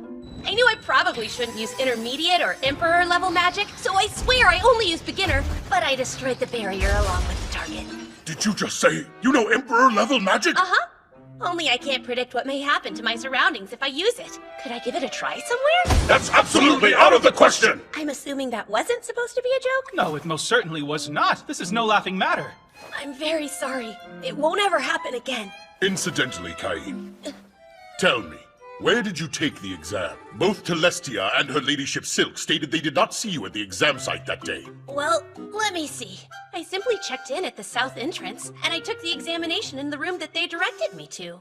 I knew I probably shouldn't use intermediate or emperor level magic, so I swear I only used beginner, but I destroyed the barrier along with the target. Did you just say you know Emperor level magic? Uh-huh. Only I can't predict what may happen to my surroundings if I use it. Could I give it a try somewhere? That's absolutely out of the question! I'm assuming that wasn't supposed to be a joke? No, it most certainly was not. This is no laughing matter. I'm very sorry. It won't ever happen again. Incidentally, Cain, tell me, where did you take the exam? Both Telestia and her ladyship Silk stated they did not see you at the exam site that day. Well, let me see. I simply checked in at the south entrance, and I took the examination in the room that they directed me to.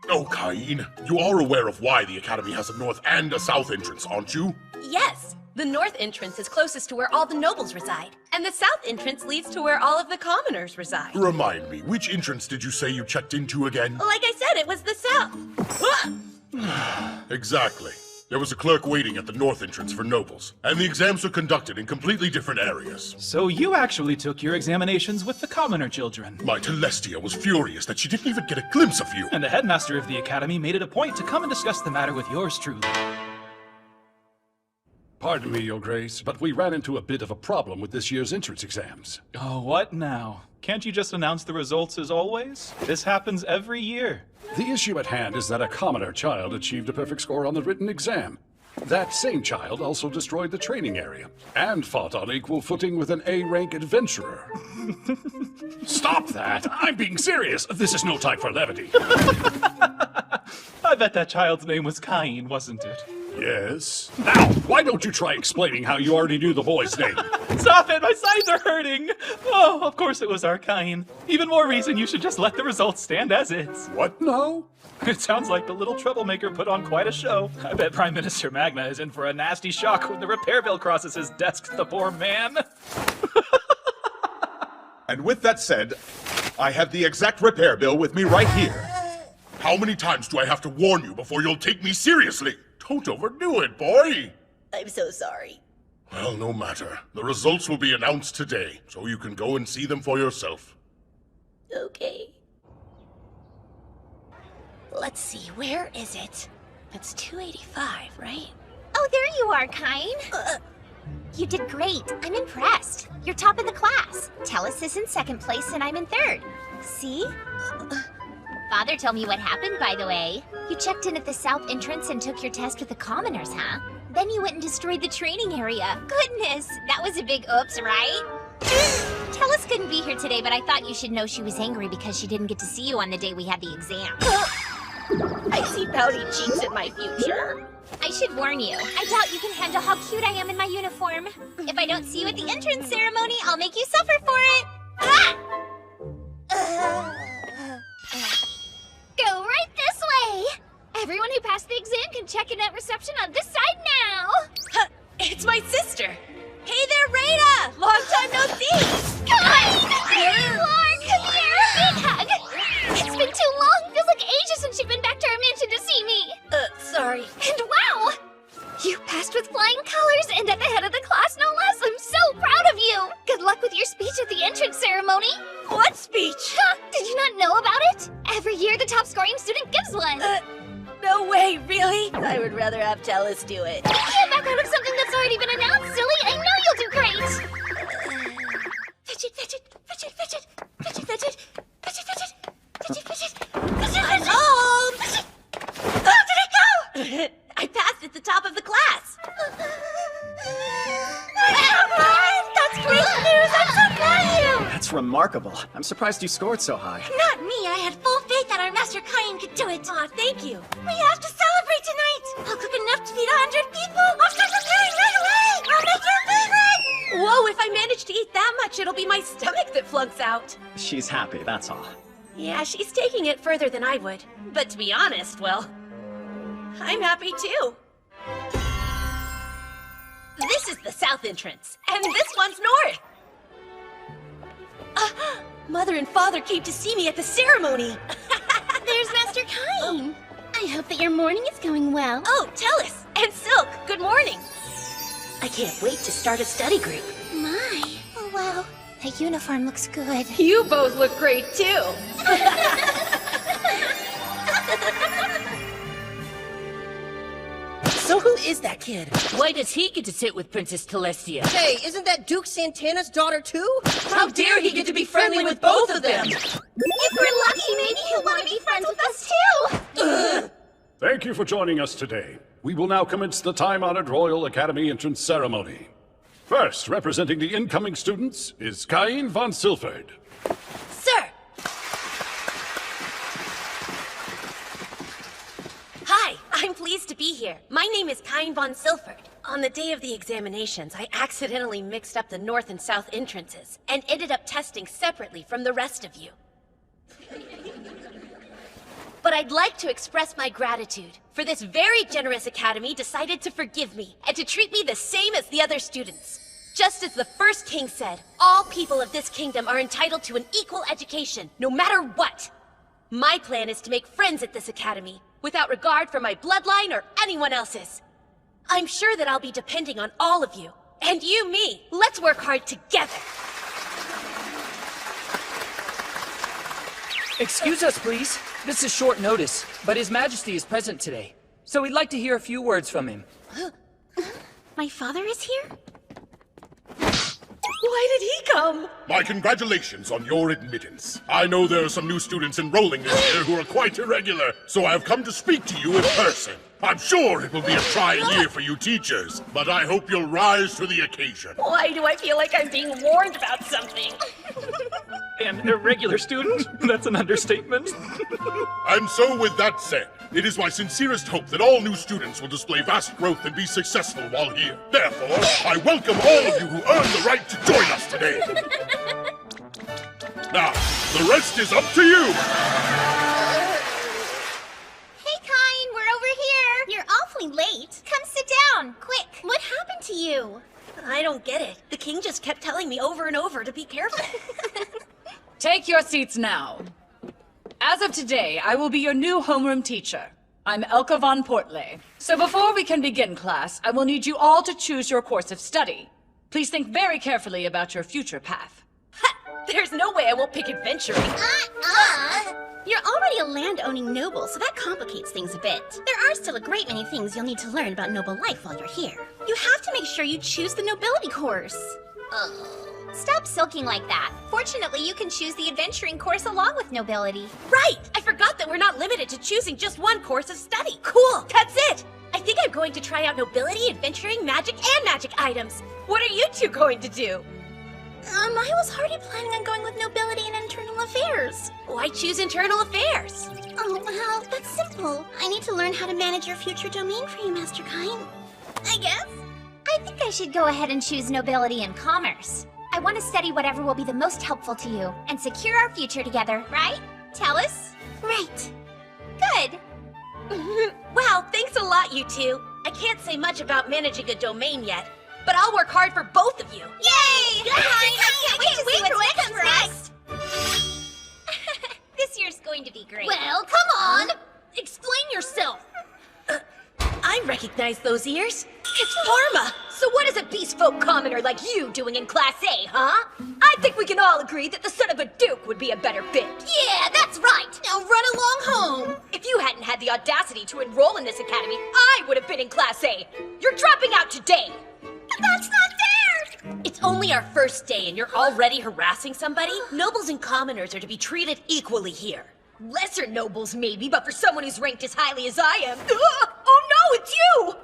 Oh, Cain, you are aware of why the Academy has a north and a south entrance, aren't you? Yes. The north entrance is closest to where all the nobles reside, and the south entrance leads to where all of the commoners reside. Remind me, which entrance did you say you checked into again? Like I said, it was the south. Exactly. There was a clerk waiting at the north entrance for nobles, and the exams were conducted in completely different areas. So you actually took your examinations with the commoner children. My Telestia was furious that she didn't even get a glimpse of you. And the headmaster of the academy made it a point to come and discuss the matter with yours truly. Pardon me, Your Grace, but we ran into a bit of a problem with this year's entrance exams. Oh, what now? Can't you just announce the results as always? This happens every year. The issue at hand is that a commoner child achieved a perfect score on the written exam. That same child also destroyed the training area, and fought on equal footing with an A-rank adventurer. Stop that! I'm being serious! This is no time for levity. I bet that child's name was Cain, wasn't it? Yes. Now, why don't you try explaining how you already knew the boy's name? Stop it! My sides are hurting! Oh, of course it was our Cain. Even more reason you should just let the results stand as is. What now? It sounds like the little troublemaker put on quite a show. I bet Prime Minister Magna is in for a nasty shock when the repair bill crosses his desk, the poor man. And with that said, I have the exact repair bill with me right here. How many times do I have to warn you before you'll take me seriously? Don't overdo it, boy! I'm so sorry. Well, no matter. The results will be announced today, so you can go and see them for yourself. Okay. Let's see, where is it? It's 285, right? Oh, there you are, Cain. You did great. I'm impressed. You're top of the class. Tellus is in second place and I'm in third. See? Father told me what happened, by the way. You checked in at the south entrance and took your test with the commoners, huh? Then you went and destroyed the training area. Goodness, that was a big oops, right? Tellus couldn't be here today, but I thought you should know she was angry because she didn't get to see you on the day we had the exam. I see pouty cheeks in my future. I should warn you, I doubt you can handle how cute I am in my uniform. If I don't see you at the entrance ceremony, I'll make you suffer for it. Ah! Go right this way! Everyone who passed the exam can check in at reception on this side now! Huh, it's my sister! Hey there, Rada! Long time no see! Come on! There you are! Come here! Big hug! It's been too long! Feels like ages since you've been back to our mansion to see me! Sorry. And wow! You passed with flying colors and at the head of the class, no less! I'm so proud of you! Good luck with your speech at the entrance ceremony! What speech? Huh, did you not know about it? Every year the top scoring student gives one! No way, really? I would rather have Tellus do it. You can't back out of something that's already been announced, silly! I know you'll do great! Fidget, fidget, fidget, fidget, fidget, fidget, fidget, fidget, fidget, fidget, fidget, I'm home! Fidget! Oh, did it go? I passed at the top of the class. That's great news! I'm so proud of you! That's remarkable. I'm surprised you scored so high. Not me! I had full faith that our Master Cain could do it! Aw, thank you. We have to celebrate tonight! I'll cook enough to feed 100 people! I'll start preparing right away! I'll make your favorite! Whoa, if I manage to eat that much, it'll be my stomach that flunks out. She's happy, that's all. Yeah, she's taking it further than I would. But to be honest, well, I'm happy too. This is the south entrance, and this one's north. Mother and Father came to see me at the ceremony. There's Master Cain. I hope that your morning is going well. Oh, Tellus and Silk, good morning. I can't wait to start a study group. My, oh wow, that uniform looks good. You both look great too. So who is that kid? Why does he get to sit with Princess Celestia? Hey, isn't that Duke Santana's daughter too? How dare he get to be friendly with both of them? If we're lucky, maybe he'll want to be friends with us too! Thank you for joining us today. We will now commence the time-honored Royal Academy entrance ceremony. First, representing the incoming students, is Cain von Silford. Sir! Hi, I'm pleased to be here. My name is Cain von Silford. On the day of the examinations, I accidentally mixed up the north and south entrances and ended up testing separately from the rest of you. But I'd like to express my gratitude for this very generous academy decided to forgive me and to treat me the same as the other students. Just as the first king said, all people of this kingdom are entitled to an equal education, no matter what. My plan is to make friends at this academy, without regard for my bloodline or anyone else's. I'm sure that I'll be depending on all of you, and you me. Let's work hard together. Excuse us, please. This is short notice, but His Majesty is present today, so we'd like to hear a few words from him. My father is here? Why did he come? My congratulations on your admittance. I know there are some new students enrolling this year who are quite irregular, so I have come to speak to you in person. I'm sure it will be a trying year for you teachers, but I hope you'll rise to the occasion. Why do I feel like I'm being warned about something? An irregular student? That's an understatement. And so with that said, it is my sincerest hope that all new students will display vast growth and be successful while here. Therefore, I welcome all of you who earned the right to join us today. Now, the rest is up to you. Hey, Cain, we're over here. You're awfully late. Come sit down, quick. What happened to you? I don't get it. The king just kept telling me over and over to be careful. Take your seats now. As of today, I will be your new homeroom teacher. I'm Elka von Portley. So before we can begin class, I will need you all to choose your course of study. Please think very carefully about your future path. There's no way I won't pick adventuring. You're already a land-owning noble, so that complicates things a bit. There are still a great many things you'll need to learn about noble life while you're here. You have to make sure you choose the nobility course. Stop sulking like that. Fortunately, you can choose the adventuring course along with nobility. Right! I forgot that we're not limited to choosing just one course of study. Cool! That's it! I think I'm going to try out nobility, adventuring, magic, and magic items. What are you two going to do? I was already planning on going with nobility and internal affairs. Why choose internal affairs? Oh, well, that's simple. I need to learn how to manage your future domain for you, Master Cain. I guess. I think I should go ahead and choose nobility and commerce. I want to study whatever will be the most helpful to you and secure our future together, right? Tell us? Right. Good. Wow, thanks a lot, you two. I can't say much about managing a domain yet, but I'll work hard for both of you. Yay! I can't wait to see what comes next. This year's going to be great. Well, come on! Explain yourself! I recognize those ears. It's Parma! So what is a beast folk commoner like you doing in Class A, huh? I think we can all agree that the son of a duke would be a better fit. Yeah, that's right! Now run along home! If you hadn't had the audacity to enroll in this academy, I would have been in Class A. You're dropping out today! That's not fair! It's only our first day and you're already harassing somebody? Nobles and commoners are to be treated equally here. Lesser nobles maybe, but for someone who's ranked as highly as I am... Oh no, it's you!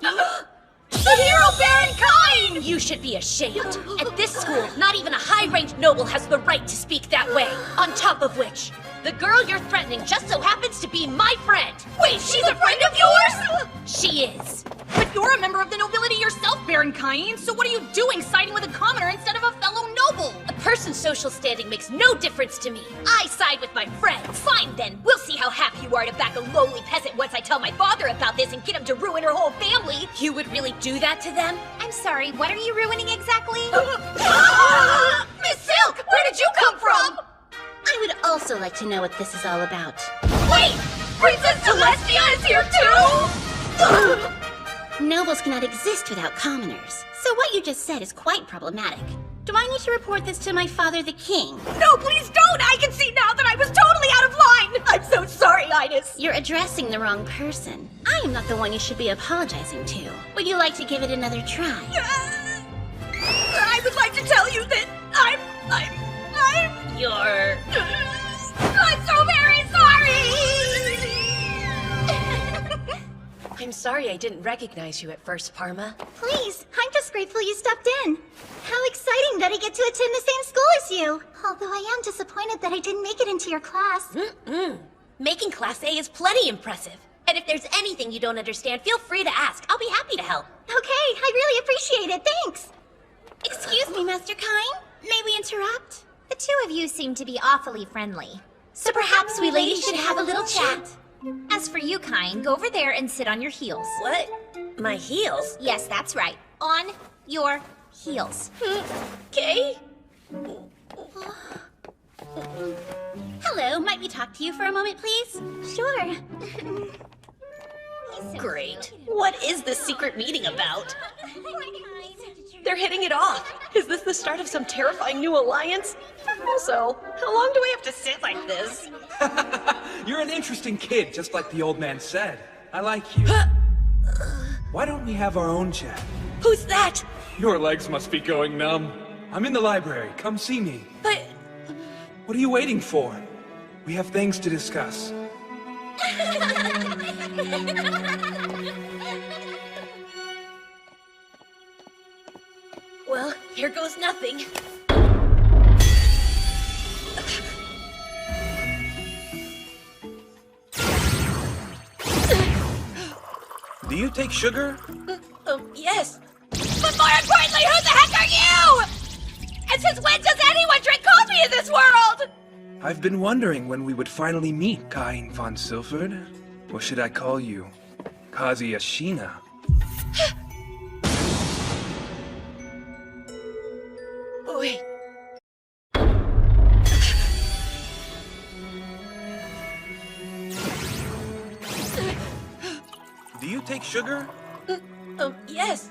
The hero Baron Cain! You should be ashamed. At this school, not even a high-ranked noble has the right to speak that way. On top of which, the girl you're threatening just so happens to be my friend. Wait, she's a friend of yours? She is. But you're a member of the nobility yourself, Baron Cain, so what are you doing siding with a commoner instead of a fellow noble? A person's social standing makes no difference to me. I side with my friends. Fine then, we'll see how happy you are to back a lowly peasant once I tell my father about this and get him to ruin her whole family. You would really do that to them? I'm sorry, what are you ruining exactly? Miss Silk, where did you come from? I would also like to know what this is all about. Wait! Princess Celestia is here too?! Nobles cannot exist without commoners, so what you just said is quite problematic. Do I need to report this to my father, the king? No, please don't! I can see now that I was totally out of line! I'm so sorry, Ines! You're addressing the wrong person. I am not the one you should be apologizing to. Would you like to give it another try? I would like to tell you that You're... I'm so very sorry! I'm sorry I didn't recognize you at first, Parma. Please, I'm just grateful you stopped in. How exciting that I get to attend the same school as you. Although I am disappointed that I didn't make it into your class. Making Class A is plenty impressive. And if there's anything you don't understand, feel free to ask. I'll be happy to help. Okay, I really appreciate it. Thanks. Excuse me, Master Kine. May we interrupt? The two of you seem to be awfully friendly. So perhaps we ladies should have a little chat. As for you, Kine, go over there and sit on your heels. What? My heels? Yes, that's right. On your heels. Okay. Hello, might we talk to you for a moment, please? Sure. Great. What is this secret meeting about? They're hitting it off. Is this the start of some terrifying new alliance? Also, how long do we have to sit like this? You're an interesting kid, just like the old man said. I like you. Why don't we have our own chat? Who's that? Your legs must be going numb. I'm in the library. Come see me. But... What are you waiting for? We have things to discuss. Well, here goes nothing. Do you take sugar? Yes. But more importantly, who the heck are you? And since when does anyone drink coffee in this world? I've been wondering when we would finally meet, Cain von Silford. Or should I call you Kazuya? Wait. Do you take sugar? Yes.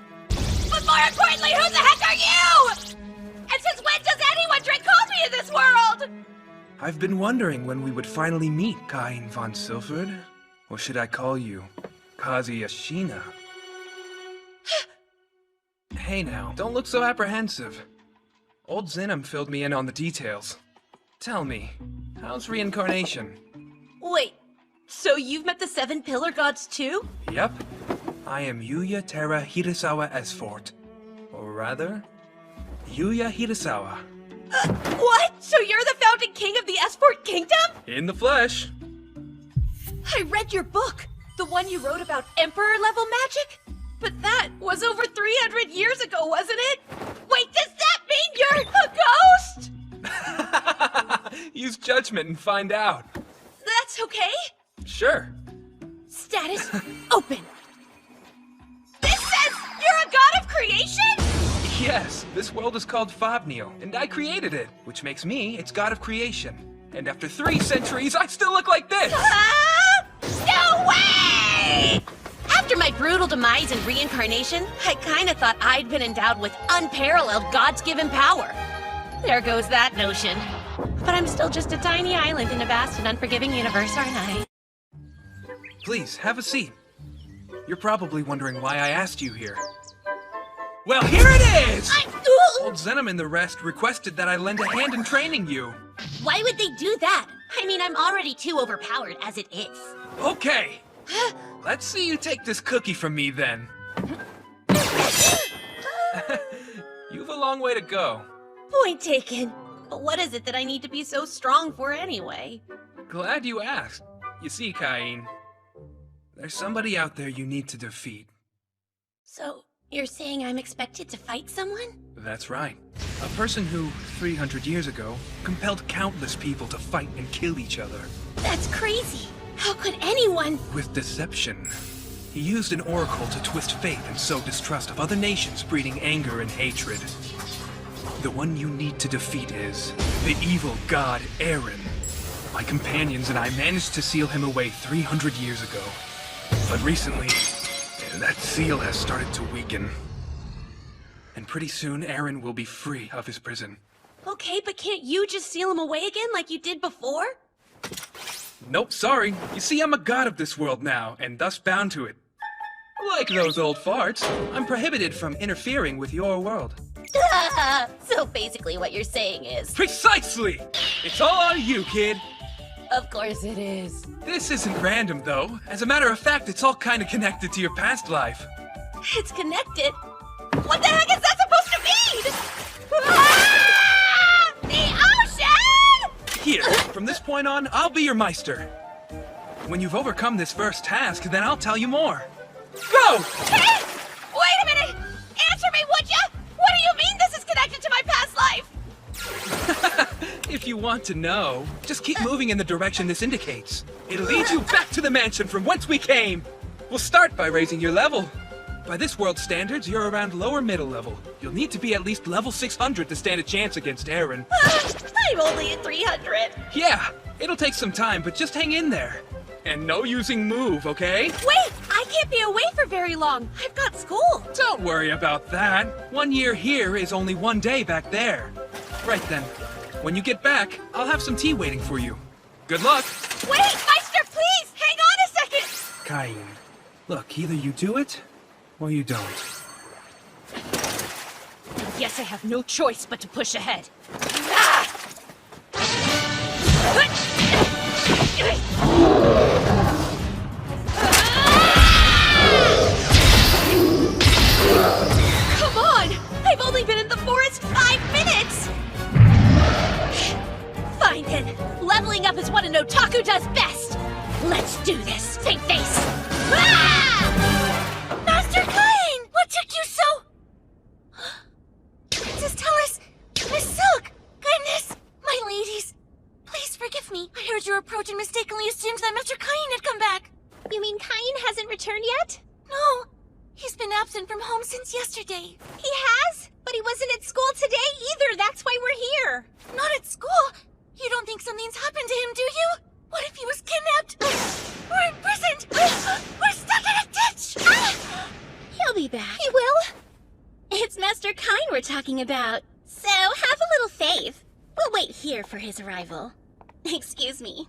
But more importantly, who the heck are you? And since when does anyone drink coffee in this world? I've been wondering when we would finally meet, Cain von Silford. Or should I call you Kazuya? Hey now, don't look so apprehensive. Old Zenom filled me in on the details. Tell me, how's reincarnation? Wait, so you've met the 7 Pillar Gods too? Yep. I am Yuya Terra Hirasawa Esfort. Or rather, Yuya Hirasawa. What? So you're the founding king of the Esport Kingdom? In the flesh. I read your book, the one you wrote about Emperor-level magic? But that was over 300 years ago, wasn't it? Wait, does that mean you're a ghost? Use judgment and find out. That's okay? Sure. Status open. This says you're a god of creation? Yes, this world is called Fobnio, and I created it, which makes me its god of creation. And after 3 centuries, I still look like this! No way! After my brutal demise and reincarnation, I kinda thought I'd been endowed with unparalleled God's-given power. There goes that notion. But I'm still just a tiny island in a vast and unforgiving universe, aren't I? Please, have a seat. You're probably wondering why I asked you here. Well, here it is! Old Zenom and the rest requested that I lend a hand in training you. Why would they do that? I mean, I'm already too overpowered as it is. Okay. Let's see you take this cookie from me, then. You've a long way to go. Point taken. But what is it that I need to be so strong for anyway? Glad you asked. You see, Cain, there's somebody out there you need to defeat. So, you're saying I'm expected to fight someone? That's right. A person who, 300 years ago, compelled countless people to fight and kill each other. That's crazy. How could anyone? With deception. He used an oracle to twist fate and sow distrust of other nations, breeding anger and hatred. The one you need to defeat is the evil god Eren. My companions and I managed to seal him away 300 years ago. But recently, that seal has started to weaken. And pretty soon, Eren will be free of his prison. Okay, but can't you just seal him away again like you did before? Nope, sorry. You see, I'm a god of this world now, and thus bound to it. Like those old farts, I'm prohibited from interfering with your world. So basically what you're saying is... Precisely! It's all on you, kid. Of course it is. This isn't random, though. As a matter of fact, it's all kind of connected to your past life. It's connected? What the heck is that supposed to mean? Ah! The ocean! Here, from this point on, I'll be your Meister. When you've overcome this first task, then I'll tell you more. Go! Hey! Wait a minute! Answer me, would ya? What do you mean this is connected to my past life? If you want to know, just keep moving in the direction this indicates. It'll lead you back to the mansion from whence we came. We'll start by raising your level. By this world's standards, you're around lower middle level. You'll need to be at least level 600 to stand a chance against Aaron. I'm only at 300. Yeah, it'll take some time, but just hang in there. And no using move, okay? Wait, I can't be away for very long. I've got school. Don't worry about that. 1 year here is only 1 day back there. Right then. When you get back, I'll have some tea waiting for you. Good luck. Wait, Meister, please! Hang on a second! Cain, look, either you do it, or you don't. Yes, I have no choice but to push ahead. Ah! Come on! I've only been in the forest 5 minutes! Fine then. Leveling up is what an otaku does best. Let's do this. Same face. Ah! Master Cain! What took you so... Princess Tellus! Miss Silk! Goodness! My ladies! Please forgive me. I heard your approach and mistakenly assumed that Master Cain had come back. You mean Cain hasn't returned yet? No. He's been absent from home since yesterday. He has? But he wasn't at school today either. That's why we're here. Not at school? You don't think something's happened to him, do you? What if he was kidnapped? Or imprisoned? We're stuck in a ditch! He'll be back. He will? It's Master Cain we're talking about. So have a little faith. We'll wait here for his arrival. Excuse me.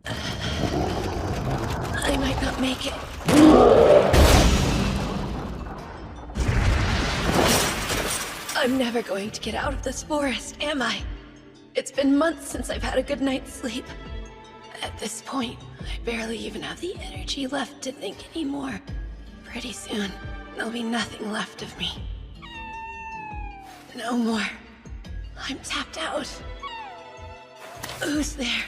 I might not make it. I'm never going to get out of this forest, am I? It's been months since I've had a good night's sleep. At this point, I barely even have the energy left to think anymore. Pretty soon, there'll be nothing left of me. No more. I'm tapped out. Who's there?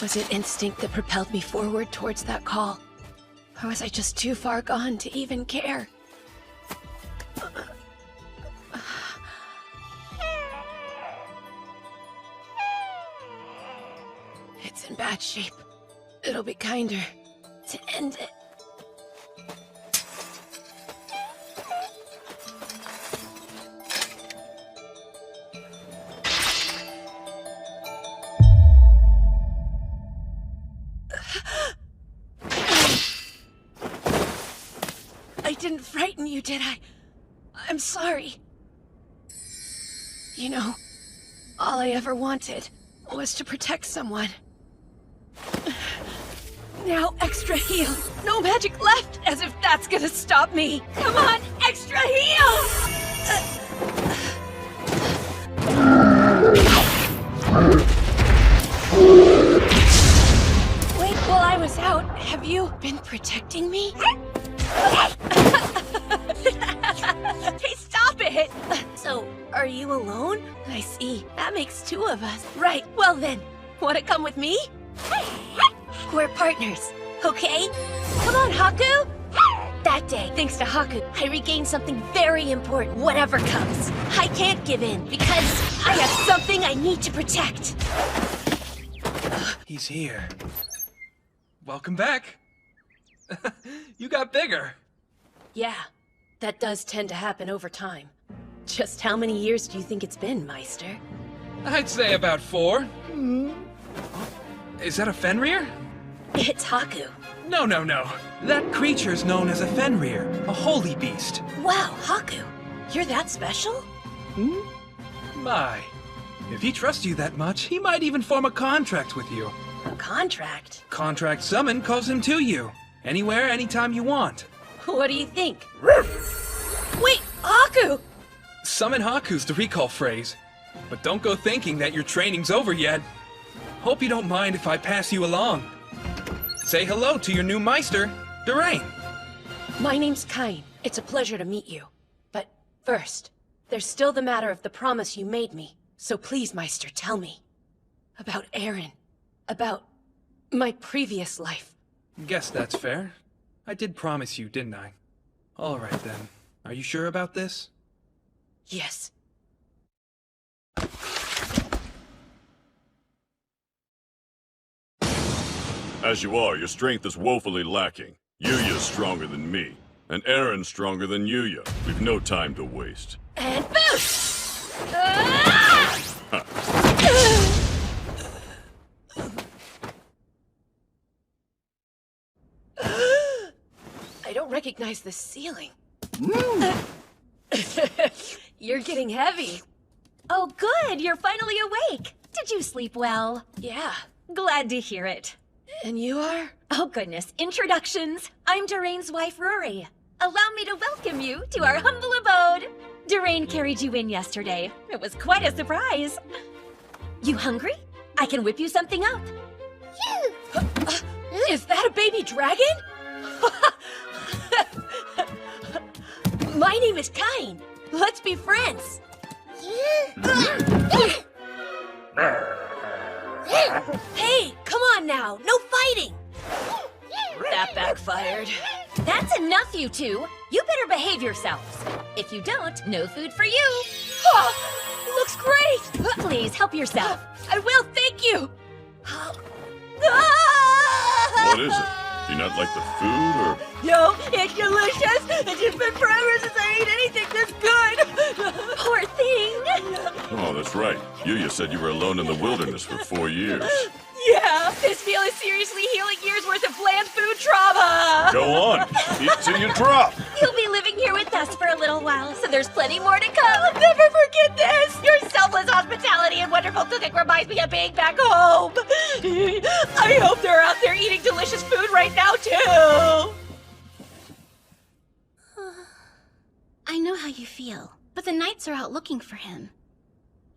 Was it instinct that propelled me forward towards that call? Or was I just too far gone to even care? It's in bad shape. It'll be kinder to end it. I didn't frighten you, did I? I'm sorry. You know, all I ever wanted was to protect someone. Now extra heal. No magic left, as if that's gonna stop me. Come on, extra heal! Wait, while I was out, have you been protecting me? Hey, stop it! So, are you alone? I see. That makes 2 of us. Right, well then, wanna come with me? We're partners, okay? Come on, Haku! That day, thanks to Haku, I regained something very important, whatever comes. I can't give in, because I have something I need to protect. He's here. Welcome back. You got bigger. Yeah, that does tend to happen over time. Just how many years do you think it's been, Meister? I'd say about 4. Is that a Fenrir? It's Haku. No. That creature's known as a Fenrir, a holy beast. Wow, Haku, you're that special? My. If he trusts you that much, he might even form a contract with you. A contract? Contract Summon calls him to you. Anywhere, anytime you want. What do you think? Wait, Haku! Summon Haku's the recall phrase. But don't go thinking that your training's over yet. Hope you don't mind if I pass you along. Say hello to your new Meister, Durain. My name's Kain. It's a pleasure to meet you. But first, there's still the matter of the promise you made me. So please, Meister, tell me. About Aaron. About my previous life. Guess that's fair. I did promise you, didn't I? All right then. Are you sure about this? Yes. As you are, your strength is woefully lacking. Yuya's stronger than me, and Aaron's stronger than Yuya. We've no time to waste. And boom! I don't recognize the ceiling. You're getting heavy. Oh, good. You're finally awake. Did you sleep well? Yeah. Glad to hear it. And you are? Oh, goodness. Introductions. I'm Durain's wife, Rory. Allow me to welcome you to our humble abode. Durain carried you in yesterday. It was quite a surprise. You hungry? I can whip you something up. Is that a baby dragon? My name is Kain. Let's be friends. Hey, come on now. No fighting. That backfired. That's enough, you two. You better behave yourselves. If you don't, no food for you. Oh, looks great. Please, help yourself. I will, thank you. What is it? Do you not like the food, or...? No, it's delicious. It's just been forever since I ate anything this good. Poor thing. Oh, that's right. Yuya said you were alone in the wilderness for 4 years. Yeah, this meal is seriously healing years worth of bland food trauma. Go on. Eat till you drop. You'll be living here with us for a little while, so there's plenty more to come. I'll never forget this. Your selfless hospitality and wonderful cooking reminds me of being back home. I hope they're out there eating delicious food right now, too. I know how you feel, but the Knights are out looking for him.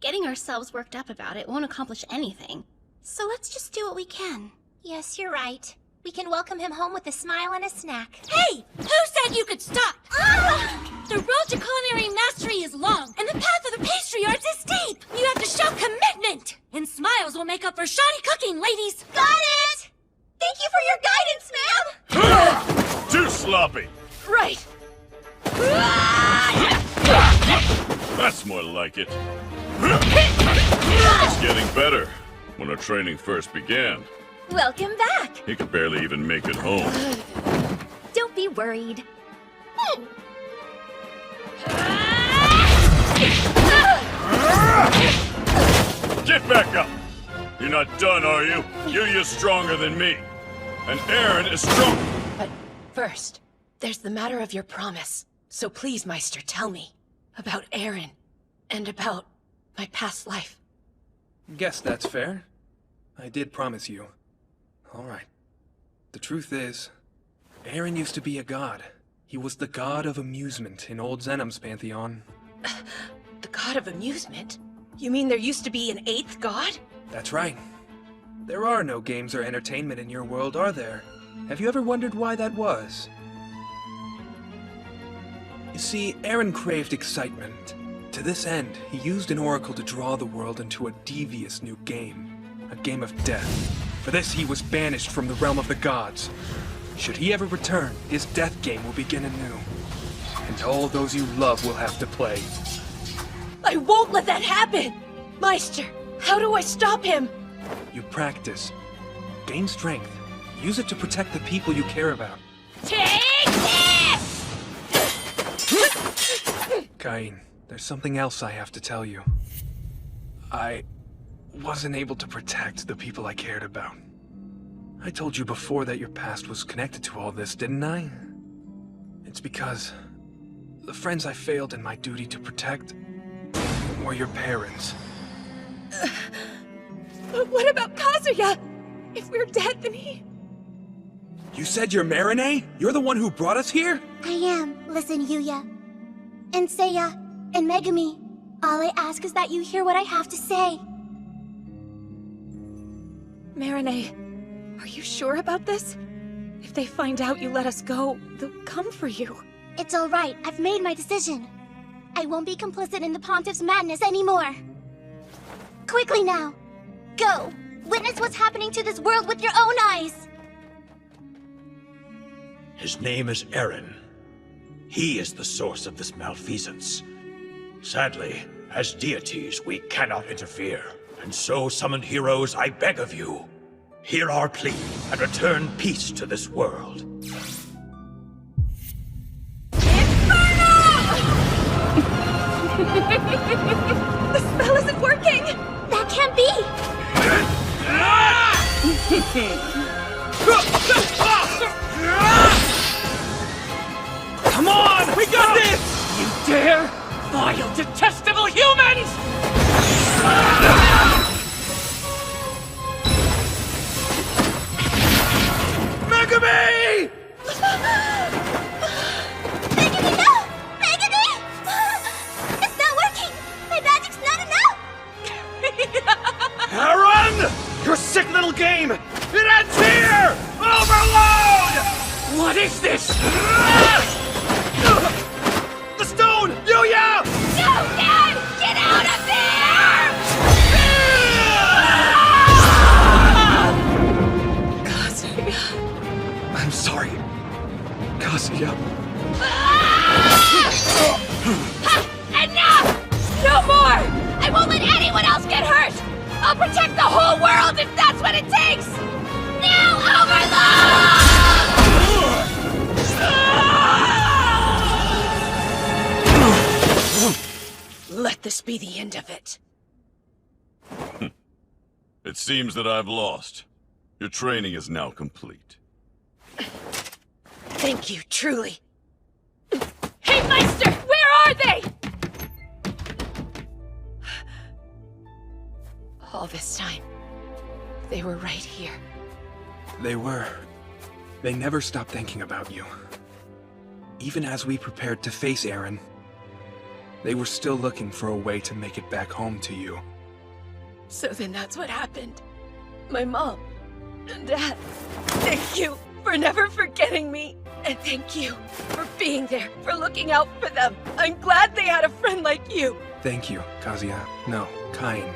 Getting ourselves worked up about it won't accomplish anything. So let's just do what we can. Yes, you're right. We can welcome him home with a smile and a snack. Hey! Who said you could stop? The road to culinary mastery is long, and the path of the pastry arts is steep. You have to show commitment, and smiles will make up for shoddy cooking, ladies. Got it! Thank you for your guidance, ma'am! Too sloppy. Right. That's more like it. It's getting better. When our training first began, Welcome back! he could barely even make it home. Don't be worried. Get back up! You're not done, are you? Yuya's stronger than me. And Aaron is strong. But first, there's the matter of your promise. So please, Meister, tell me about Aaron and about my past life. Guess that's fair. I did promise you. All right. The truth is, Aaron used to be a god. He was the god of amusement in Old Zenom's pantheon. The god of amusement? You mean there used to be an 8th god? That's right. There are no games or entertainment in your world, are there? Have you ever wondered why that was? You see, Aaron craved excitement. To this end, he used an oracle to draw the world into a devious new game. A game of death. For this, he was banished from the realm of the gods. Should he ever return, his death game will begin anew. And all those you love will have to play. I won't let that happen! Meister, how do I stop him? You practice. Gain strength. Use it to protect the people you care about. Take this! Kain, there's something else I have to tell you. I wasn't able to protect the people I cared about. I told you before that your past was connected to all this, didn't I? It's because the friends I failed in my duty to protect were your parents. What about Kazuya? If we're dead, then he... You said you're Marinee? You're the one who brought us here? I am. Listen, Yuya. And Seiya. And Megami. All I ask is that you hear what I have to say. Marinee, are you sure about this? If they find out you let us go, they'll come for you. It's all right. I've made my decision. I won't be complicit in the Pontiff's madness anymore. Quickly now. Go. Witness what's happening to this world with your own eyes. His name is Eren. He is the source of this malfeasance. Sadly, as deities, we cannot interfere. And so, summoned heroes, I beg of you, hear our plea and return peace to this world. The spell isn't working! That can't be! Come on! We got this! You dare? Vile, detestable humans! Megami! Megami, no! Megami! It's not working! My magic's not enough! Eren! Your sick little game! It ends here! Overload! What is this? The stone! Yuya! No, Dad! Get out of there! Kazuya. I'm sorry. Kazuya. Enough! No more! I won't let anyone else get hurt! I'll protect the whole world if that's what it takes! Now, Overload! Let this be the end of it. It seems that I've lost. Your training is now complete. Thank you, truly. Hey, Meister! Where are they? All this time, they were right here. They were. They never stopped thinking about you. Even as we prepared to face Eren, they were still looking for a way to make it back home to you. So then that's what happened. My mom and Dad, thank you for never forgetting me. And thank you for being there, for looking out for them. I'm glad they had a friend like you. Thank you, Kazuya. No, Kain.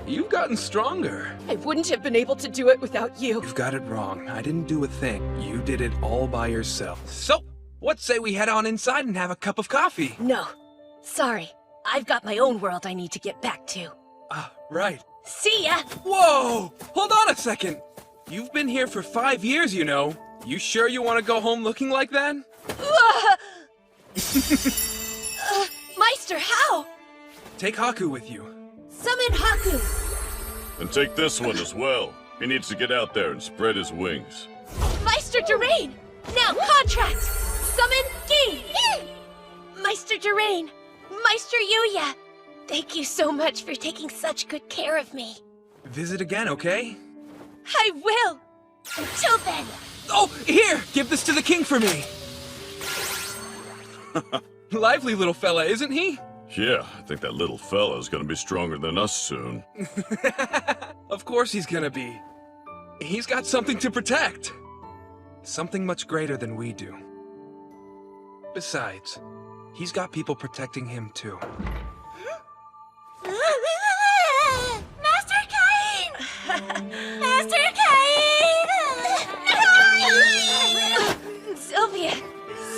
You've gotten stronger. I wouldn't have been able to do it without you. You've got it wrong. I didn't do a thing. You did it all by yourself. So, what say we head on inside and have a cup of coffee? No. Sorry. I've got my own world I need to get back to. Ah, right. See ya! Whoa! Hold on a second. You've been here for 5 years, you know. You sure you want to go home looking like that? Meister, how? Take Haku with you. Summon Haku! And take this one as well. He needs to get out there and spread his wings. Meister Durain! Now, contract! Summon Gi! Meister Durain! Meister Yuya! Thank you so much for taking such good care of me. Visit again, okay? I will! Until then! Oh, here! Give this to the king for me! Lively little fella, isn't he? Yeah, I think that little fella's gonna be stronger than us soon. Of course he's gonna be. He's got something to protect. Something much greater than we do. Besides, he's got people protecting him too. Master Cain! Master Cain! Sylvia,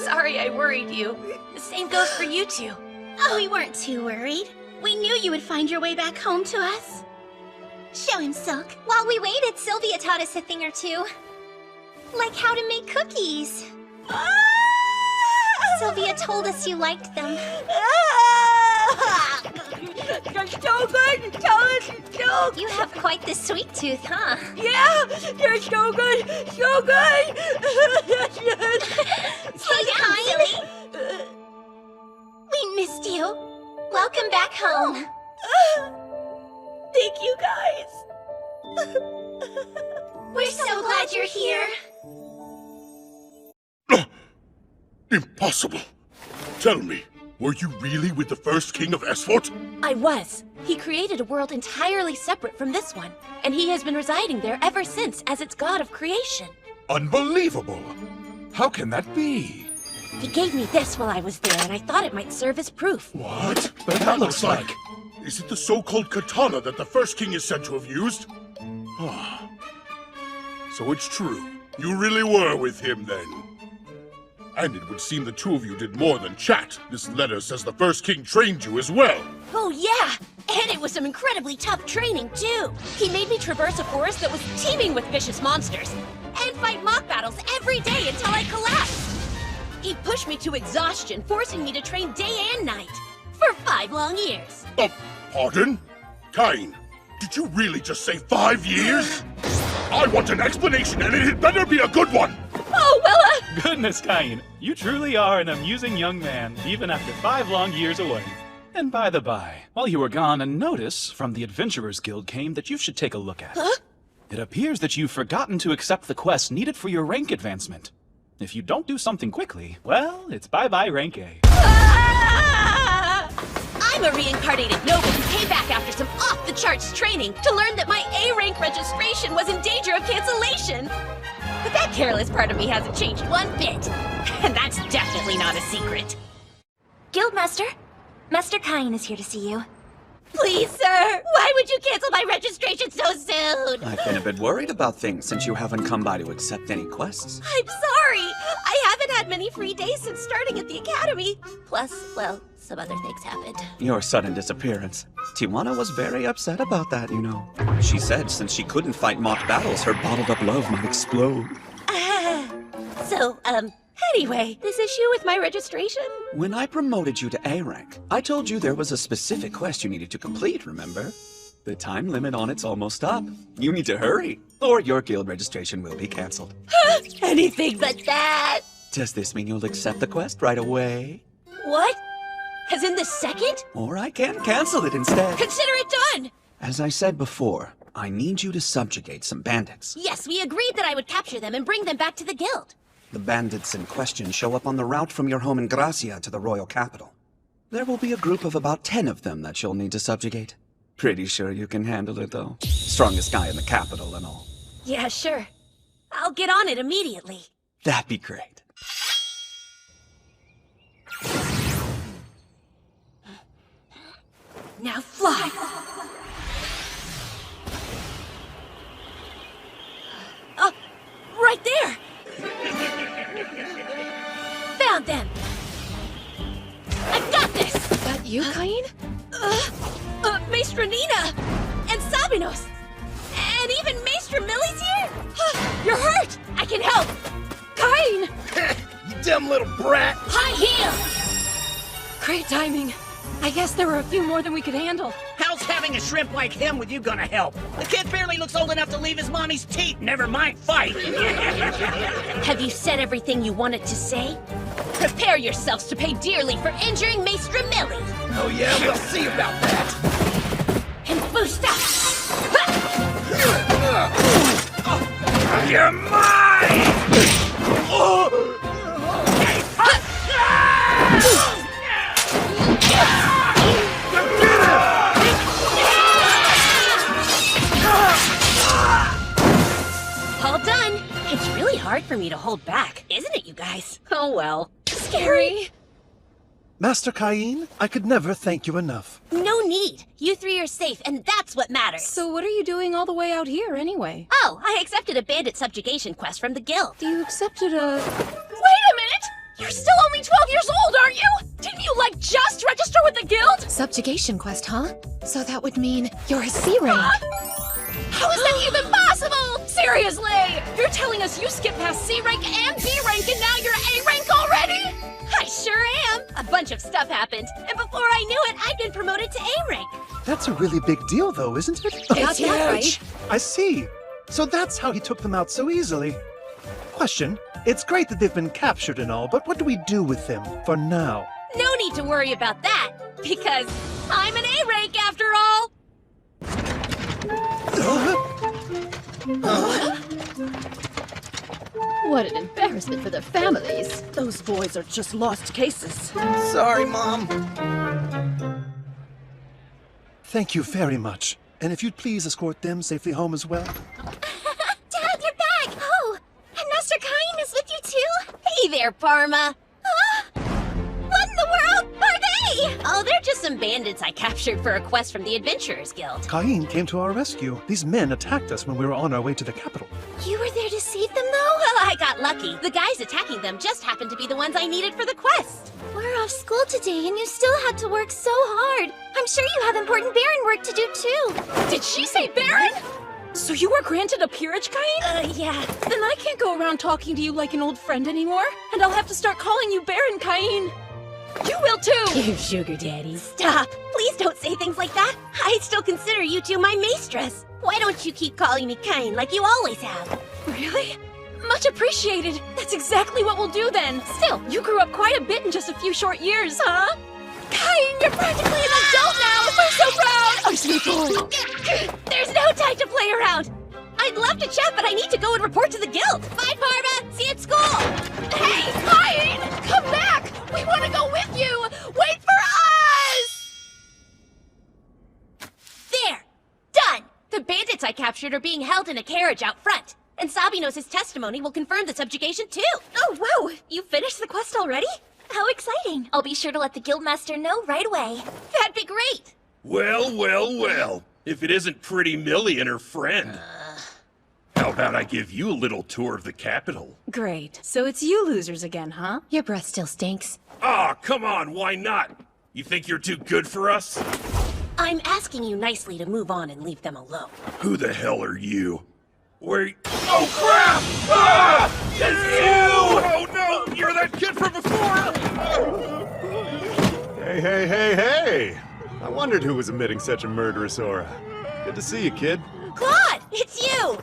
sorry I worried you. The same goes for you two. Oh, we weren't too worried. We knew you would find your way back home to us. Show him, Silk. While we waited, Sylvia taught us a thing or two. Like how to make cookies. Sylvia told us you liked them. You're so good! Tell us the joke! You have quite the sweet tooth, huh? Yeah! You're so good! So good! Hey, Kylie! We missed you. Welcome back home. Thank you, guys. We're so glad you're here. Impossible. Tell me, were you really with the first king of Esfort? I was. He created a world entirely separate from this one, and he has been residing there ever since as its god of creation. Unbelievable. How can that be? He gave me this while I was there, and I thought it might serve as proof. What? That looks like... Is it the so-called katana that the first king is said to have used? Ah. So it's true. You really were with him then. And it would seem the two of you did more than chat. This letter says the first king trained you as well. Oh yeah! And it was some incredibly tough training, too! He made me traverse a forest that was teeming with vicious monsters, and fight mock battles every day until I collapsed! He pushed me to exhaustion, forcing me to train day and night, for 5 long years. Pardon? Cain, did you really just say 5 years? I want an explanation, and it had better be a good one! Oh, well, Goodness, Cain, you truly are an amusing young man, even after 5 long years away. And by the by, while you were gone, a notice from the Adventurers Guild came that you should take a look at. Huh? It appears that you've forgotten to accept the quest needed for your rank advancement. If you don't do something quickly, well, it's bye-bye rank A. I'm a reincarnated noble who came back after some off-the-charts training to learn that my A-rank registration was in danger of cancellation. But that careless part of me hasn't changed one bit. And that's definitely not a secret. Guildmaster, Master Cain is here to see you. Please, sir, why would you cancel my registration so soon? I've been a bit worried about things since you haven't come by to accept any quests. I'm sorry. I haven't had many free days since starting at the academy. Plus, well, some other things happened. Your sudden disappearance. Tijuana was very upset about that, you know. She said since she couldn't fight mock battles, her bottled-up love might explode. Anyway, this issue with my registration? When I promoted you to A rank, I told you there was a specific quest you needed to complete, remember? The time limit on it's almost up. You need to hurry, or your guild registration will be cancelled. Anything but that! Does this mean you'll accept the quest right away? What? As in the second? Or I can cancel it instead. Consider it done! As I said before, I need you to subjugate some bandits. Yes, we agreed that I would capture them and bring them back to the guild. The bandits in question show up on the route from your home in Gracia to the royal capital. There will be a group of about 10 of them that you'll need to subjugate. Pretty sure you can handle it, though. Strongest guy in the capital and all. Yeah, sure. I'll get on it immediately. That'd be great. Now fly! Right there! Found them! I've got this! Is that you, Cain? Maestra Nina! And Sabinos! And even Maestra Millie's here? You're hurt! I can help! Cain! You dumb little brat! High heel! Great timing. I guess there were a few more than we could handle. How's having a shrimp like him with you gonna help? The kid barely looks old enough to leave his mommy's teeth, never mind fight! Have you said everything you wanted to say? Prepare yourselves to pay dearly for injuring Maestra Millie! Oh yeah, we'll see about that! And boost up! You're mine! All done! It's really hard for me to hold back, isn't it, you guys? Oh well. Scary! Master Cain, I could never thank you enough. No need. You 3 are safe, and that's what matters. So what are you doing all the way out here, anyway? Oh, I accepted a bandit subjugation quest from the guild. You accepted a... Wait a minute! You're still only 12 years old, aren't you? Didn't you, just register with the guild? Subjugation quest, huh? So that would mean you're a C rank. How is that even possible? Seriously! You're telling us you skipped past C rank and B rank and now you're A rank already? I sure am! A bunch of stuff happened, and before I knew it, I'd been promoted to A rank. That's a really big deal, though, isn't it? It's huge! Right? I see. So that's how he took them out so easily. Question. It's great that they've been captured and all, but what do we do with them for now? No need to worry about that, because I'm an A rank after all! What an embarrassment for their families. Those boys are just lost cases. Sorry, Mom. Thank you very much. And if you'd please escort them safely home as well. Dad, you're back! Oh, and Master Kain is with you too? Hey there, Parma. What in the world are they? Oh, they're just some bandits I captured for a quest from the Adventurers Guild. Cain came to our rescue. These men attacked us when we were on our way to the capital. You were there to save them, though? Well, I got lucky. The guys attacking them just happened to be the ones I needed for the quest. We're off school today, and you still had to work so hard. I'm sure you have important Baron work to do, too. Did she say Baron? So you were granted a peerage, Kain? Yeah. Then I can't go around talking to you like an old friend anymore, and I'll have to start calling you Baron Kain. You will too! You sugar daddy. Stop! Please don't say things like that. I still consider you two my maestress. Why don't you keep calling me Kain like you always have? Really? Much appreciated. That's exactly what we'll do then. Still, you grew up quite a bit in just a few short years, huh? Kain, you're practically an adult now! We're so proud! Oh, sweet boy. There's no time to play around. I'd love to chat, but I need to go and report to the guild. Bye, Parma. See you at school. Hey, Kain! Come back! We want to go with you! Wait for us! There! Done! The bandits I captured are being held in a carriage out front. And Sabino's testimony will confirm the subjugation, too. Oh, wow! You finished the quest already? How exciting. I'll be sure to let the guildmaster know right away. That'd be great. Well, well, well. If it isn't Pretty Millie and her friend. How about I give you a little tour of the capital? Great. So it's you losers again, huh? Your breath still stinks. Aw, come on, why not? You think you're too good for us? I'm asking you nicely to move on and leave them alone. Who the hell are you? Where? Oh crap! Ah! It's you! Oh no! You're that kid from before! Hey, hey, hey, hey! I wondered who was emitting such a murderous aura. Good to see you, kid. Claude! It's you!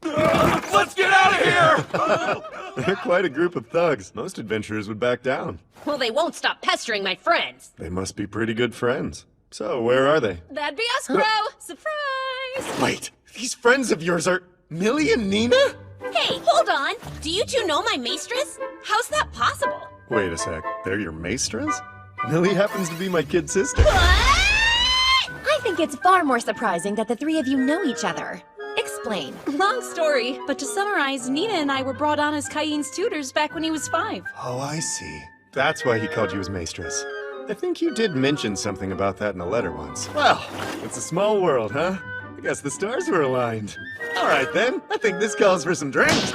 Let's get out of here! They're quite a group of thugs. Most adventurers would back down. Well, they won't stop pestering my friends. They must be pretty good friends. So, where are they? That'd be us, bro! Surprise! Wait, these friends of yours are Millie and Nina? Hey, hold on! Do you two know my maestress? How's that possible? Wait a sec, they're your maestras? Millie happens to be my kid sister. I think it's far more surprising that the three of you know each other. Explain. Long story, but to summarize, Nina and I were brought on as Kain's tutors back when he was 5. Oh, I see. That's why he called you his maestress. I think you did mention something about that in a letter once. Well, it's a small world, huh? I guess the stars were aligned. All right, then. I think this calls for some drinks.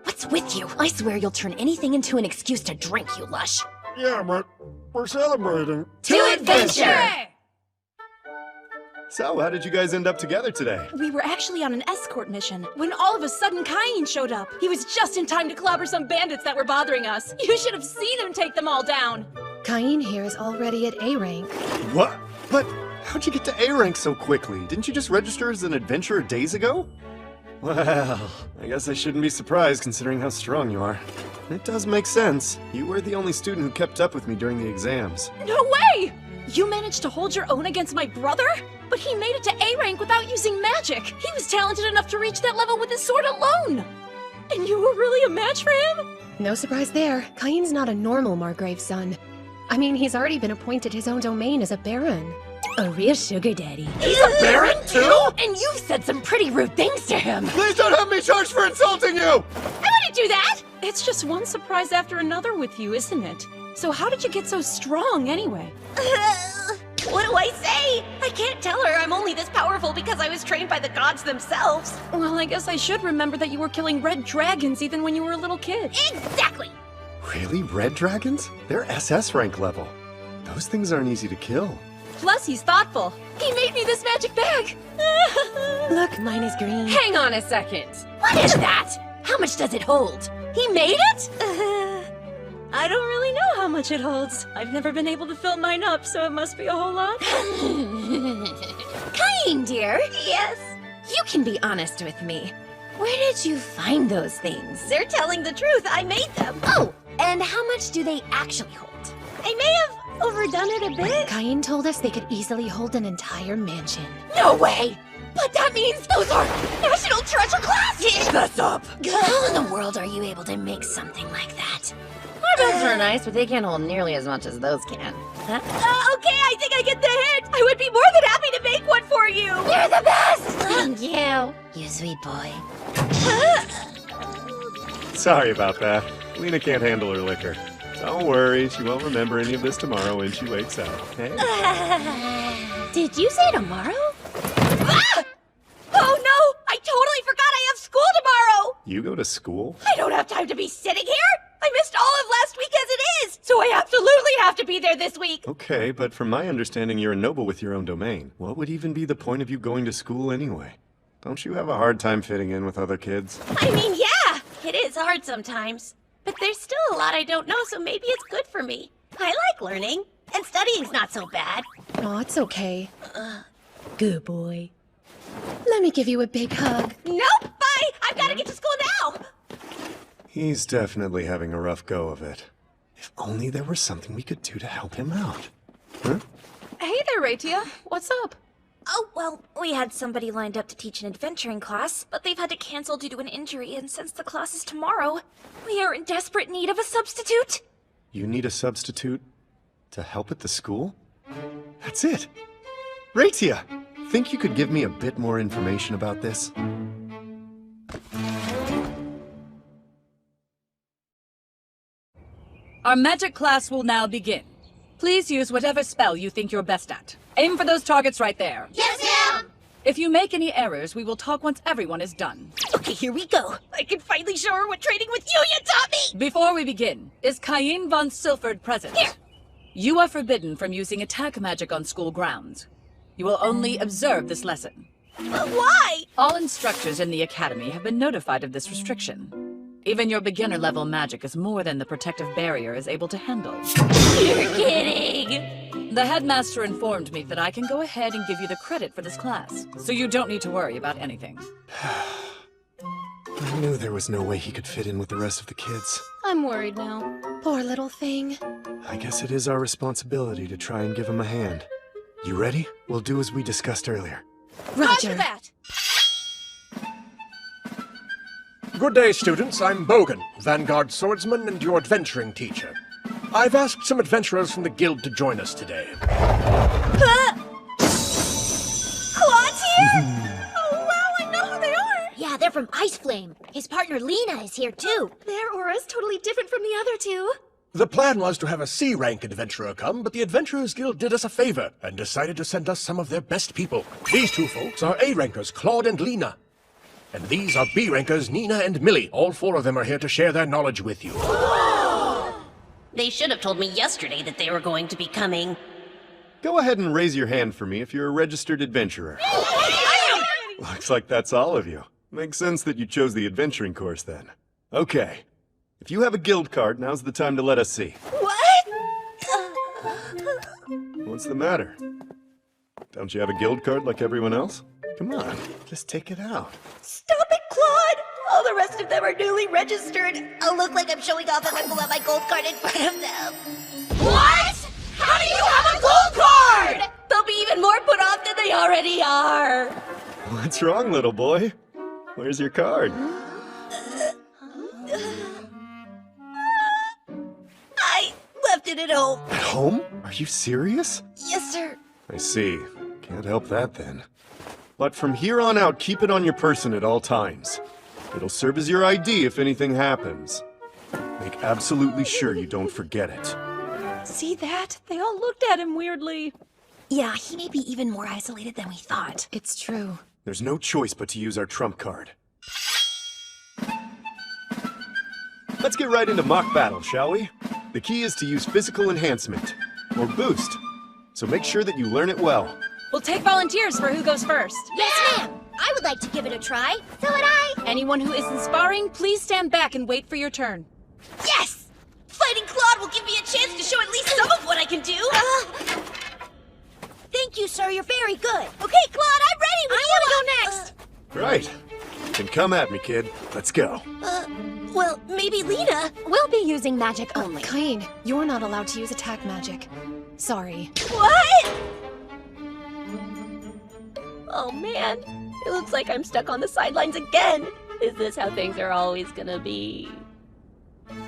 What's with you? I swear you'll turn anything into an excuse to drink, you lush. Yeah, but we're celebrating. To adventure! So, how did you guys end up together today? We were actually on an escort mission when all of a sudden Kain showed up. He was just in time to clobber some bandits that were bothering us. You should have seen him take them all down. Kain here is already at A rank. What? But how'd you get to A rank so quickly? Didn't you just register as an adventurer days ago? Well, I guess I shouldn't be surprised considering how strong you are. It does make sense. You were the only student who kept up with me during the exams. No way! You managed to hold your own against my brother? But he made it to A rank without using magic. He was talented enough to reach that level with his sword alone. And you were really a match for him? No surprise there. Kain's not a normal Margrave's son. I mean, he's already been appointed his own domain as a baron. A real sugar daddy. He's a baron, too? And you've said some pretty rude things to him. Please don't have me charged for insulting you! I wouldn't do that! It's just one surprise after another with you, isn't it? So how did you get so strong, anyway? What do I say? I can't tell her I'm only this powerful because I was trained by the gods themselves. Well, I guess I should remember that you were killing red dragons even when you were a little kid. Exactly! Really? Red dragons? They're SS rank level. Those things aren't easy to kill. Plus, he's thoughtful. He made me this magic bag. Look, mine is green. Hang on a second. What is that? How much does it hold? He made it? I don't really know how much it holds. I've never been able to fill mine up, so it must be a whole lot. Kain, dear. Yes? You can be honest with me. Where did you find those things? They're telling the truth. I made them. Oh, and how much do they actually hold? I may have overdone it a bit? Cain told us they could easily hold an entire mansion. No way! But that means those are National Treasure classes! Shut up! How in the world are you able to make something like that? Marbles are nice, but they can't hold nearly as much as those can. Huh? Okay, I think I get the hint! I would be more than happy to make one for you! You're the best! Thank you. You sweet boy. Sorry about that. Lena can't handle her liquor. Don't worry, she won't remember any of this tomorrow when she wakes up. Hey? Did you say tomorrow? Ah! Oh no! I totally forgot I have school tomorrow! You go to school? I don't have time to be sitting here! I missed all of last week as it is! So I absolutely have to be there this week! Okay, but from my understanding, you're a noble with your own domain. What would even be the point of you going to school anyway? Don't you have a hard time fitting in with other kids? I mean, yeah, it is hard sometimes. But there's still a lot I don't know, so maybe it's good for me. I like learning, and studying's not so bad. Oh, it's okay. Good boy. Let me give you a big hug. Nope, bye! I've got to get to school now! He's definitely having a rough go of it. If only there were something we could do to help him out. Huh? Hey there, Raitia. What's up? Oh, well, we had somebody lined up to teach an adventuring class, but they've had to cancel due to an injury, and since the class is tomorrow, we are in desperate need of a substitute. You need a substitute to help at the school? That's it. Raitia, think you could give me a bit more information about this? Our magic class will now begin. Please use whatever spell you think you're best at. Aim for those targets right there. Yes, ma'am! If you make any errors, we will talk once everyone is done. Okay, here we go. I can finally show her what training with Yuya taught me! Before we begin, is Cain von Silford present? Here! You are forbidden from using attack magic on school grounds. You will only observe this lesson. Why? All instructors in the academy have been notified of this restriction. Even your beginner-level magic is more than the protective barrier is able to handle. You're kidding! The headmaster informed me that I can go ahead and give you the credit for this class, so you don't need to worry about anything. I knew there was no way he could fit in with the rest of the kids. I'm worried now. Poor little thing. I guess it is our responsibility to try and give him a hand. You ready? We'll do as we discussed earlier. Roger that! Good day, students. I'm Bogan, Vanguard Swordsman and your adventuring teacher. I've asked some adventurers from the guild to join us today. Claude's here? Oh, wow, I know who they are! Yeah, they're from Ice Flame. His partner Lena is here too. Their aura's totally different from the other two. The plan was to have a C-rank adventurer come, but the Adventurers Guild did us a favor and decided to send us some of their best people. These two folks are A-rankers, Claude and Lena. And these are B-rankers, Nina and Millie. All four of them are here to share their knowledge with you. They should have told me yesterday that they were going to be coming. Go ahead and raise your hand for me if you're a registered adventurer. Looks like that's all of you. Makes sense that you chose the adventuring course then. Okay. If you have a guild card, now's the time to let us see. What? What's the matter? Don't you have a guild card like everyone else? Come on, just take it out. Stop it, Claude! All the rest of them are newly registered. I'll look like I'm showing off if I pull out my gold card in front of them. What? How do you have a gold card? They'll be even more put off than they already are. What's wrong, little boy? Where's your card? I left it at home. At home? Are you serious? Yes, sir. I see. Can't help that then. But from here on out, keep it on your person at all times. It'll serve as your ID if anything happens. Make absolutely sure you don't forget it. See that? They all looked at him weirdly. Yeah, he may be even more isolated than we thought. It's true. There's no choice but to use our trump card. Let's get right into mock battle, shall we? The key is to use physical enhancement, or boost. So make sure that you learn it well. We'll take volunteers for who goes first. Yes, ma'am! I would like to give it a try. So would I. Anyone who isn't sparring, please stand back and wait for your turn. Yes! Fighting Claude will give me a chance to show at least some of what I can do. Thank you, sir. You're very good. Okay, Claude, I'm ready. I want to go next. Right. Then come at me, kid. Let's go. Well, maybe Lena. We'll be using magic only. Cain, you're not allowed to use attack magic. Sorry. What? Oh man, it looks like I'm stuck on the sidelines again. Is this how things are always gonna be?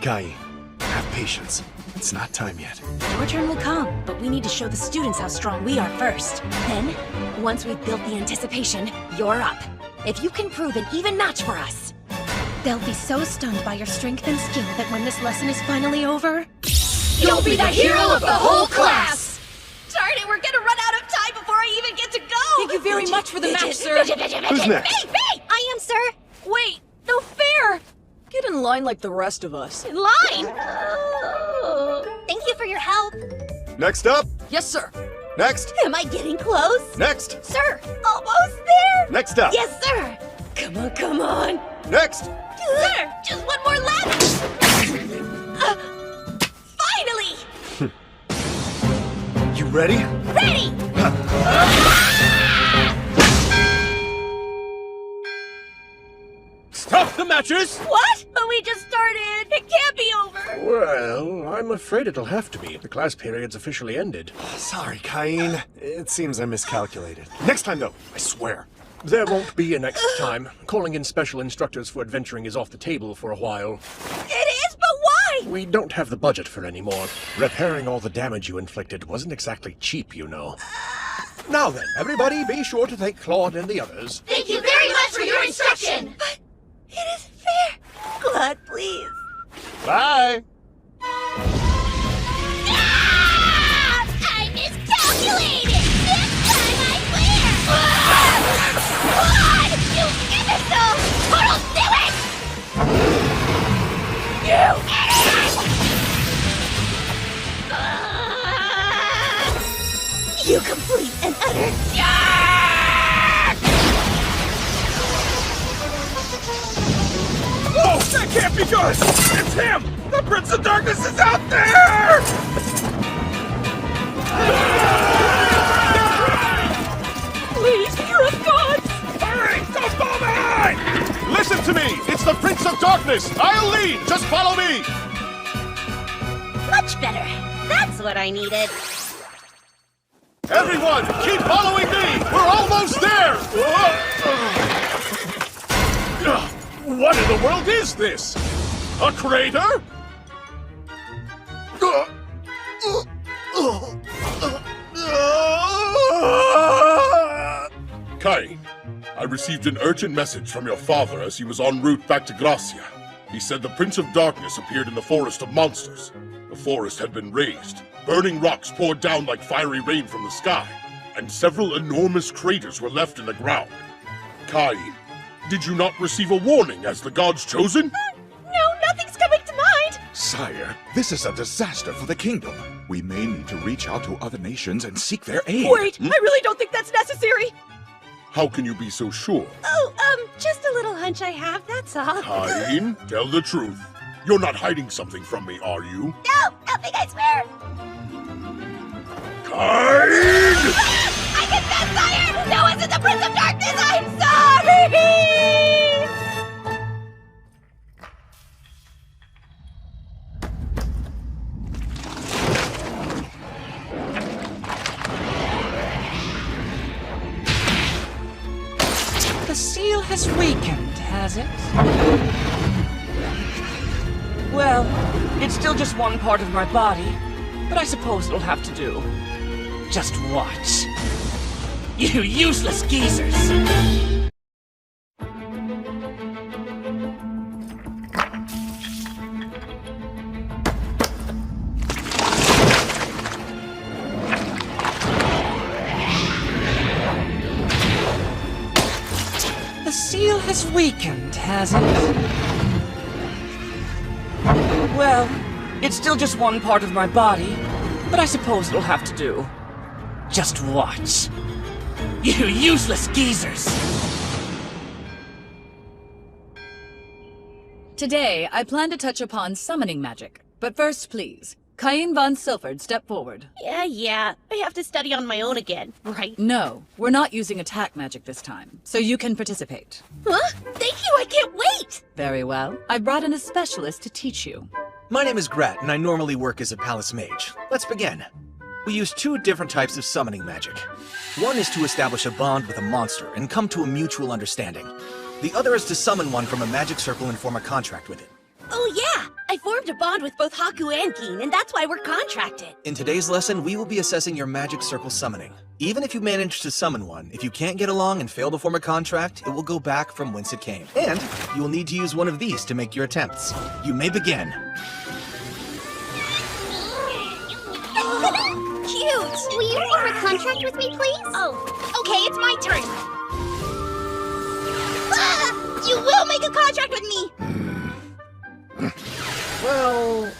Kai, have patience. It's not time yet. Your turn will come, but we need to show the students how strong we are first. Then, once we've built the anticipation, you're up. If you can prove an even match for us, they'll be so stunned by your strength and skill that when this lesson is finally over, You'll be the hero of the whole class! Darn it, we're gonna run out of time before I even get to go! Thank you very much for the match, sir. Who's next? Me! I am, sir! Wait, no fair! Get in line like the rest of us. In line! Oh. Thank you for your help. Next up. Yes, sir. Next. Am I getting close? Next. Sir, almost there! Next up. Yes, sir! Come on, come on! Next. Sir, just one more lap! Finally! You ready? Ready! Stop the matches! What? But we just started! It can't be over! Well, I'm afraid it'll have to be. The class period's officially ended. Sorry, Cain. It seems I miscalculated. Next time, though, I swear. There won't be a next time. Calling in special instructors for adventuring is off the table for a while. It is, but why? We don't have the budget for any more. Repairing all the damage you inflicted wasn't exactly cheap, you know. Now then, everybody be sure to thank Claude and the others. Thank you very much for your instruction! But it isn't fair! Claude, please. Bye. Ah! I miscalculated! This time I clear! Claude, you imbecile! Total do it! You! You complete and utter jerk! Whoa! That can't be good! It's him! The Prince of Darkness is out there! Please hear us, gods! Hurry! Don't fall behind! Listen to me! It's the Prince of Darkness! I'll lead! Just follow me! Much better. That's what I needed. Everyone, keep following me! We're almost there! What in the world is this? A crater? Cain, I received an urgent message from your father as he was en route back to Gracia. He said the Prince of Darkness appeared in the Forest of Monsters. The forest had been razed, burning rocks poured down like fiery rain from the sky, and several enormous craters were left in the ground. Cain, did you not receive a warning as the God's chosen? No, nothing's coming to mind! Sire, this is a disaster for the kingdom. We may need to reach out to other nations and seek their aid. Wait, I really don't think that's necessary! How can you be so sure? Oh, just a little hunch I have, that's all. Cain, tell the truth. You're not hiding something from me, are you? No, nothing, I swear. Cain! I confess, sire! That wasn't the Prince of Darkness! I'm sorry! The seal has weakened, has it? Well, it's still just one part of my body, but I suppose it'll have to do. Just watch. You useless geezers! The seal has weakened, has it? Well, it's still just one part of my body, but I suppose it'll have to do. Just watch. You useless geezers! Today, I plan to touch upon summoning magic. But first, please, Cain von Silford, step forward. Yeah. I have to study on my own again, right? No, we're not using attack magic this time, so you can participate. Huh? Thank you, I can't wait! Very well. I brought in a specialist to teach you. My name is Grat, and I normally work as a palace mage. Let's begin. We use two different types of summoning magic. One is to establish a bond with a monster and come to a mutual understanding. The other is to summon one from a magic circle and form a contract with it. Oh yeah! I formed a bond with both Haku and Gin, and that's why we're contracted. In today's lesson, we will be assessing your magic circle summoning. Even if you manage to summon one, if you can't get along and fail to form a contract, it will go back from whence it came. And you will need to use one of these to make your attempts. You may begin. Cute! Will you form a contract with me, please? Oh, okay, it's my turn. Ah! You will make a contract with me! Well,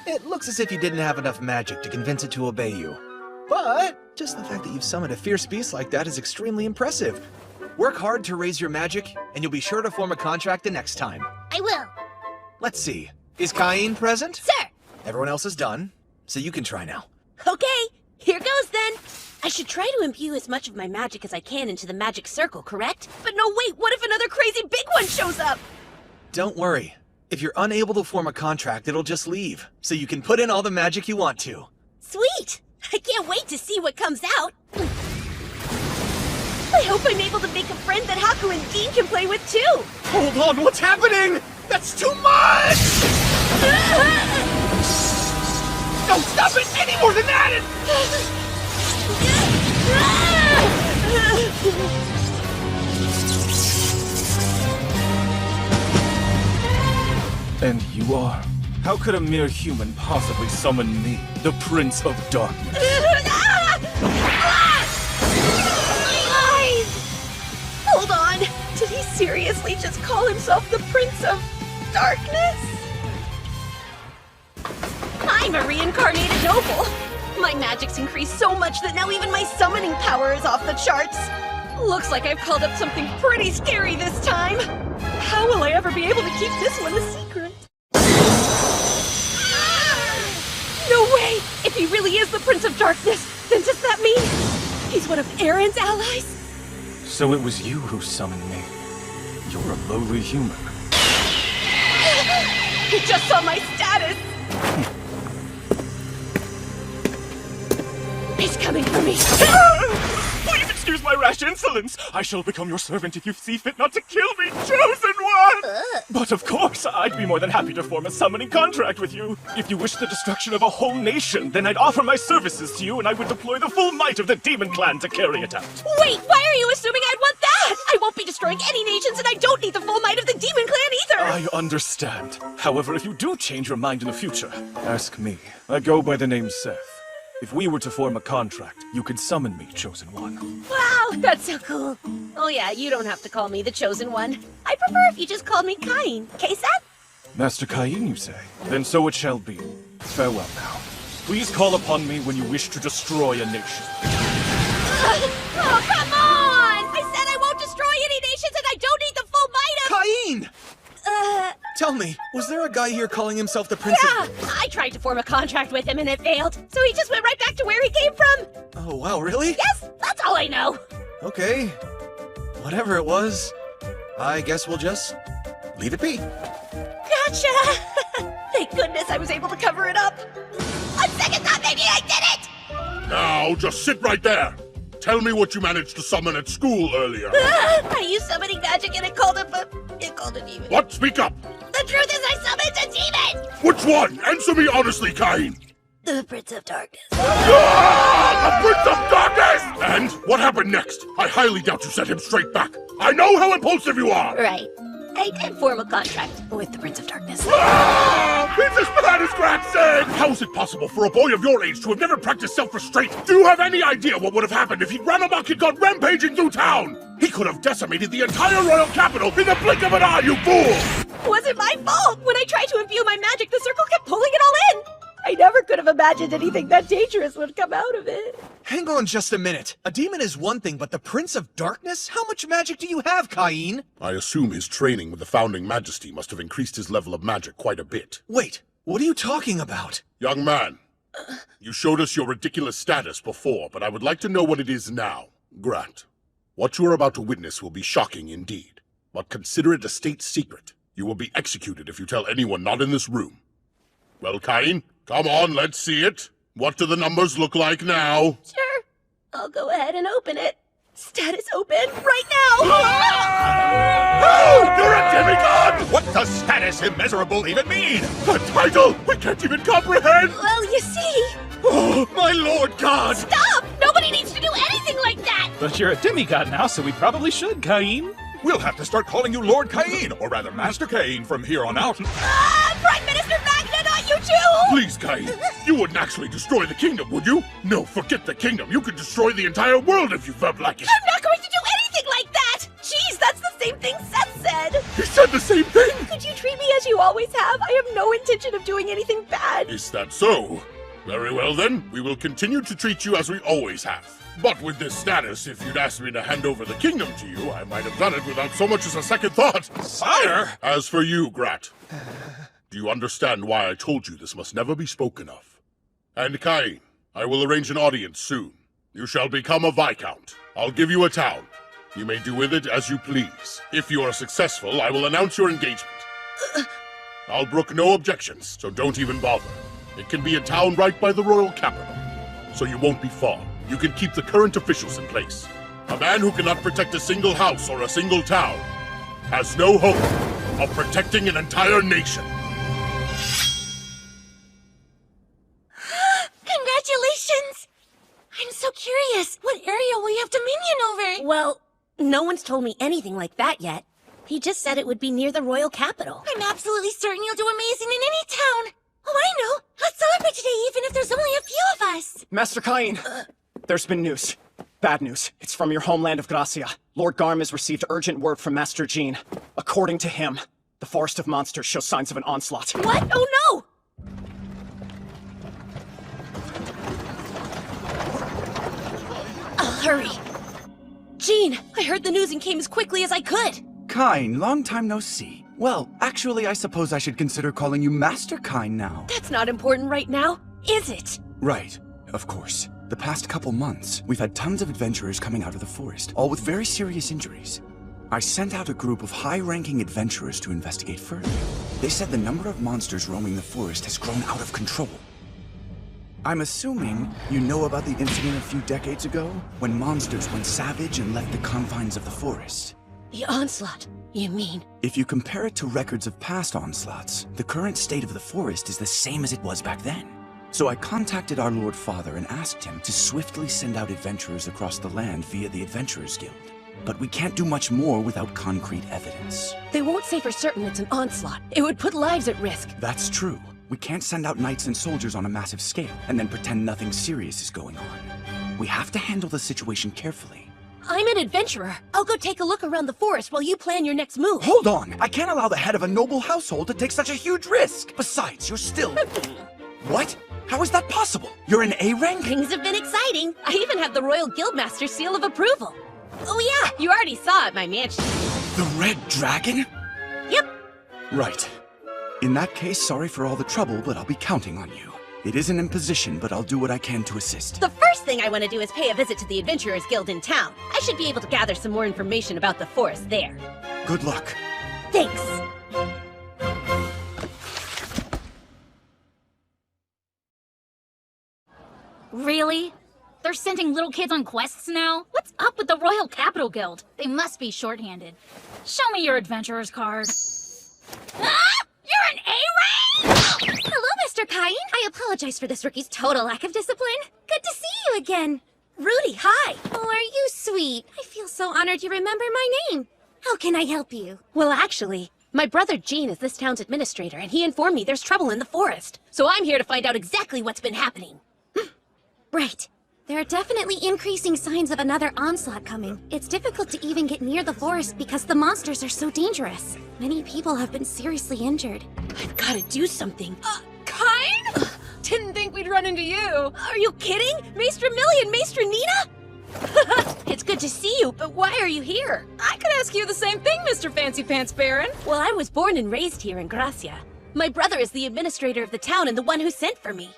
it looks as if you didn't have enough magic to convince it to obey you. But just the fact that you've summoned a fierce beast like that is extremely impressive. Work hard to raise your magic, and you'll be sure to form a contract the next time. I will. Let's see. Is Cain present? Sir! Everyone else is done, so you can try now. Okay, here goes then. I should try to imbue as much of my magic as I can into the magic circle, correct? But no, wait, what if another crazy big one shows up? Don't worry. If you're unable to form a contract, it'll just leave, so you can put in all the magic you want to. Sweet! I can't wait to see what comes out. I hope I'm able to make a friend that Haku and Gin can play with too. Hold on, what's happening? That's too much! Don't stop it any more than that! And you are? How could a mere human possibly summon me, the Prince of Darkness? Hold on! Did he seriously just call himself the Prince of Darkness? I'm a reincarnated noble! My magic's increased so much that now even my summoning power is off the charts! Looks like I've called up something pretty scary this time! How will I ever be able to keep this one a secret? No way! If he really is the Prince of Darkness, then does that mean he's one of Aaron's allies? So it was you who summoned me. You're a lowly human. He just saw my status! He's coming for me! Please excuse my rash insolence! I shall become your servant if you see fit not to kill me, chosen one! But of course, I'd be more than happy to form a summoning contract with you. If you wish the destruction of a whole nation, then I'd offer my services to you and I would deploy the full might of the Demon Clan to carry it out. Wait, why are you assuming I'd want that? I won't be destroying any nations and I don't need the full might of the Demon Clan either! I understand. However, if you do change your mind in the future, ask me. I go by the name Seth. If we were to form a contract, you could summon me, Chosen One. Wow, that's so cool. Oh yeah, you don't have to call me the Chosen One. I prefer if you just called me Cain. Okay, Seth? Master Cain, you say? Then so it shall be. Farewell now. Please call upon me when you wish to destroy a nation. Oh, come on! I said I won't destroy any nations and I don't need the full might of— Cain! Tell me, was there a guy here calling himself the Prince Yeah, of... I tried to form a contract with him and it failed. So he just went right back to where he came from. Oh, wow, really? Yes, that's all I know. Okay. Whatever it was, I guess we'll just leave it be. Gotcha! Thank goodness I was able to cover it up. On second thought, maybe I did it! Now, just sit right there. Tell me what you managed to summon at school earlier. I used summoning magic and it called a demon. What? Speak up! The truth is I summoned a demon! Which one? Answer me honestly, Cain! The Prince of Darkness. Ah! The Prince of Darkness! And what happened next? I highly doubt you sent him straight back. I know how impulsive you are! Right. I did form a contract with the Prince of Darkness. Ah! This man is grandson! How is it possible for a boy of your age to have never practiced self-restraint? Do you have any idea what would have happened if he'd run amok and gone rampaging through town? He could have decimated the entire royal capital in the blink of an eye, you fool! It wasn't my fault! When I tried to imbue my magic, the circle kept pulling it all in! I never could have imagined anything that dangerous would come out of it. Hang on just a minute. A demon is one thing, but the Prince of Darkness? How much magic do you have, Cain? I assume his training with the Founding Majesty must have increased his level of magic quite a bit. Wait, what are you talking about? Young man, you showed us your ridiculous status before, but I would like to know what it is now. Grant, what you are about to witness will be shocking indeed, but consider it a state secret. You will be executed if you tell anyone not in this room. Well, Cain, come on, let's see it. What do the numbers look like now? Sure. I'll go ahead and open it. Status open right now! Oh, you're a demigod! What does status immeasurable even mean? The title! We can't even comprehend! Well, you see... Oh, my lord god! Stop! Nobody needs to do anything like that! But you're a demigod now, so we probably should, Cain. We'll have to start calling you Lord Cain, or rather Master Cain, from here on out. Prime Minister Magna, not you too! Please, Cain, you wouldn't actually destroy the kingdom, would you? No, forget the kingdom. You could destroy the entire world if you felt like it. I'm not going to do anything like that! Jeez, that's the same thing Seth said! He said the same thing? Could you treat me as you always have? I have no intention of doing anything bad. Is that so? Very well then, we will continue to treat you as we always have. But with this status, if you'd asked me to hand over the kingdom to you, I might have done it without so much as a second thought. Sire! As for you, Grat, do you understand why I told you this must never be spoken of? And Cain, I will arrange an audience soon. You shall become a Viscount. I'll give you a town. You may do with it as you please. If you are successful, I will announce your engagement. I'll brook no objections, so don't even bother. It can be a town right by the royal capital, so you won't be far. You can keep the current officials in place. A man who cannot protect a single house or a single town has no hope of protecting an entire nation. Congratulations! I'm so curious. What area will you have dominion over? Well, no one's told me anything like that yet. He just said it would be near the royal capital. I'm absolutely certain you'll do amazing in any town. Oh, I know. Let's celebrate today even if there's only a few of us. Master Cain, there's been news. Bad news. It's from your homeland of Gracia. Lord Garm has received urgent word from Master Jean. According to him, the Forest of Monsters shows signs of an onslaught. What? Oh no! I'll hurry. Jean, I heard the news and came as quickly as I could. Cain, long time no see. Well, actually, I suppose I should consider calling you Master Cain now. That's not important right now, is it? Right, of course. The past couple months, we've had tons of adventurers coming out of the forest, all with very serious injuries. I sent out a group of high-ranking adventurers to investigate further. They said the number of monsters roaming the forest has grown out of control. I'm assuming you know about the incident a few decades ago, when monsters went savage and left the confines of the forest. The onslaught, you mean? If you compare it to records of past onslaughts, the current state of the forest is the same as it was back then. So I contacted our Lord Father and asked him to swiftly send out adventurers across the land via the Adventurers Guild. But we can't do much more without concrete evidence. They won't say for certain it's an onslaught. It would put lives at risk. That's true. We can't send out knights and soldiers on a massive scale and then pretend nothing serious is going on. We have to handle the situation carefully. I'm an adventurer. I'll go take a look around the forest while you plan your next move. Hold on! I can't allow the head of a noble household to take such a huge risk! Besides, you're still... What? How is that possible? You're an A rank? Things have been exciting. I even have the Royal Guildmaster's seal of approval. Oh yeah, you already saw it at my mansion. The Red Dragon? Yep. Right. In that case, sorry for all the trouble, but I'll be counting on you. It is an imposition, but I'll do what I can to assist. The first thing I want to do is pay a visit to the Adventurers Guild in town. I should be able to gather some more information about the forest there. Good luck. Thanks. Really? They're sending little kids on quests now? What's up with the Royal Capital Guild? They must be shorthanded. Show me your adventurer's card. Ah! You're an A-rank? Hello, Mr. Cain. I apologize for this rookie's total lack of discipline. Good to see you again. Rudy, hi. Oh, are you sweet? I feel so honored you remember my name. How can I help you? Well, actually, my brother Gene is this town's administrator, and he informed me there's trouble in the forest. So I'm here to find out exactly what's been happening. Right. There are definitely increasing signs of another onslaught coming. It's difficult to even get near the forest because the monsters are so dangerous. Many people have been seriously injured. I've got to do something. Cain? Didn't think we'd run into you. Are you kidding? Maestra Millie and Maestra Nina? It's good to see you, but why are you here? I could ask you the same thing, Mr. Fancy Pants Baron. Well, I was born and raised here in Gracia. My brother is the administrator of the town and the one who sent for me.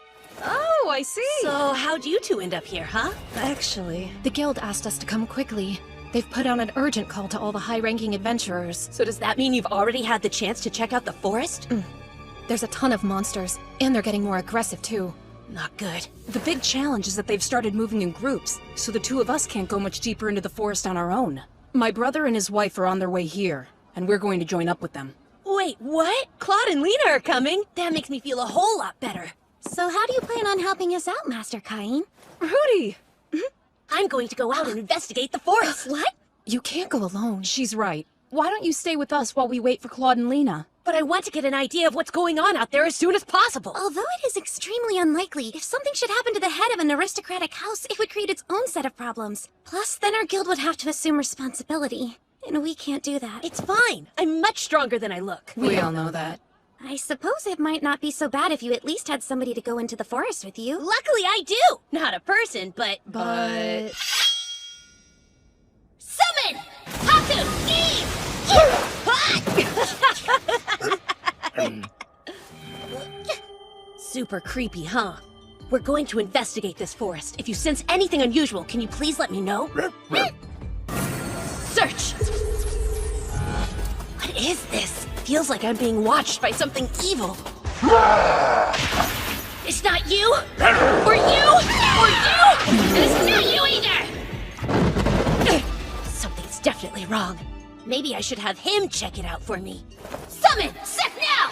Oh, I see. So, how'd you two end up here, huh? Actually, the guild asked us to come quickly. They've put out an urgent call to all the high-ranking adventurers. So does that mean you've already had the chance to check out the forest? There's a ton of monsters, and they're getting more aggressive too. Not good. The big challenge is that they've started moving in groups, so the two of us can't go much deeper into the forest on our own. My brother and his wife are on their way here, and we're going to join up with them. Wait, what? Claude and Lena are coming? That makes me feel a whole lot better. So how do you plan on helping us out, Master Cain? Rudy! I'm going to go out and investigate the forest. What? You can't go alone. She's right. Why don't you stay with us while we wait for Claude and Lena? But I want to get an idea of what's going on out there as soon as possible. Although it is extremely unlikely, if something should happen to the head of an aristocratic house, it would create its own set of problems. Plus, then our guild would have to assume responsibility. And we can't do that. It's fine. I'm much stronger than I look. We all know that. I suppose it might not be so bad if you at least had somebody to go into the forest with you. Luckily I do! Not a person, but... Summon! Haku! Super creepy, huh? We're going to investigate this forest. If you sense anything unusual, can you please let me know? Search! What is this? Feels like I'm being watched by something evil. It's not you! Or you! Or you! And it's not you either! Something's definitely wrong. Maybe I should have him check it out for me. Summon! Seth now!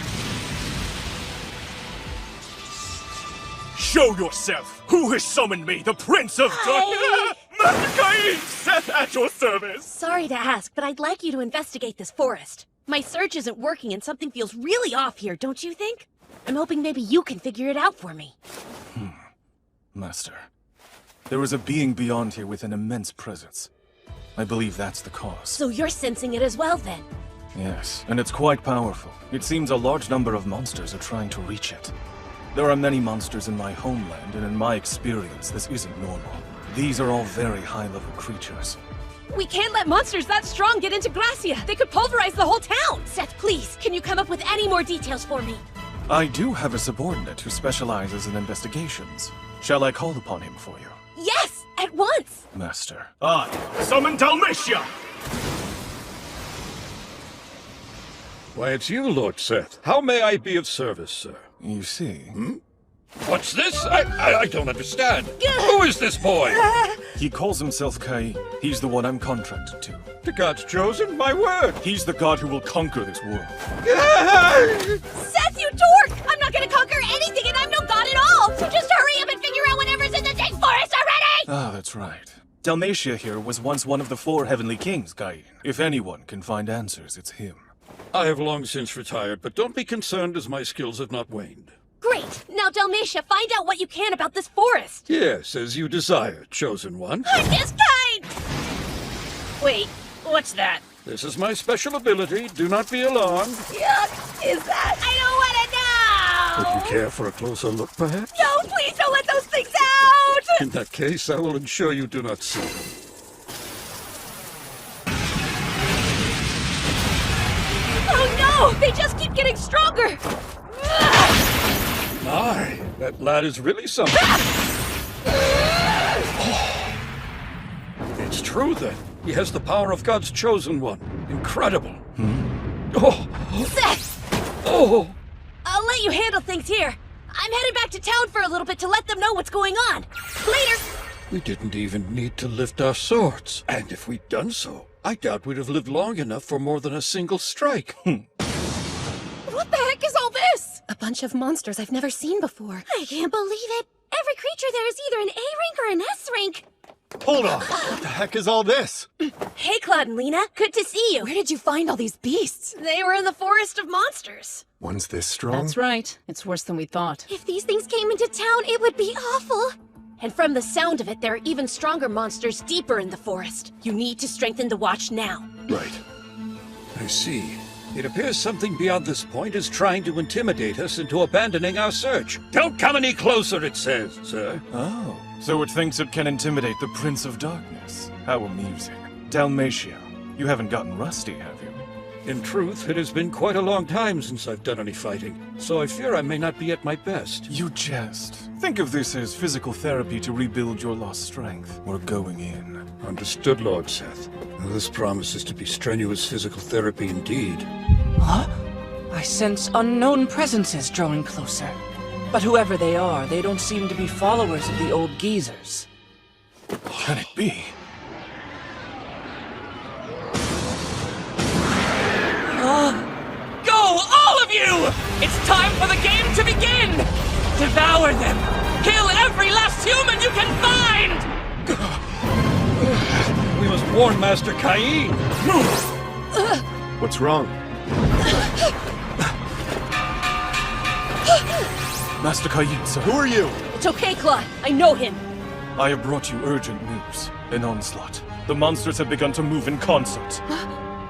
Show yourself! Who has summoned me? The Prince of Darkness! Master Cain! Seth at your service! Sorry to ask, but I'd like you to investigate this forest. My search isn't working and something feels really off here, don't you think? I'm hoping maybe you can figure it out for me. Master, there is a being beyond here with an immense presence. I believe that's the cause. So you're sensing it as well, then? Yes, and it's quite powerful. It seems a large number of monsters are trying to reach it. There are many monsters in my homeland, and in my experience, this isn't normal. These are all very high-level creatures. We can't let monsters that strong get into Gracia. They could pulverize the whole town. Seth, please, can you come up with any more details for me? I do have a subordinate who specializes in investigations. Shall I call upon him for you? Yes, at once. Master. I summon Dalmatia! Why, it's you, Lord Seth. How may I be of service, sir? You see... What's this? I don't understand. Who is this boy? He calls himself Cain. He's the one I'm contracted to. The God's chosen? My word! He's the god who will conquer this world. Seth, you dork! I'm not gonna conquer anything and I'm no god at all! So just hurry up and figure out whatever's in the dang forest already! Ah, that's right. Dalmatia here was once one of the 4 heavenly kings, Cain. If anyone can find answers, it's him. I have long since retired, but don't be concerned as my skills have not waned. Great! Now, Dalmatia, find out what you can about this forest! Yes, as you desire, chosen one. I'm just kind! Wait, what's that? This is my special ability. Do not be alarmed. Yuck! Is that? I don't Would you care for a closer look, perhaps? wanna know! No, please don't let those things out! In that case, I will ensure you do not see them. Oh no! They just keep getting stronger! My, that lad is really something. It's true, then. He has the power of God's chosen one. Incredible. Oh! Seth! Oh! I'll let you handle things here. I'm headed back to town for a little bit to let them know what's going on. Later! We didn't even need to lift our swords. And if we'd done so, I doubt we'd have lived long enough for more than a single strike. What the heck is all this? A bunch of monsters I've never seen before. I can't believe it. Every creature there is either an A rank or an S rank. Hold on. What the heck is all this? Hey, Claude and Lena. Good to see you. Where did you find all these beasts? They were in the forest of monsters. One's this strong? That's right. It's worse than we thought. If these things came into town, it would be awful. And from the sound of it, there are even stronger monsters deeper in the forest. You need to strengthen the watch now. Right. I see. It appears something beyond this point is trying to intimidate us into abandoning our search. Don't come any closer, it says, sir. Oh, so it thinks it can intimidate the Prince of Darkness. How amusing. Dalmatia, you haven't gotten rusty, have you? In truth, it has been quite a long time since I've done any fighting, so I fear I may not be at my best. You jest. Think of this as physical therapy to rebuild your lost strength. We're going in. Understood, Lord Seth. This promises to be strenuous physical therapy indeed. Huh? I sense unknown presences drawing closer. But whoever they are, they don't seem to be followers of the old geezers. Can it be? Go, all of you! It's time for the game to begin! Devour them! Kill every last human you can find! We must warn Master Cain. What's wrong? Master Cain, sir. Who are you? It's okay, Claude. I know him. I have brought you urgent news. An onslaught. The monsters have begun to move in concert.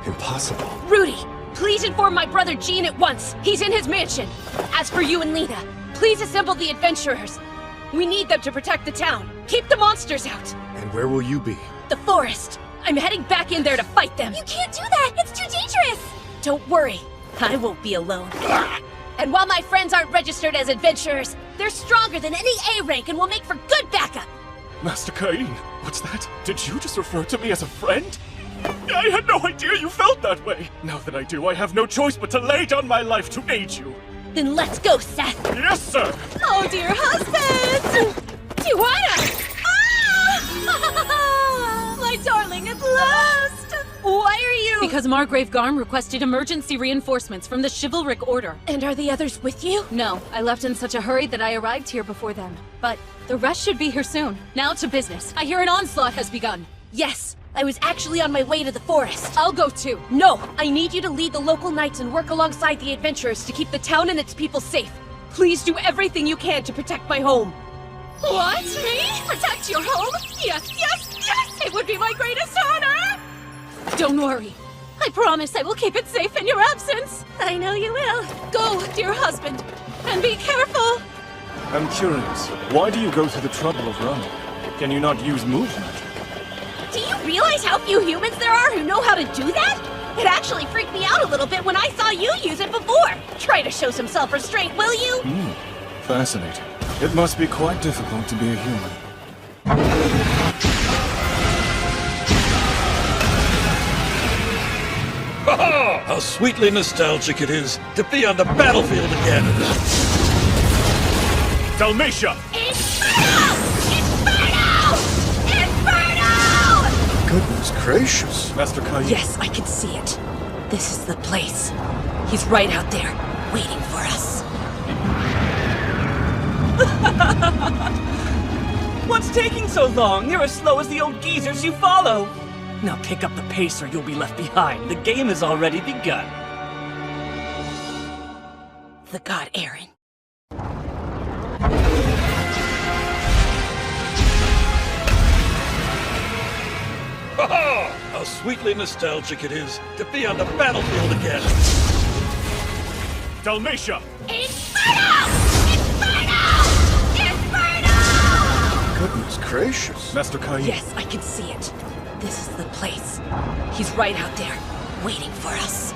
Impossible. Rudy, please inform my brother Gene at once. He's in his mansion. As for you and Lena, please assemble the adventurers. We need them to protect the town. Keep the monsters out. And where will you be? The forest. I'm heading back in there to fight them. You can't do that! It's too dangerous! Don't worry. I won't be alone. And while my friends aren't registered as adventurers, they're stronger than any A rank and will make for good backup. Master Cain, what's that? Did you just refer to me as a friend? I had no idea you felt that way. Now that I do, I have no choice but to lay down my life to aid you. Then let's go, Seth. Yes, sir. Oh, dear husband! Tijuana! Ah! My darling is lost! Why are you? Because Margrave Garm requested emergency reinforcements from the chivalric order. And are the others with you? No, I left in such a hurry that I arrived here before them. But the rest should be here soon. Now to business. I hear an onslaught has begun. Yes, I was actually on my way to the forest. I'll go too. No, I need you to lead the local knights and work alongside the adventurers to keep the town and its people safe. Please do everything you can to protect my home. What? Me? Protect your home? Yes, yes, yes! It would be my greatest honor! Don't worry. I promise I will keep it safe in your absence. I know you will. Go, dear husband, and be careful. I'm curious. Why do you go through the trouble of running? Can you not use movement? Do you realize how few humans there are who know how to do that? It actually freaked me out a little bit when I saw you use it before. Try to show some self-restraint, will you? Fascinating. It must be quite difficult to be a human. Ha-ha! How sweetly nostalgic it is to be on the battlefield again. Dalmatia! Inferno! Inferno! Inferno! Goodness gracious. Master Cain. Yes, I can see it. This is the place. He's right out there, waiting for us. What's taking so long? You're as slow as the old geezers you follow. Now pick up the pace or you'll be left behind. The game has already begun. The god Aaron. Ha-ha! How sweetly nostalgic it is to be on the battlefield again. Dalmatia! Inferno! Inferno! Inferno! Goodness gracious. Master Cain. Yes, I can see it. This is the place. He's right out there, waiting for us.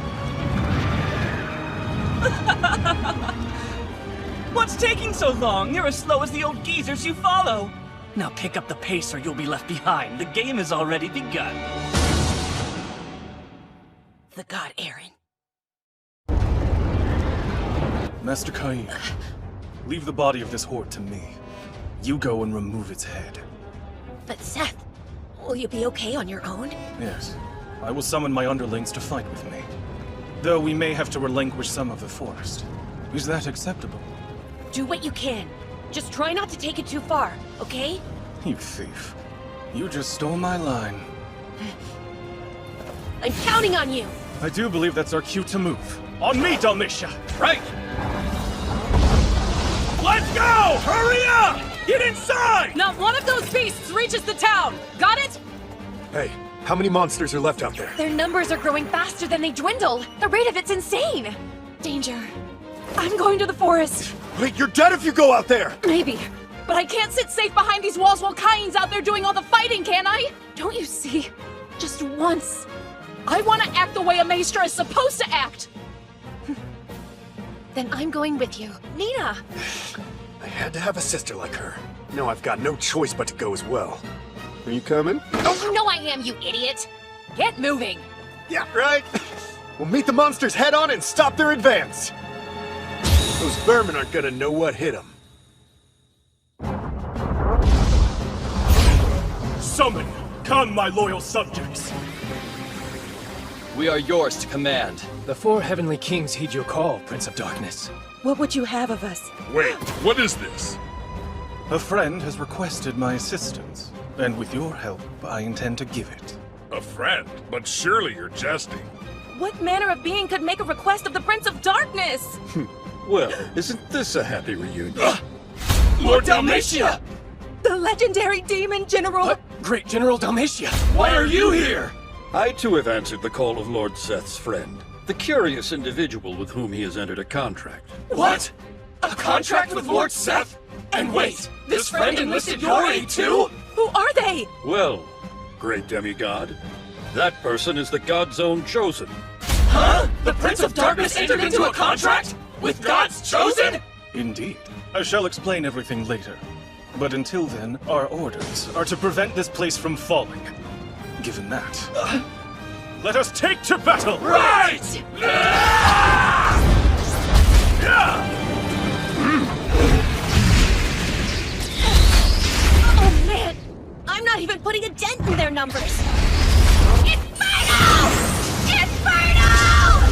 What's taking so long? You're as slow as the old geezers you follow. Now pick up the pace or you'll be left behind. The game has already begun. The god Aaron. Master Cain, leave the body of this horde to me. You go and remove its head. But Seth, will you be okay on your own? Yes, I will summon my underlings to fight with me. Though we may have to relinquish some of the forest. Is that acceptable? Do what you can. Just try not to take it too far, okay? You thief. You just stole my line. I'm counting on you! I do believe that's our cue to move. On me, Dalmatia! Right! Let's go! Hurry up! Get inside! Not one of those beasts reaches the town. Got it? Hey, how many monsters are left out there? Their numbers are growing faster than they dwindle. The rate of it's insane. Danger. I'm going to the forest. Wait, you're dead if you go out there! Maybe. But I can't sit safe behind these walls while Cain's out there doing all the fighting, can I? Don't you see? Just once. I want to act the way a maester is supposed to act. Then I'm going with you. Nina! I had to have a sister like her. Now I've got no choice but to go as well. Are you coming? Oh, you know I am, you idiot! Get moving. Yeah, right. We'll meet the monsters head on and stop their advance. Those vermin aren't gonna know what hit them. Summon! Come, my loyal subjects! We are yours to command. The four heavenly kings heed your call, Prince of Darkness. What would you have of us? Wait, what is this? A friend has requested my assistance, and with your help, I intend to give it. A friend? But surely you're jesting. What manner of being could make a request of the Prince of Darkness? Well, isn't this a happy reunion? Lord Dalmatia! The legendary demon general! Great General Dalmatia, why are you here? I too have answered the call of Lord Seth's friend, the curious individual with whom he has entered a contract. What? A contract with Lord Seth? And wait, this friend enlisted your aid too? Who are they? Well, great demigod, that person is the God's own chosen. Huh? The Prince of Darkness entered into a contract? With God's chosen? Indeed. I shall explain everything later. But until then, our orders are to prevent this place from falling. Given that, let us take to battle! Right! Oh man! I'm not even putting a dent in their numbers! Inferno! Inferno!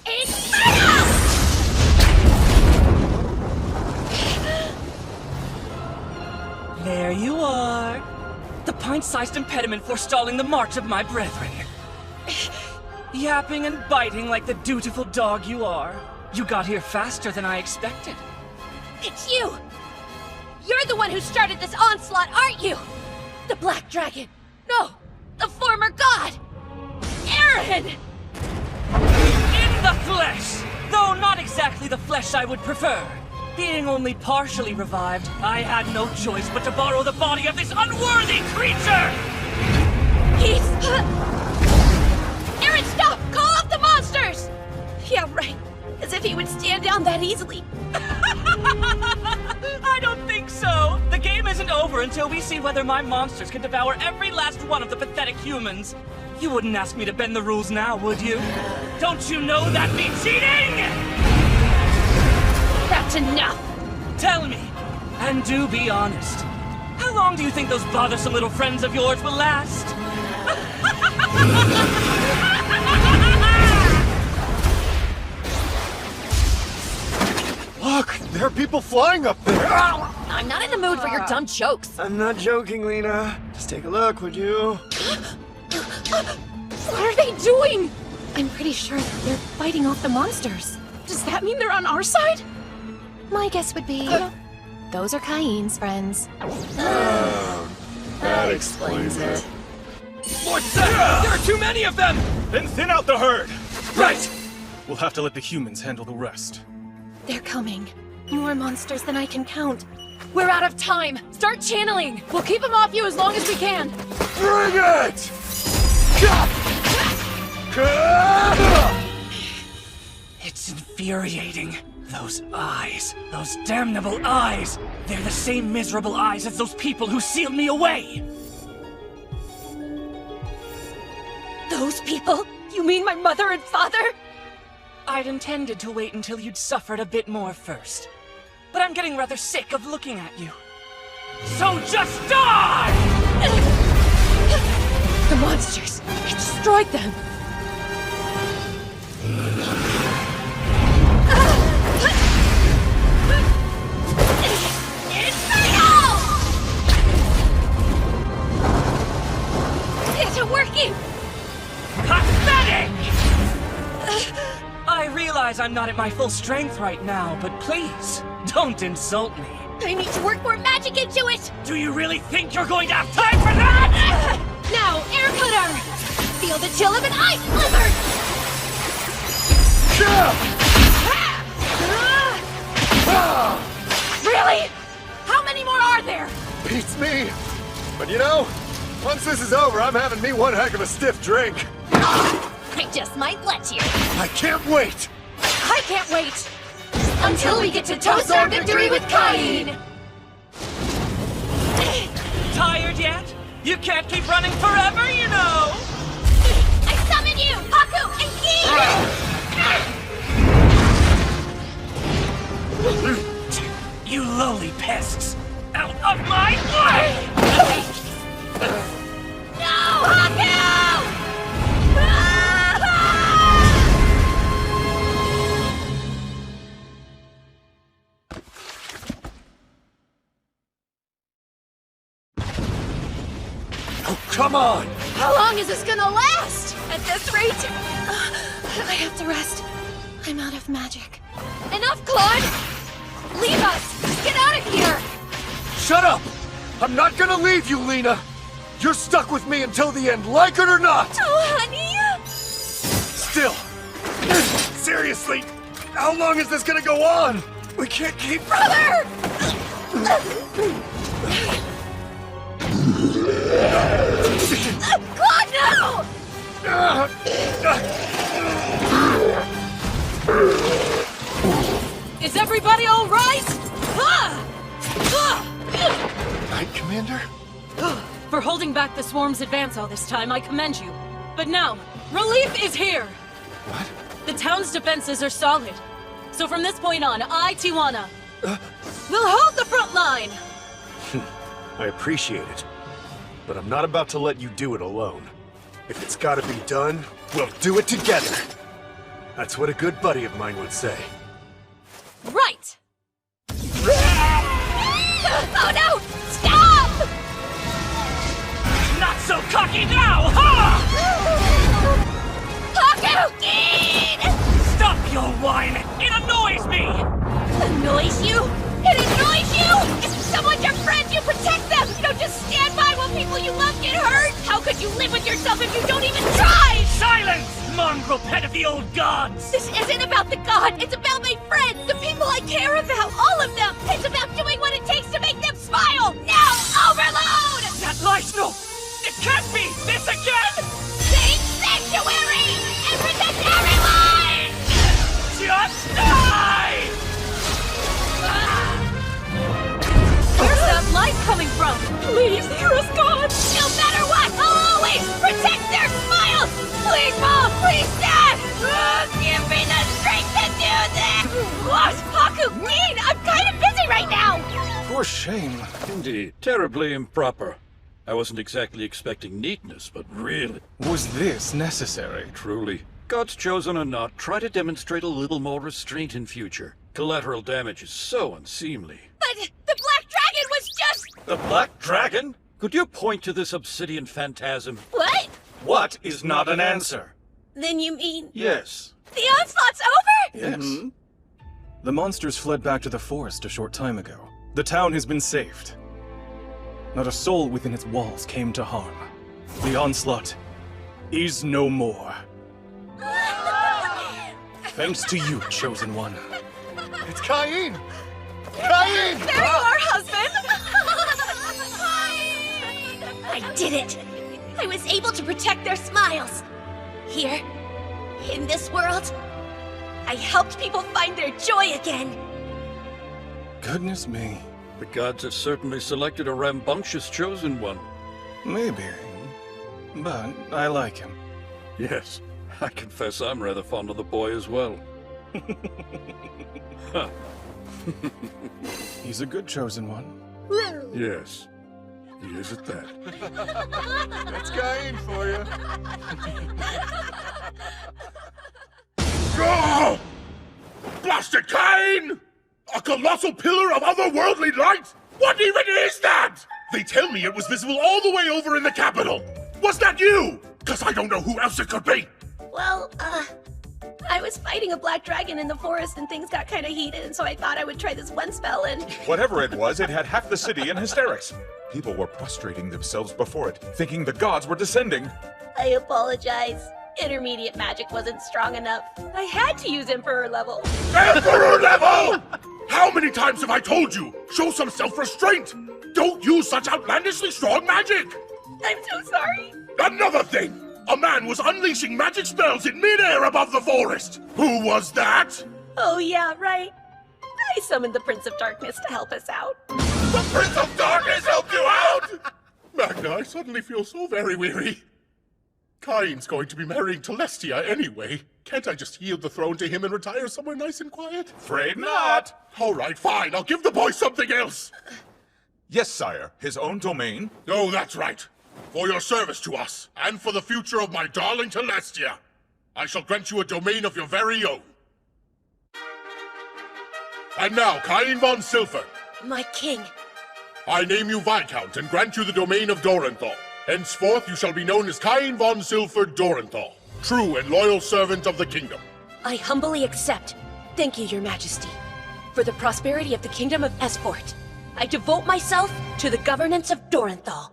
Inferno! There you are. The pint-sized impediment forestalling the march of my brethren. Yapping and biting like the dutiful dog you are. You got here faster than I expected. It's you! You're the one who started this onslaught, aren't you? The Black Dragon! No! The former god! Aaron! In the flesh! Though not exactly the flesh I would prefer. Being only partially revived, I had no choice but to borrow the body of this unworthy creature! He's... Aaron, stop! Call up the monsters! Yeah, right. As if he would stand down that easily. I don't think so! The game isn't over until we see whether my monsters can devour every last one of the pathetic humans. You wouldn't ask me to bend the rules now, would you? Don't you know that'd be cheating? That's enough! Tell me, and do be honest. How long do you think those bothersome little friends of yours will last? Look, there are people flying up there! I'm not in the mood for your dumb jokes. I'm not joking, Lena. Just take a look, would you? What are they doing? I'm pretty sure they're fighting off the monsters. Does that mean they're on our side? My guess would be... those are Caine's friends. That explains it. Lord Seth, there are too many of them! Then thin out the herd! Right! We'll have to let the humans handle the rest. They're coming. More monsters than I can count. We're out of time! Start channeling! We'll keep them off you as long as we can! Bring it! It's infuriating. Those eyes. Those damnable eyes. They're the same miserable eyes as those people who sealed me away. Those people? You mean my mother and father? I'd intended to wait until you'd suffered a bit more first. But I'm getting rather sick of looking at you. So just die! The monsters! I destroyed them! It's working! Pathetic! I realize I'm not at my full strength right now, but please, don't insult me. I need to work more magic into it! Do you really think you're going to have time for that? Now, air cutter! Feel the chill of an ice blizzard! Really? How many more are there? Beats me. But you know, once this is over, I'm having me one heck of a stiff drink. I just might let you. I can't wait! I can't wait! Until we get to toast our victory with Caine! Tired yet? You can't keep running forever, you know! I summon you, Haku and Ki! You lowly pests! Out of my way! No, Haku! Oh, come on! How long is this gonna last? At this rate, I have to rest. I'm out of magic. Enough, Claude! Leave us! Get out of here! Shut up! I'm not gonna leave you, Lena! You're stuck with me until the end, like it or not! Oh, honey! Still! Seriously! How long is this gonna go on? We can't keep... Brother! Claude, no! Is everybody all right? Knight Commander? For holding back the swarm's advance all this time, I commend you. But now, relief is here! What? The town's defenses are solid. So from this point on, Tijuana will hold the front line! I appreciate it. But I'm not about to let you do it alone. If it's gotta be done, we'll do it together. That's what a good buddy of mine would say. Right! Oh no! Stop! Not so cocky now, ha! Haku! Stop your whine! It annoys me! Annoys you? It annoys you? If someone's your friend, you protect them! You don't just stand by while people you love get hurt! How could you live with yourself if you don't even try? Silence! Mongrel pet of the old gods! This isn't about the god, it's about my friends, the people I care about, all of them! It's about doing what it takes to make them smile! Now, overload! That lies, no! It can't be! This again! Sing sanctuary! And protect everyone! Just die! Where's that light coming from? Please, hear us, God! No matter what, I'll always protect their smiles! Please, Mom! Please, Dad! Give me the strength to do this! What? Haku, Dean, I'm kind of busy right now! For shame. Indeed, terribly improper. I wasn't exactly expecting neatness, but really... Was this necessary? Truly. God's chosen or not, try to demonstrate a little more restraint in future. Collateral damage is so unseemly. But the Black Dragon was just... The Black Dragon? Could you point to this obsidian phantasm? What? What is not an answer? Then you mean... Yes. The onslaught's over? Yes. The monsters fled back to the forest a short time ago. The town has been saved. Not a soul within its walls came to harm. The onslaught is no more. Thanks to you, Chosen One. It's Cain! Cain! There you are, husband! I did it! I was able to protect their smiles. Here, in this world, I helped people find their joy again. Goodness me. The gods have certainly selected a rambunctious chosen one. Maybe. But I like him. Yes, I confess I'm rather fond of the boy as well. Huh. He's a good chosen one. Yes, he is at that. That's Cain for you. Oh! Blasted Cain! A colossal pillar of otherworldly light? What even is that? They tell me it was visible all the way over in the capital. Was that you? 'Cause I don't know who else it could be. Well, I was fighting a black dragon in the forest and things got kind of heated, and so I thought I would try this one spell and... Whatever it was, it had half the city in hysterics. People were prostrating themselves before it, thinking the gods were descending. I apologize. Intermediate magic wasn't strong enough. I had to use Emperor level. Emperor level! How many times have I told you? Show some self-restraint! Don't use such outlandishly strong magic! I'm so sorry. Another thing! A man was unleashing magic spells in midair above the forest! Who was that? Oh yeah, right. I summoned the Prince of Darkness to help us out. The Prince of Darkness helped you out? Magna, I suddenly feel so very weary. Cain's going to be marrying Celestia anyway. Can't I just yield the throne to him and retire somewhere nice and quiet? Afraid not. All right, fine. I'll give the boy something else. Yes, sire. His own domain. Oh, that's right. For your service to us, and for the future of my darling Celestia, I shall grant you a domain of your very own. And now, Cain von Silford. My king. I name you Viscount and grant you the domain of Dorenthal. Henceforth, you shall be known as Cain von Silford Dorenthal, true and loyal servant of the kingdom. I humbly accept. Thank you, your majesty. For the prosperity of the kingdom of Esport, I devote myself to the governance of Dorenthal.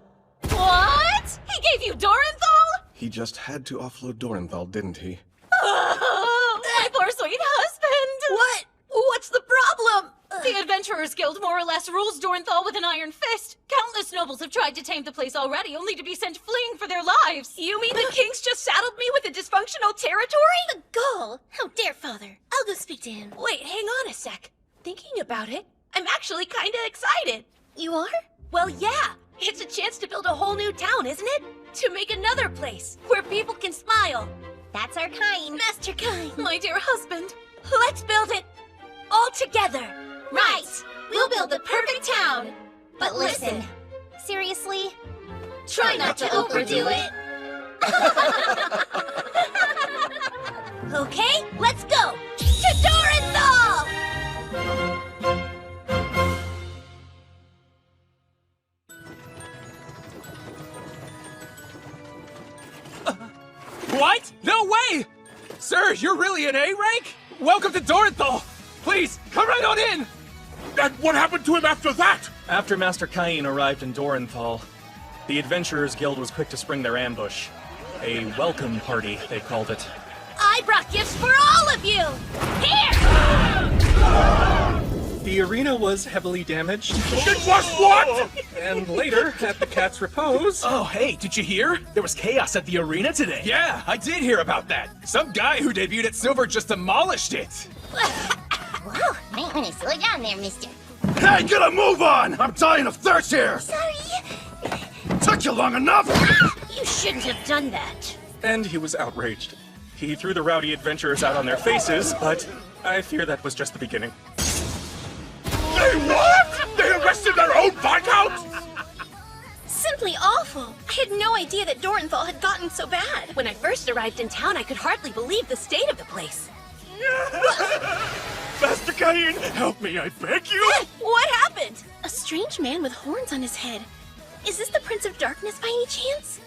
What? He gave you Dorenthal? He just had to offload Dorenthal, didn't he? Oh, my poor sweet husband! What? What's the problem? The Adventurers Guild more or less rules Dorenthal with an iron fist. Countless nobles have tried to tame the place already, only to be sent fleeing for their lives. You mean the king's just saddled me with a dysfunctional territory? The Gaul! How dare, father? I'll go speak to him. Wait, hang on a sec. Thinking about it, I'm actually kinda excited. You are? Well, yeah. It's a chance to build a whole new town, isn't it? To make another place where people can smile. That's our Cain. Master Cain. My dear husband. Let's build it all together. Right! We'll build the perfect town! But listen, seriously, try not to overdo it. Okay, let's go! To Dorenthal! What? No way! Sir, you're really an A rank? Welcome to Dorenthal! Please, come right on in! And what happened to him after that? After Master Cain arrived in Dorenthal, the Adventurers Guild was quick to spring their ambush. A welcome party, they called it. I brought gifts for all of you! Here! The arena was heavily damaged. It was what? And later, at the Cat's Repose... Oh, hey, did you hear? There was chaos at the arena today. Yeah, I did hear about that. Some guy who debuted at Silver just demolished it. Whoa, might want to slow down there, mister. Hey, get a move on! I'm dying of thirst here! Sorry. Took you long enough! You shouldn't have done that. And he was outraged. He threw the rowdy adventurers out on their faces, but I fear that was just the beginning. They what? They arrested their own Viscount? Simply awful. I had no idea that Dorenthal had gotten so bad. When I first arrived in town, I could hardly believe the state of the place. Master Cain, help me, I beg you! What happened? A strange man with horns on his head. Is this the Prince of Darkness by any chance?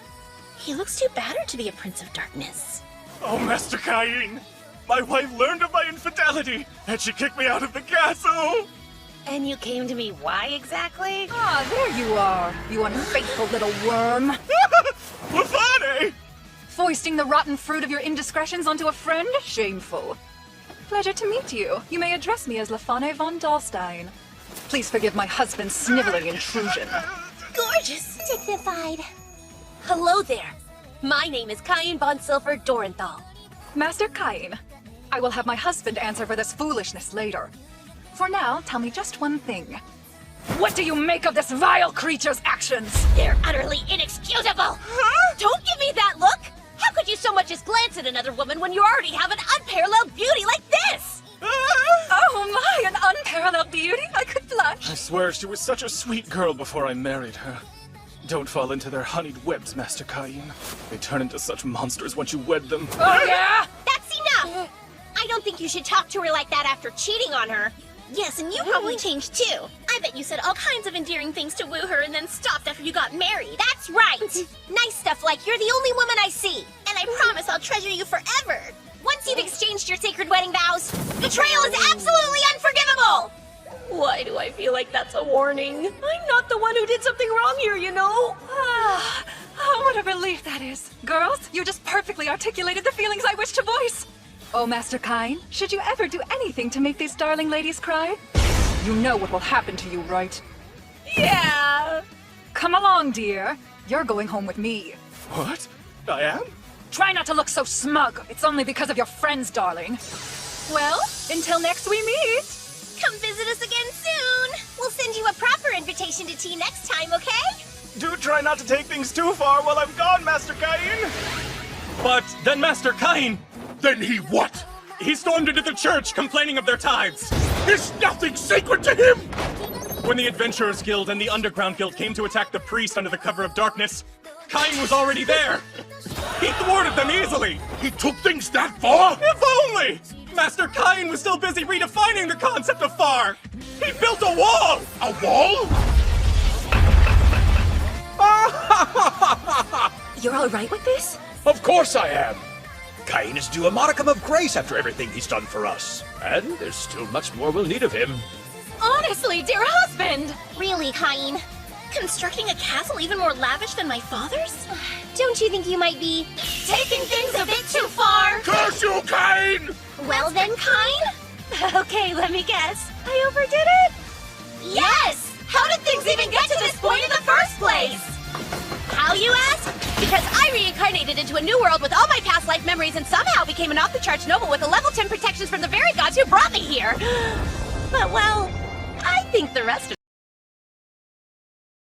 He looks too battered to be a Prince of Darkness. Oh, Master Cain! My wife learned of my infidelity, and she kicked me out of the castle! And you came to me why exactly? Ah, there you are, you unfaithful little worm. Lafane! Foisting the rotten fruit of your indiscretions onto a friend? Shameful. Pleasure to meet you. You may address me as Lafane von Dahlstein. Please forgive my husband's sniveling intrusion. Gorgeous! Dignified. Hello there. My name is Cain von Silford Dorenthal. Master Cain, I will have my husband answer for this foolishness later. For now, tell me just one thing. What do you make of this vile creature's actions? They're utterly inexcusable! Don't give me that look! How could you so much as glance at another woman when you already have an unparalleled beauty like this? Oh my, an unparalleled beauty? I could blush. I swear she was such a sweet girl before I married her. Don't fall into their honeyed webs, Master Cain. They turn into such monsters once you wed them. Oh yeah? That's enough! I don't think you should talk to her like that after cheating on her. Yes, and you probably changed too. I bet you said all kinds of endearing things to woo her and then stopped after you got married. That's right! Nice stuff like you're the only woman I see. And I promise I'll treasure you forever. Once you've exchanged your sacred wedding vows, betrayal is absolutely unforgivable! Why do I feel like that's a warning? I'm not the one who did something wrong here, you know? Oh, what a relief that is. Girls, you just perfectly articulated the feelings I wish to voice. Oh, Master Cain, should you ever do anything to make these darling ladies cry? You know what will happen to you, right? Yeah! Come along, dear. You're going home with me. What? I am? Try not to look so smug. It's only because of your friends, darling. Well, until next we meet. Come visit us again soon. We'll send you a proper invitation to tea next time, okay? Do try not to take things too far while I'm gone, Master Cain! But then Master Cain... Then he what? He stormed into the church, complaining of their tithes. Is nothing sacred to him? When the Adventurers Guild and the Underground Guild came to attack the priest under the cover of darkness, Cain was already there. He thwarted them easily. He took things that far? If only! Master Cain was still busy redefining the concept of far. He built a wall! A wall? You're all right with this? Of course I am. Cain is due a modicum of grace after everything he's done for us. And there's still much more we'll need of him. Honestly, dear husband! Really, Cain? Constructing a castle even more lavish than my father's? Don't you think you might be taking things a bit too far? Curse you, Cain! Well then, Cain? Okay, let me guess. I overdid it? Yes! How did things even get to this point in the first place? How, you ask? Because I reincarnated into a new world with all my past life memories and somehow became an off-the-charts noble with a level 10 protections from the very gods who brought me here. But, well, I think the rest of